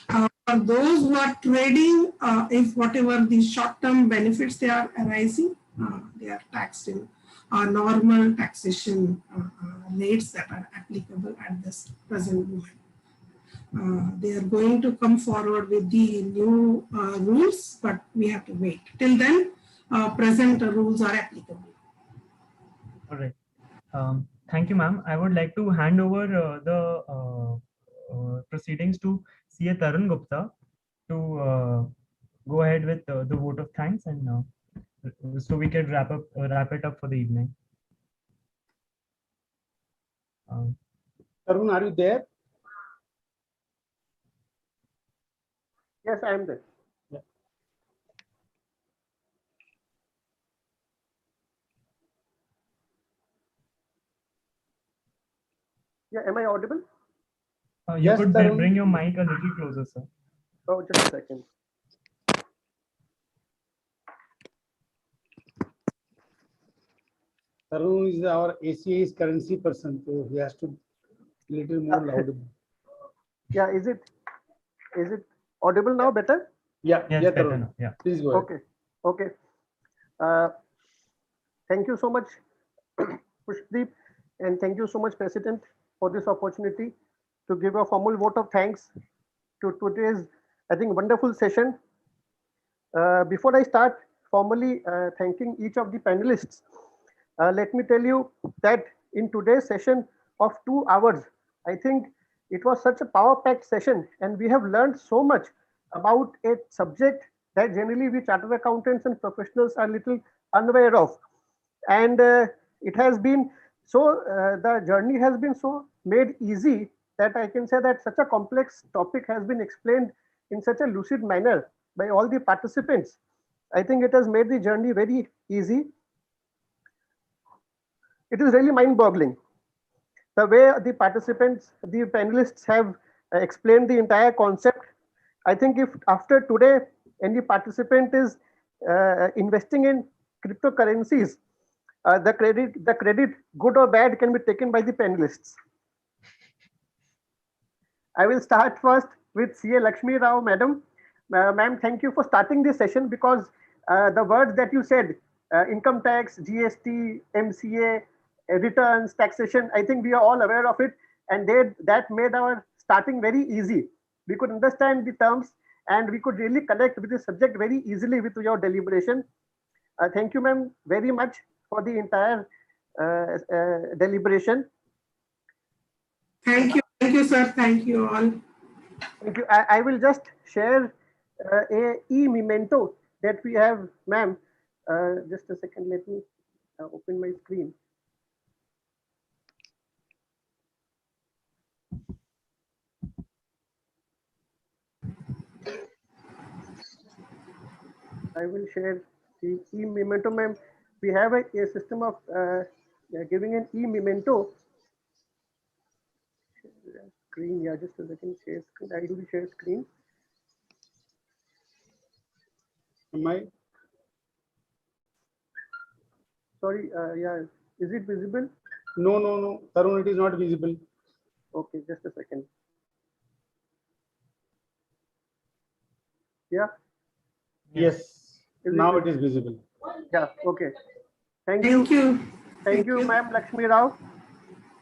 For those who are trading, if whatever the short-term benefits they are arising, they are taxed in normal taxation rates that are applicable at this present moment. They are going to come forward with the new rules, but we have to wait. Till then, present rules are applicable. All right. Thank you, ma'am. I would like to hand over the proceedings to CA Tarun Gupta to go ahead with the vote of thanks, and so we can wrap it up for the evening. Tarun, are you there? Yes, I am there. Yeah. Yeah, am I audible? You Yes, could Tarun. bring your mic a little closer, sir. Oh, just a second. Tarun is our ACA's currency person, so he has to little more louder. Yeah, is it audible now better? Yeah, Yes, yeah, better Tarun. now. Yeah. Please go ahead. Okay. Thank you so much, Pushdeep, and thank you so much, President, for this opportunity to give a formal vote of thanks to today's, I think, wonderful session. Before I start formally thanking each of the panelists, let me tell you that in today's session of 2 hours, I think it was such a power-packed session, and we have learned so much about a subject that generally we chartered accountants and professionals are little unaware of. And it has been so, the journey has been so made easy that I can say that such a complex topic has been explained in such a lucid manner by all the participants. I think it has made the journey very easy. It is really mind-boggling. the way the participants, the panelists have explained the entire concept. I think if after today any participant is investing in cryptocurrencies, the credit, good or bad, can be taken by the panelists. I will start first with CA Lakshmi Rao, madam. Ma'am, thank you for starting this session, because the words that you said, income tax, GST, MCA, returns, taxation, I think we are all aware of it, and that made our starting very easy. We could understand the terms and we could really connect with the subject very easily with your deliberation. Thank you, ma'am, very much for the entire deliberation. Thank you, sir. Thank you all. Thank you. I will just share a e-memento that we have, ma'am. Just a second, let me open my screen. I will share the e-memento, ma'am. We have a system of giving an e-memento. Screen, yeah, just a second. Share screen. I do the share screen. Am I? Sorry, yeah, is it visible? No. Tarun, it is not visible. Okay, just a second. Yeah. Yes. Now it is visible. Yeah. Okay. Thank you. Thank you, ma'am, Lakshmi Rao.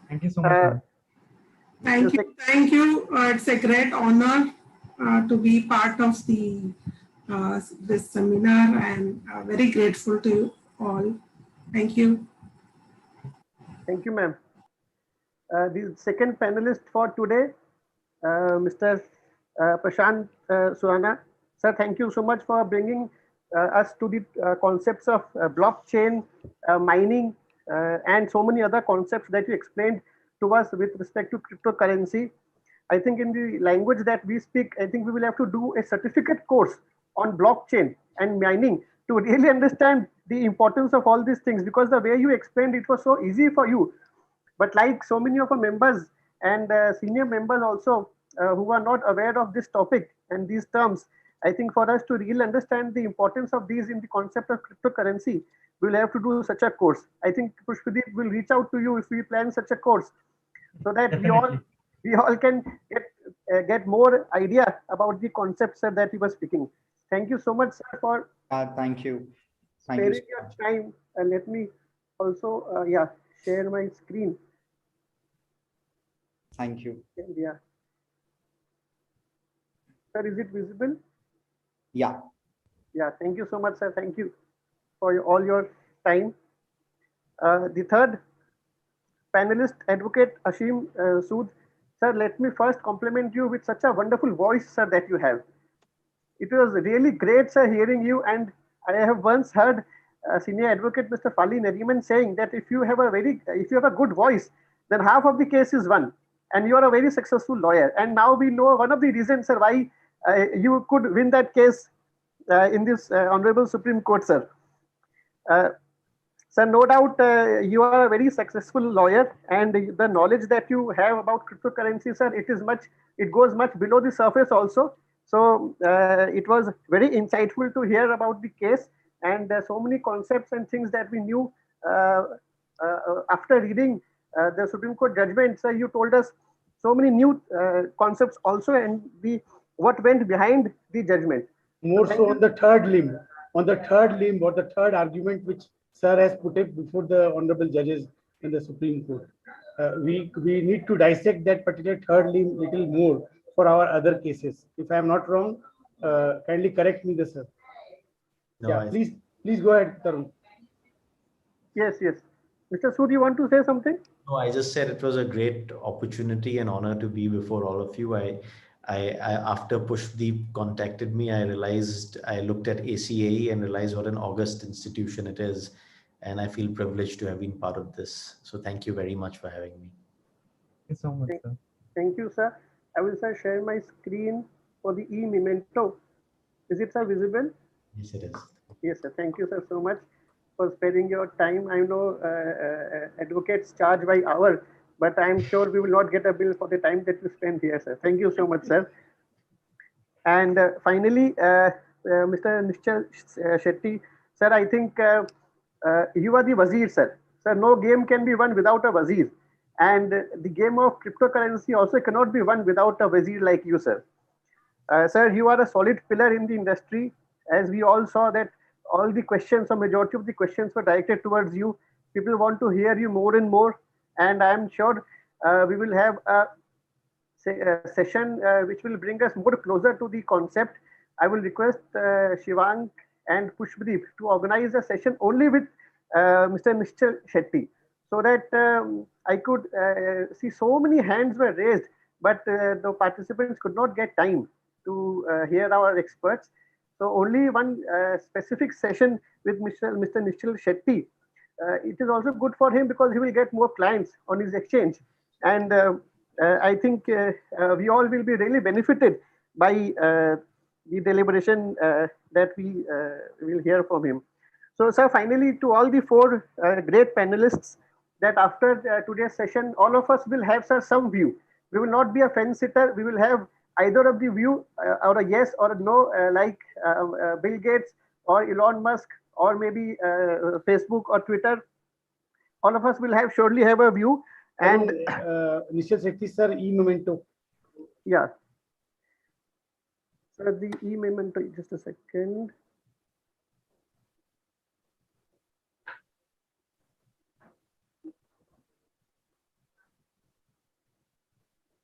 Thank you so much, ma'am. Thank you. It's a great honor to be part of the this seminar, and very grateful to you all. Thank you. Thank you, ma'am. The second panelist for today, Mr. Prashant Surana. Sir, thank you so much for bringing us to the concepts of blockchain, mining, and so many other concepts that you explained to us with respect to cryptocurrency. I think in the language that we speak, I think we will have to do a certificate course on blockchain and mining to really understand the importance of all these things, because the way you explained it was so easy for you. But like so many of our members and senior members also who are not aware of this topic and these terms, I think for us to really understand the importance of these in the concept of cryptocurrency, we'll have to do such a course. I think Pushpadeep will reach out to you if we plan such a course, so that we all can get more idea about the concepts that he was speaking. Thank you so much, sir, for thank you. Sparing your time. And let me also share my screen. Thank you. Yeah. Sir, is it visible? Yeah. Yeah. Thank you so much, sir. Thank you for all your time. The third panelist, Advocate Ashim Sood. Sir, let me first compliment you with such a wonderful voice, sir, that you have. It was really great, sir, hearing you. And I have once heard Senior Advocate Mr. Fali Nariman saying that if you have a good voice, then half of the case is won, and you are a very successful lawyer. And now we know one of the reasons, sir, why you could win that case in this Honorable Supreme Court, sir. Sir, no doubt you are a very successful lawyer, and the knowledge that you have about cryptocurrency, sir, it goes much below the surface also. So it was very insightful to hear about the case, and so many concepts and things that we knew after reading the Supreme Court judgment. Sir, you told us so many new concepts also, and what went behind the judgment. More so on the third limb, or the third argument which sir has put it before the honorable judges in the Supreme Court. We need to dissect that particular third limb little more for our other cases. If I am not wrong, kindly correct me, sir. No, yeah, please go ahead, Tarun. Yes. Mr. Sood, you want to say something? No, I just said it was a great opportunity and honor to be before all of you. I after Pushdeep contacted me, I looked at ACAE and realized what an august institution it is. And I feel privileged to have been part of this. So thank you very much for having me. Thank you so much, sir. Thank you, sir. I will, sir, share my screen for the e-memento. Is it, sir, visible? Yes, it is. Yes, sir. Thank you, sir, so much for sparing your time. I know advocates charge by hour, but I'm sure we will not get a bill for the time that we spend here, sir. Thank you so much, sir. And finally, Mr. Nishchal Shetty, sir, I think you are the wazir, sir. Sir, no game can be won without a wazir. And the game of cryptocurrency also cannot be won without a wazir like you, sir. Sir, you are a solid pillar in the industry, as we all saw that all the questions, or majority of the questions were directed towards you. People want to hear you more and more. And I'm sure we will have a session which will bring us more closer to the concept. I will request Shivang and Pushpadeep to organize a session only with Mr. Nishchal Shetty, so that I could see so many hands were raised, but the participants could not get time to hear our experts. So only one specific session with Mr. Nishchal Shetty. It is also good for him because he will get more clients on his exchange. And I think we all will be really benefited by the deliberation that we will hear from him. So, sir, finally, to all the four great panelists, that after today's session, all of us will have, sir, some view. We will not be a fence sitter. We will have either of the view or a yes or a no, like Bill Gates or Elon Musk or maybe Facebook or Twitter. All of us will have surely have a view. And Nishchal Shetty, sir, e-memento. Yeah. So the e-memento, just a second.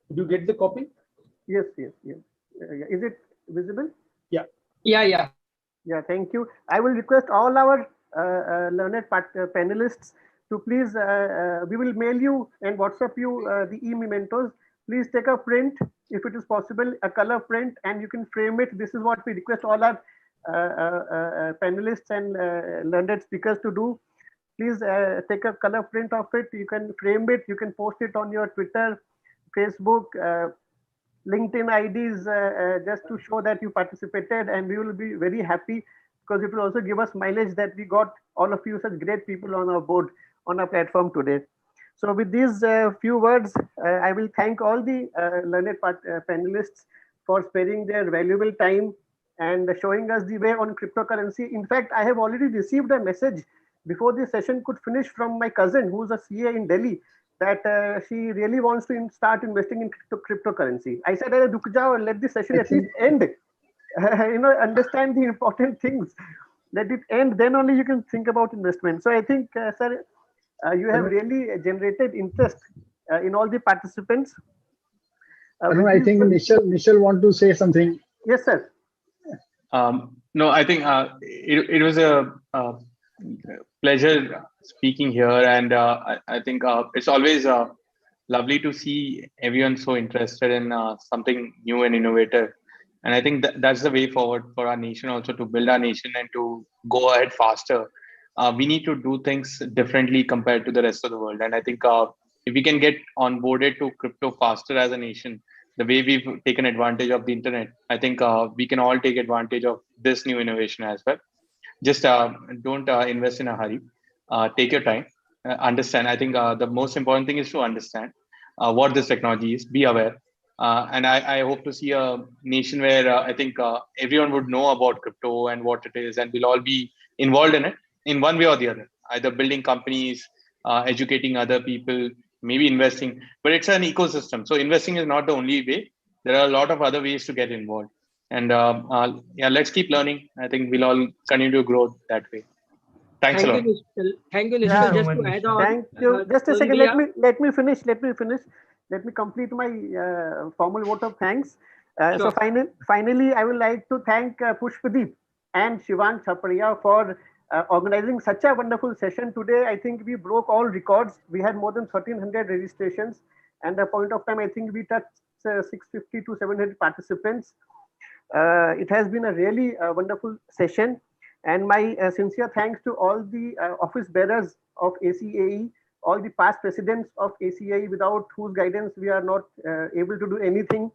Did you get the copy? Yes, yes, yes. Yeah. Is it visible? Yeah. Yeah. Yeah, thank you. I will request all our learned panelists to please, we will mail you and WhatsApp you the e-mementos. Please take a print, if it is possible, a color print, and you can frame it. This is what we request all our panelists and learned speakers to do. Please take a color print of it. You can frame it. You can post it on your Twitter, Facebook, LinkedIn IDs, just to show that you participated, and we will be very happy because it will also give us mileage that we got all of you such great people on our board, on our platform today. So with these few words, I will thank all the learned panelists for sparing their valuable time and showing us the way on cryptocurrency. In fact, I have already received a message before the session could finish from my cousin, who's a CA in Delhi, that she really wants to start investing in cryptocurrency. I said, "Ruk jao, let the session at least end. Understand the important things. Let it end. Then only you can think about investment." So I think, sir, you have really generated interest in all the participants. I think Nishchal want to say something. Yes, sir. No, I think it was a pleasure speaking here, and I think it's always lovely to see everyone so interested in something new and innovative. And I think that's the way forward for our nation also, to build our nation and to go ahead faster. We need to do things differently compared to the rest of the world. And I think if we can get onboarded to crypto faster as a nation, the way we've taken advantage of the internet, I think we can all take advantage of this new innovation as well. Just don't invest in a hurry. Take your time, understand. I think the most important thing is to understand what this technology is, be aware. And I hope to see a nation where I think everyone would know about crypto and what it is, and we'll all be involved in it in one way or the other, either building companies, educating other people, maybe investing. But it's an ecosystem. So investing is not the only way. There are a lot of other ways to get involved. And yeah, let's keep learning. I think we'll all continue to grow that way. Thanks a lot. Thank you, Nishchal. Just to add on. Thank you. Just a second. Let me finish. Let me complete my formal vote of thanks. Sure. So finally, I would like to thank Pushpadeep and Shivang Chaparia for organizing such a wonderful session today. I think we broke all records. We had more than 1,300 registrations, and at a point of time, I think we touched 650 to 700 participants. It has been a really wonderful session, and my sincere thanks to all the office bearers of ACAE, all the past presidents of ACAE, without whose guidance we are not able to do anything.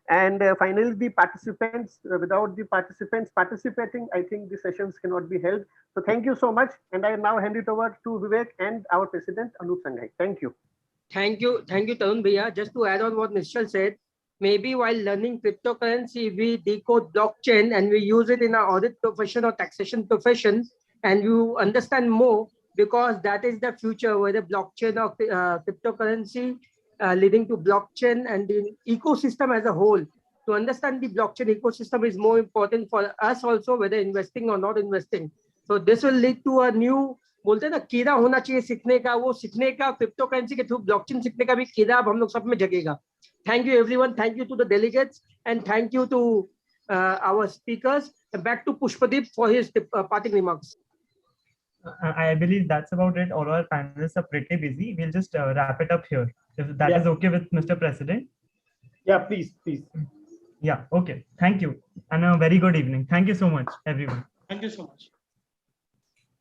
And finally, the participants, without the participants participating, I think the sessions cannot be held. So thank you so much. And I now hand it over to Vivek and our president, Anup Sanghai. Thank you. Thank you, Tarun Bhaiya. Just to add on what Nishal said, maybe while learning cryptocurrency, we decode blockchain and we use it in our audit profession or taxation profession, and you understand more because that is the future, whether blockchain or cryptocurrency leading to blockchain and the ecosystem as a whole. To understand the blockchain ecosystem is more important for us also, whether investing or not investing. So this will lead to a new, बोलते हैं ना कीड़ा होना चाहिए सीखने का, वो सीखने का क्रिप्टो करेंसी के थ्रू ब्लॉकचेन सीखने का भी कीड़ा अब हम लोग सब में जगेगा. Thank you everyone, thank you to the delegates, and thank you to our speakers. Back to Pushpadeep for his parting remarks. I believe that's about it. All our panelists are pretty busy. We'll just wrap it up here. If that is okay with Mr. President. Yeah, please. Yeah, okay. Thank you. And a very good evening. Thank you so much, everyone. Thank you so much.